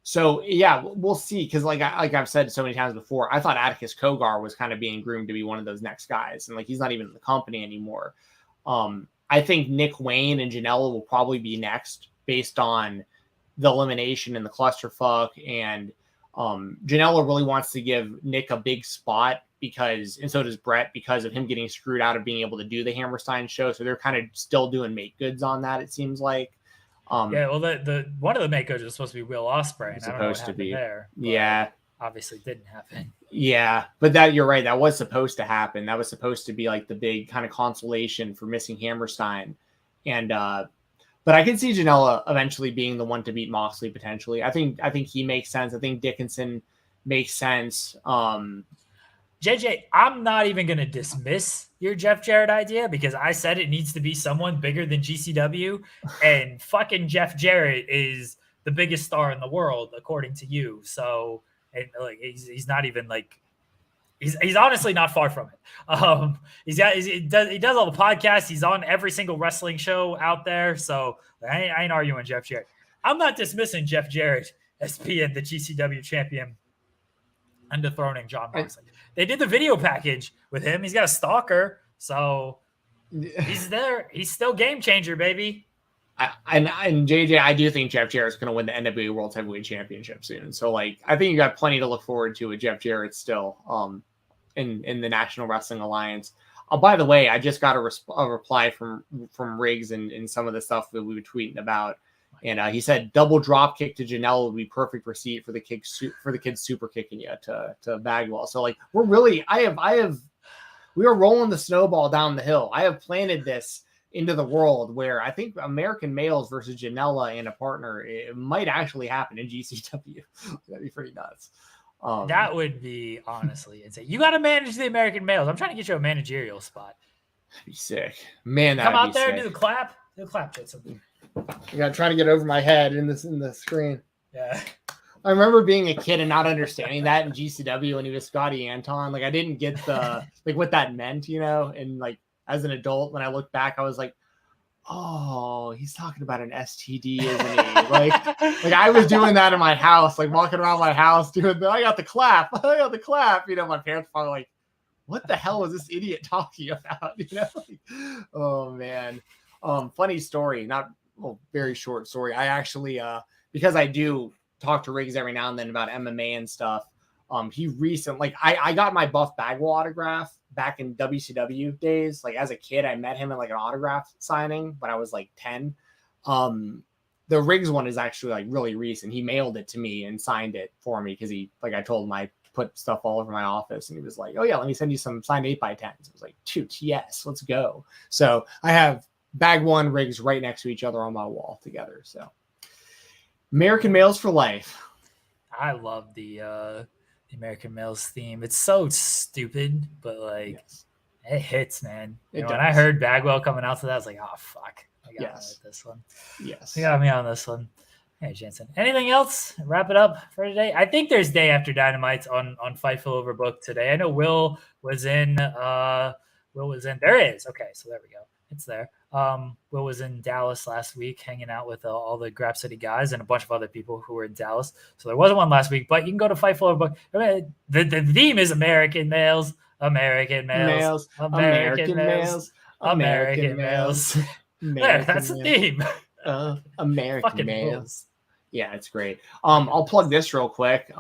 So yeah, we'll see. Cause like I've said so many times before, I thought Atticus Kogar was kind of being groomed to be one of those next guys. And like, he's not even in the company anymore. I think Nick Wayne and Janela will probably be next based on the elimination and the clusterfuck. And Janela really wants to give Nick a big spot and so does Brett, because of him getting screwed out of being able to do the Hammerstein show. So they're kind of still doing make goods on that, it seems like. Yeah, well, the one of the make goods was supposed to be Will Ospreay. And I don't know what happened there. Yeah. Obviously didn't happen. Yeah, but you're right. That was supposed to happen. That was supposed to be like the big kind of consolation for missing Hammerstein. And but I can see Janela eventually being the one to beat Moxley potentially. I think he makes sense. I think Dickinson makes sense. JJ, I'm not even going to dismiss your Jeff Jarrett idea, because I said it needs to be someone bigger than GCW, and fucking Jeff Jarrett is the biggest star in the world according to you. So. And like he's not even like he's honestly not far from it. He does all the podcasts. He's on every single wrestling show out there. So I ain't arguing Jeff Jarrett. I'm not dismissing Jeff Jarrett as being the GCW champion and dethroning Jon Moxley. They did the video package with him. He's got a stalker, so he's there. He's still game changer, baby. And JJ, I do think Jeff Jarrett's going to win the NWA World Heavyweight Championship soon. So like, I think you got plenty to look forward to with Jeff Jarrett still in the National Wrestling Alliance. By the way, I just got a reply from Riggs and some of the stuff that we were tweeting about, and he said double drop kick to Janela would be perfect receipt for the kids super kicking you to Bagwell. So like, we're really we are rolling the snowball down the hill. I have planted this into the world where I think American males versus Janela and a partner, it might actually happen in GCW. That'd be pretty nuts. That would be honestly insane. You got to manage the American males. I'm trying to get you a managerial spot. That'd be sick, man. Come out there, do the clap, Jason. I got to try to get over my head in the screen. Yeah. I remember being a kid and not understanding that in GCW when he was Scotty Anton. Like I didn't get the like what that meant, you know. And like as an adult, when I look back, I was like, oh, he's talking about an STD, isn't he? like I was doing that in my house, like walking around my house doing I got the clap. You know, my parents probably like, what the hell was this idiot talking about? You know, oh man. Funny story, very short story. I actually because I do talk to Riggs every now and then about MMA and stuff. He recently, I got my Buff Bagwell autograph back in WCW days. Like as a kid, I met him at like an autograph signing when I was like 10. The Riggs one is actually like really recent. He mailed it to me and signed it for me because he, like I told him I put stuff all over my office and he was like, oh yeah, let me send you some signed 8x10s. I was like, shoot, yes, let's go. So I have Bagwell and Riggs right next to each other on my wall together. So American Males for Life. I love the American Males theme. It's so stupid, but like it hits, man. When I heard Bagwell coming out to that, I was like, oh fuck, I got me with this one. Yes, you got me on this one. Hey, Jensen. Anything else? Wrap it up for today. I think there's Day After Dynamite on Fightful Overbooked today. I know Will was in. There is. Okay, so there we go. It's there. Will was in Dallas last week hanging out with all the Grap City guys and a bunch of other people who were in Dallas. So there wasn't one last week, but you can go to Fightful Overbooked. The theme is American Males, American Males, American Males, American Males. There, that's the theme. American Fucking Males. rules. Yeah, it's great. I'll plug this real quick.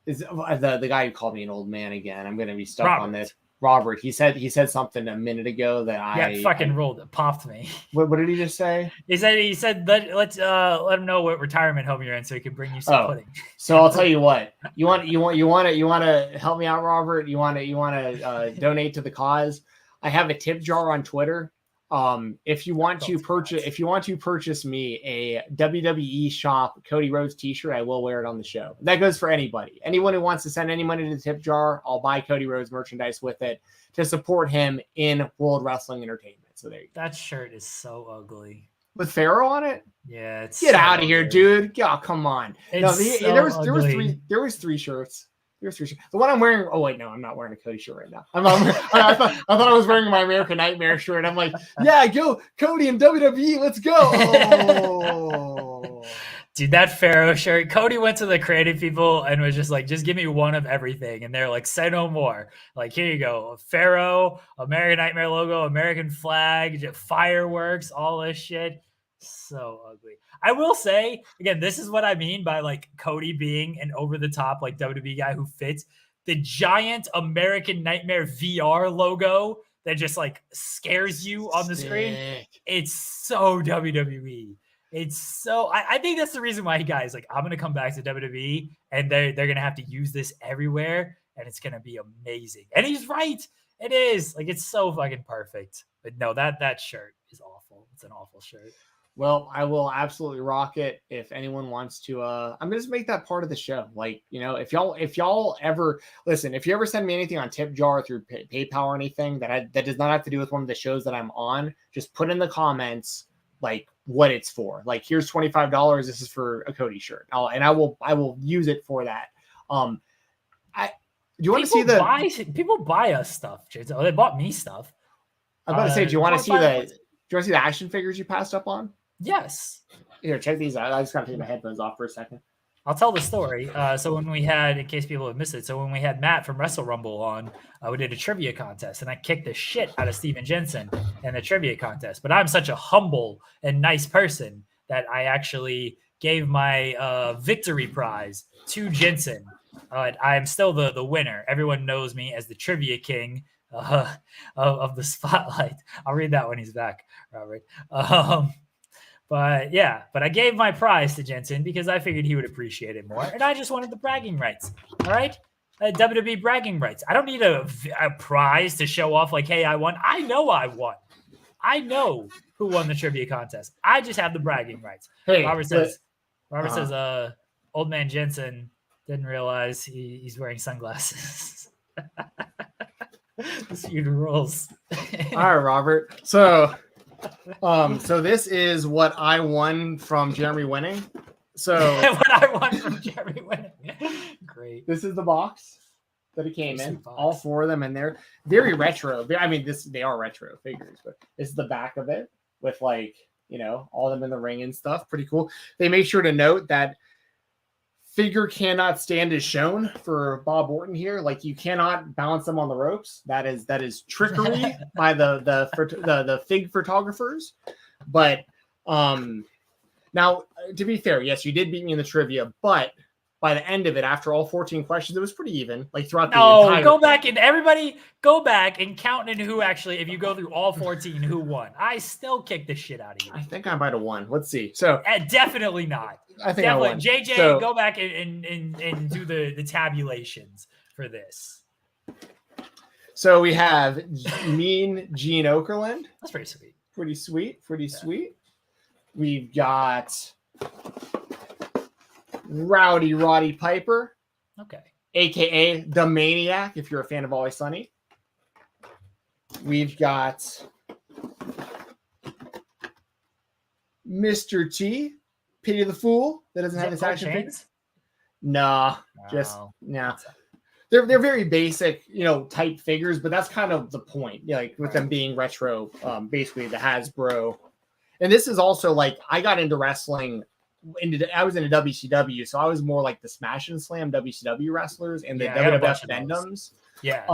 Is the guy who called me an old man again? I'm going to be stuck on this. Robert, he said something a minute ago that fucking rolled it, popped me. What did he just say? He said let's let him know what retirement home you're in so he can bring you some pudding. So I'll tell you what. You want to help me out, Robert? You want to donate to the cause? I have a tip jar on Twitter. If you want to purchase me a WWE Shop Cody Rhodes t-shirt, I will wear it on the show. That goes for anybody. Anyone who wants to send any money to the tip jar, I'll buy Cody Rhodes merchandise with it to support him in World Wrestling Entertainment. So there you go. That shirt is so ugly. With Pharaoh on it? Yeah, get out of here, dude. Oh, come on. There was three shirts. The one I'm wearing. Oh wait, no, I'm not wearing a Cody shirt right now. I thought I was wearing my American Nightmare shirt. I'm like, yeah, go Cody and WWE. Let's go. Oh. Dude, that Pharaoh shirt. Cody went to the creative people and was just like, just give me one of everything. And they're like, say no more. Like, here you go. Pharaoh, American Nightmare logo, American flag, fireworks, all this shit. So ugly. I will say, again, this is what I mean by like Cody being an over-the-top like WWE guy who fits. The giant American Nightmare VR logo that just like scares you on the screen. It's so WWE. It's so I think that's the reason why guys like I'm gonna come back to WWE and they're gonna have to use this everywhere and it's gonna be amazing. And he's right. It is. Like it's so fucking perfect. But no, that shirt is awful. It's an awful shirt. Well, I will absolutely rock it. If anyone wants to, I'm gonna just make that part of the show. Like, you know, if y'all ever listen, if you ever send me anything on tip jar through PayPal or anything that does not have to do with one of the shows that I'm on, just put in the comments like what it's for. Like, here's $25. This is for a Cody shirt. I will use it for that. Do you want to see people buy us stuff? Oh, they bought me stuff. I'm about to say, do you want to see the action figures you passed up on? Yes. Here, check these out. I just got to take my headphones off for a second. I'll tell the story. So when we had, in case people have missed it, so when we had Matt from Wrestle Rumble on, we did a trivia contest, and I kicked the shit out of Stephen Jensen in the trivia contest. But I'm such a humble and nice person that I actually gave my victory prize to Jensen. I am still the winner. Everyone knows me as the Trivia King of the Spotlight. I'll read that when he's back, Robert. But I gave my prize to Jensen because I figured he would appreciate it more. And I just wanted the bragging rights. All right. WWE bragging rights. I don't need a prize to show off like, hey, I won. I know I won. I know who won the trivia contest. I just have the bragging rights. Hey, Robert says, old man Jensen didn't realize he's wearing sunglasses. This feud rules. All right, Robert. So this is what I won from Jeremy winning. So what I want from Jerry winning. Great. This is the box that it came in. Box. All 4 of them, and they're very retro. I mean, they are retro figures, but this is the back of it with like, all of them in the ring and stuff. Pretty cool. They make sure to note that figure cannot stand as shown for Bob Orton here. Like, you cannot balance them on the ropes. That is trickery by the fig photographers. But now, to be fair, yes, you did beat me in the trivia, but by the end of it, after all 14 questions, it was pretty even. Like throughout the entire go thing. back and everybody go back and count in who actually, if you go through all 14, who won. I still kicked the shit out of you. I think I might have won. Let's see. So definitely not. I think definitely. I won. JJ, So, go back and do the tabulations for this. So we have Mean Gene Okerlund. That's pretty sweet. Pretty sweet. Pretty sweet. We've got Rowdy Roddy Piper. Okay. AKA the Maniac, if you're a fan of Always Sunny. We've got Mr. T, Pity the Fool, that doesn't have his action figure. Nah, nah. They're very basic, type figures, but that's kind of the point. Like with them being retro, basically the Hasbro. And this is also like, I got into wrestling. I was into WCW, so I was more like the Smash and Slam WCW wrestlers and the WWF Vendoms. Yeah.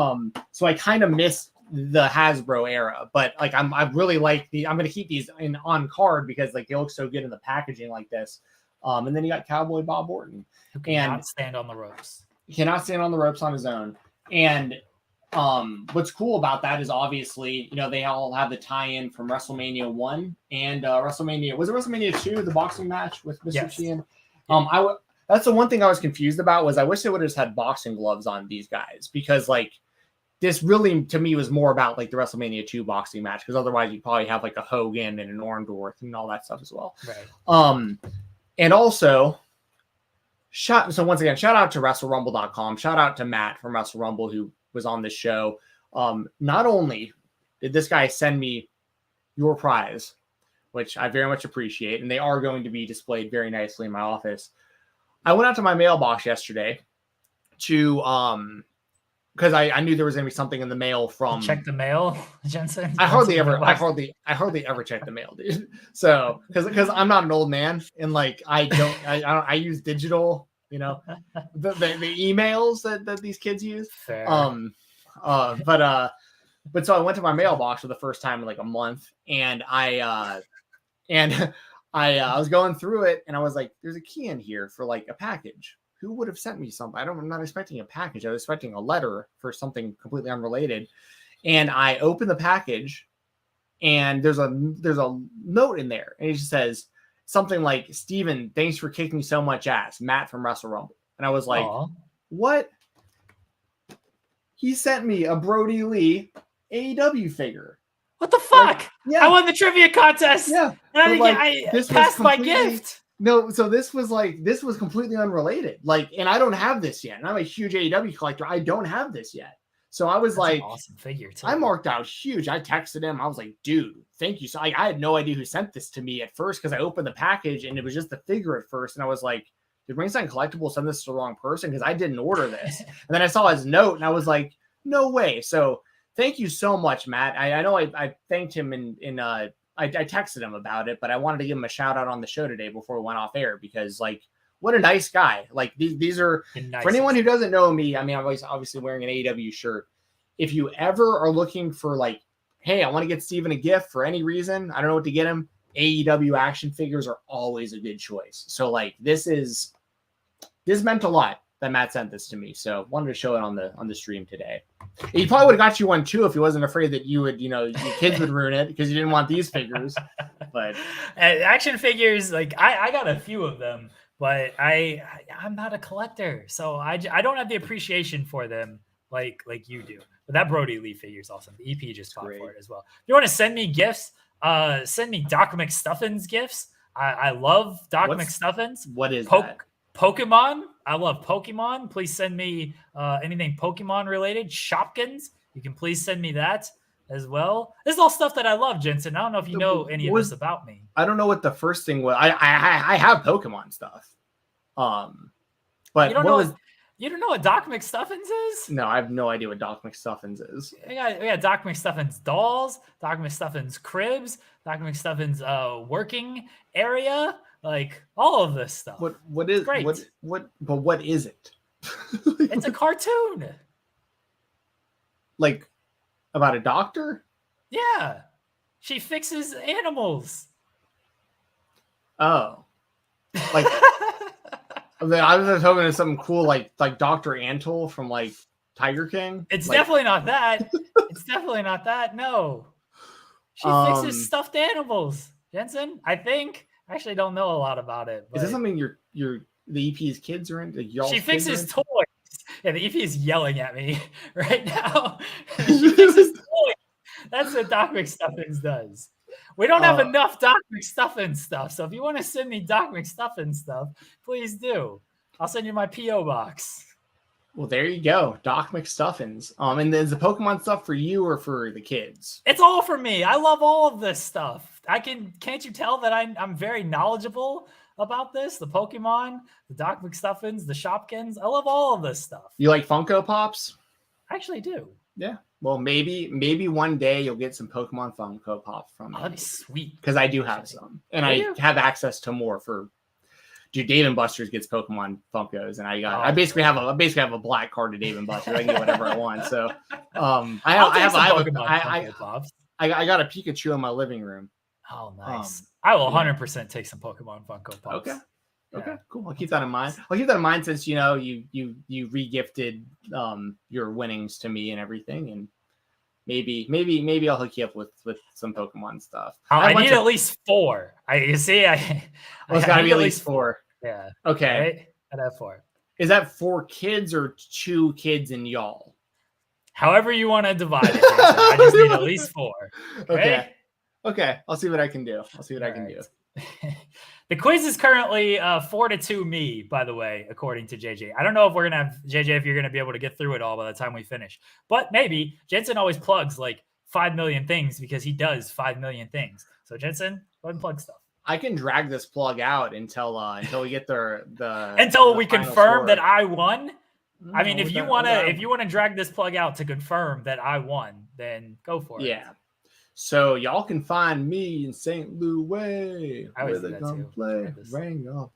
So I kind of miss the Hasbro era, but like I really like I'm going to keep these on card because like they look so good in the packaging like this. And then you got Cowboy Bob Orton, who cannot stand on the ropes. He cannot stand on the ropes on his own. And what's cool about that is obviously, they all have the tie-in from WrestleMania 1 and WrestleMania 2, the boxing match with Mr. T. And that's the one thing I was confused about was I wish they would have just had boxing gloves on these guys because like this really to me was more about like the WrestleMania 2 boxing match because otherwise you'd probably have like a Hogan and an Orndorff and all that stuff as well. Right. And also so once again, shout out to WrestleRumble.com. Shout out to Matt from Wrestle Rumble who was on this show. Not only did this guy send me your prize, which I very much appreciate, and they are going to be displayed very nicely in my office. I went out to my mailbox yesterday to because I knew there was going to be something in the mail from. Check the mail, Jensen. I hardly ever check the mail, dude. So because I'm not an old man and like I use digital. The emails that these kids use. Fair. But so I went to my mailbox for the first time in like a month, and I was going through it, and I was like, "There's a key in here for like a package. Who would have sent me something? I'm not expecting a package. I was expecting a letter for something completely unrelated." And I opened the package, and there's a note in there, and it just says something like, "Steven, thanks for kicking so much ass. Matt from Wrestle Rumble." And I was like, Aww. What? He sent me a Brody Lee AEW figure. What the fuck? Like, yeah. I won the trivia contest. Yeah. And I passed my gift. No, so this was completely unrelated. Like, and I don't have this yet. And I'm a huge AEW collector. I don't have this yet. So I was like, an awesome figure too. I marked out huge. I texted him. I was like, dude, thank you. So I had no idea who sent this to me at first because I opened the package and it was just the figure at first. And I was like, did Ringside Collectibles send this to the wrong person? Because I didn't order this. And then I saw his note and I was like, no way. So thank you so much, Matt. I know I thanked him I texted him about it, but I wanted to give him a shout out on the show today before we went off air because like, what a nice guy. Like these are for anyone who doesn't know me. I mean, I'm obviously wearing an AEW shirt. If you ever are looking for like, hey, I want to get Steven a gift for any reason, I don't know what to get him. AEW action figures are always a good choice. So like this meant a lot that Matt sent this to me. So wanted to show it on the stream today. He probably would have got you one too if he wasn't afraid that you would, your kids would ruin it because you didn't want these figures. But action figures, like I got a few of them, but I'm not a collector, so I don't have the appreciation for them like you do. But that Brody Lee figure is awesome. The EP just fought for it as well. If you want to send me gifts, send me Doc McStuffins gifts. I love Doc McStuffins. What is that? Pokemon. I love Pokemon. Please send me anything Pokemon related. Shopkins. You can please send me that. as well. This is all stuff that I love, Jensen. I don't know if you know any of this about me. I don't know what the first thing was. I have Pokemon stuff. But you don't know what Doc McStuffins is? No, I have no idea what Doc McStuffins is. We got Doc McStuffins dolls, Doc McStuffins cribs, Doc McStuffins working area, like all of this stuff. What is great? What is it? It's a cartoon. Like about a doctor? Yeah. She fixes animals. Oh. Like I was hoping it's something cool like Dr. Antle from like Tiger King. It's definitely not that. It's definitely not that. No. She fixes stuffed animals, Jensen. I think. I actually don't know a lot about it. Is this something the EP's kids are into? She fixes toys. Yeah, the EP is yelling at me right now. She fixes toys. That's what Doc McStuffins does. We don't have enough Doc McStuffins stuff. So if you want to send me Doc McStuffins stuff, please do. I'll send you my P.O. box. Well, there you go. Doc McStuffins. And is the Pokemon stuff for you or for the kids? It's all for me. I love all of this stuff. Can't you tell that I'm very knowledgeable about this? The Pokemon, the Doc McStuffins, the Shopkins. I love all of this stuff. You like Funko Pops? I actually do. Yeah. Well, maybe one day you'll get some Pokemon Funko Pops from me. Oh, that'd be sweet. Because I do have some. And I have access to more for Dave and Buster's gets Pokemon Funkos, and I basically have a black card to Dave and Buster's. I can get whatever I want. So I got a Pikachu in my living room. Oh, nice. I will 100% take some Pokemon Funko Pops. Okay, cool. I'll keep that in mind. Since you re-gifted your winnings to me and everything, and maybe I'll hook you up with some Pokemon stuff. I need at least 4. It's got to be at least 4. Yeah. Okay. Right? I'd have 4. Is that 4 kids or 2 kids and y'all? However you want to divide it. I just need at least 4. Okay. I'll see what I can do. The quiz is currently 4-2 me, by the way, according to JJ. I don't know if we're going to have, JJ, if you're going to be able to get through it all by the time we finish. But maybe. Jensen always plugs like 5 million things because he does 5 million things. So Jensen, go ahead and plug stuff. I can drag this plug out until we get until we confirm that I won. I mean, if you want to drag this plug out to confirm that I won, then go for it. Yeah. So y'all can find me in St. Louis. I always do that too. Play ring up.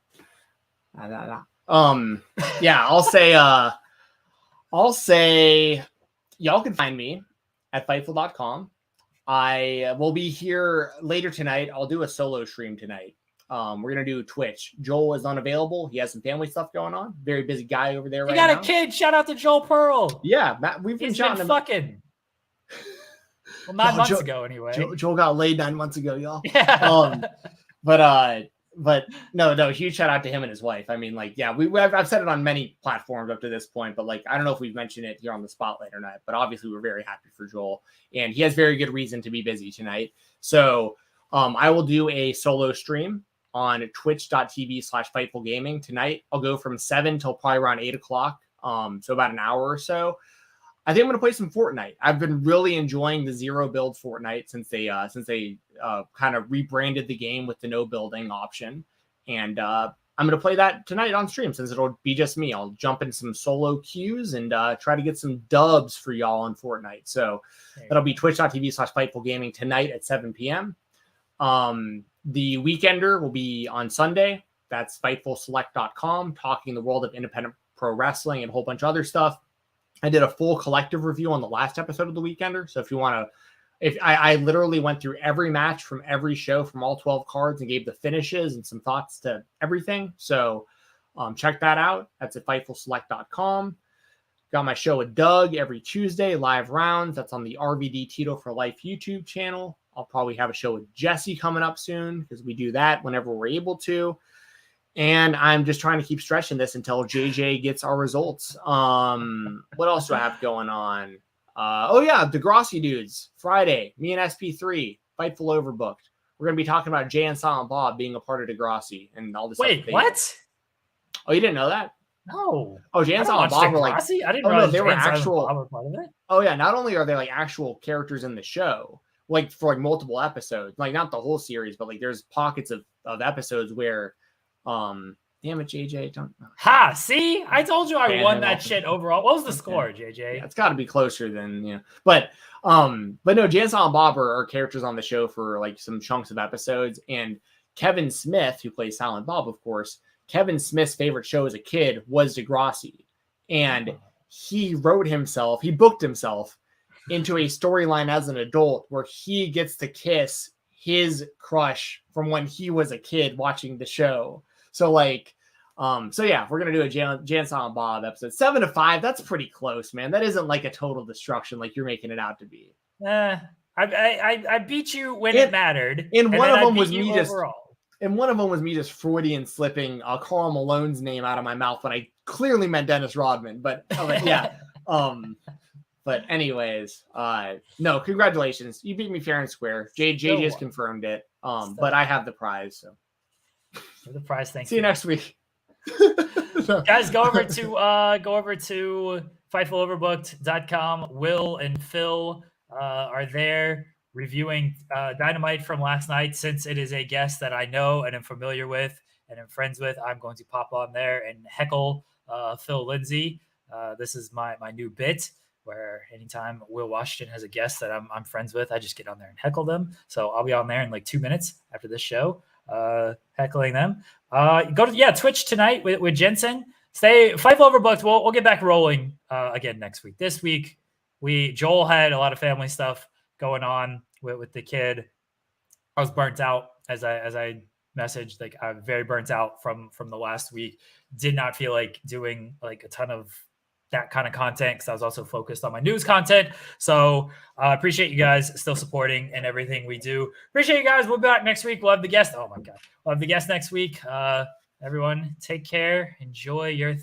Yeah, I'll say y'all can find me at Fightful.com. I will be here later tonight. I'll do a solo stream tonight. We're gonna do Twitch. Joel is unavailable. He has some family stuff going on. Very busy guy over there. He got a kid. Shout out to Joel Pearl. Yeah, Matt, we've been fucking. Well, 9 months ago, anyway. Joel got laid 9 months ago, y'all. Yeah. But no, huge shout out to him and his wife. I mean, like, yeah, I've said it on many platforms up to this point, but like, I don't know if we've mentioned it here on the spotlight or not, but obviously we're very happy for Joel, and he has very good reason to be busy tonight. So I will do a solo stream on twitch.tv/Fightful Gaming tonight. I'll go from 7 till probably around 8 o'clock. So about an hour or so. I think I'm going to play some Fortnite. I've been really enjoying the zero build Fortnite since they kind of rebranded the game with the no building option. And I'm going to play that tonight on stream since it'll be just me. I'll jump in some solo queues and try to get some dubs for y'all on Fortnite. So that'll be twitch.tv/Fightful Gaming tonight at 7 p.m. The Weekender will be on Sunday. That's FightfulSelect.com, talking the world of independent pro wrestling and a whole bunch of other stuff. I did a full collective review on the last episode of The Weekender. So if you want to, I literally went through every match from every show from all 12 cards and gave the finishes and some thoughts to everything. So check that out. That's at FightfulSelect.com. Got my show with Doug every Tuesday, live rounds. That's on the RVD Tito for Life YouTube channel. I'll probably have a show with Jesse coming up soon because we do that whenever we're able to. And I'm just trying to keep stretching this until JJ gets our results. What else do I have going on? Degrassi Dudes, Friday, me and SP3, Fightful Overbooked. We're going to be talking about Jay and Silent Bob being a part of Degrassi and all this. Wait, what? Oh, you didn't know that? No. Oh, Jan, I Silent Bob were like, Degrassi? I didn't oh no, realize they were Jan, Silent actual. Bob were part of it. Oh yeah, not only are they like actual characters in the show, like for like multiple episodes, like not the whole series, but like there's pockets of episodes where, damn it, JJ, don't. Ha! See, I told you I Ban won him that off. shit overall. What was the Okay. score, JJ? Yeah, it's got to be closer than but no, Jan, Silent Bob are characters on the show for like some chunks of episodes, and Kevin Smith, who plays Silent Bob, of course, Kevin Smith's favorite show as a kid was Degrassi, and he booked himself into a storyline as an adult where he gets to kiss his crush from when he was a kid watching the show. So like, so yeah, we're gonna do a Jan Silent Bob episode 7 to 5. That's pretty close, man. That isn't like a total destruction like you're making it out to be. I beat you when it mattered. And one of them was me overall. And one of them was me just Freudian slipping Karl Malone's name out of my mouth when I clearly meant Dennis Rodman. But yeah. But anyways, no, congratulations. You beat me fair and square. JJ just confirmed it. But I have the prize. So the prize, thank you. See you next week. Guys, go over to FightfulOverbooked.com. Will and Phil are there reviewing Dynamite from last night. Since it is a guest that I know and am familiar with and am friends with, I'm going to pop on there and heckle Phil Lindsay. This is my new bit where anytime Will Washington has a guest that I'm friends with, I just get on there and heckle them. So I'll be on there in like 2 minutes after this show, heckling them. Go to Twitch tonight with Jensen. Stay Fightful Overbooked. We'll get back rolling again next week. This week Joel had a lot of family stuff going on with the kid. I was burnt out as I messaged. Like I'm very burnt out from the last week. Did not feel like doing like a ton of that kind of content because I was also focused on my news content. So I appreciate you guys still supporting and everything we do. Appreciate you guys. We'll be back next week. We'll have the guest. Oh my God. We'll have the guest next week. Everyone take care. Enjoy your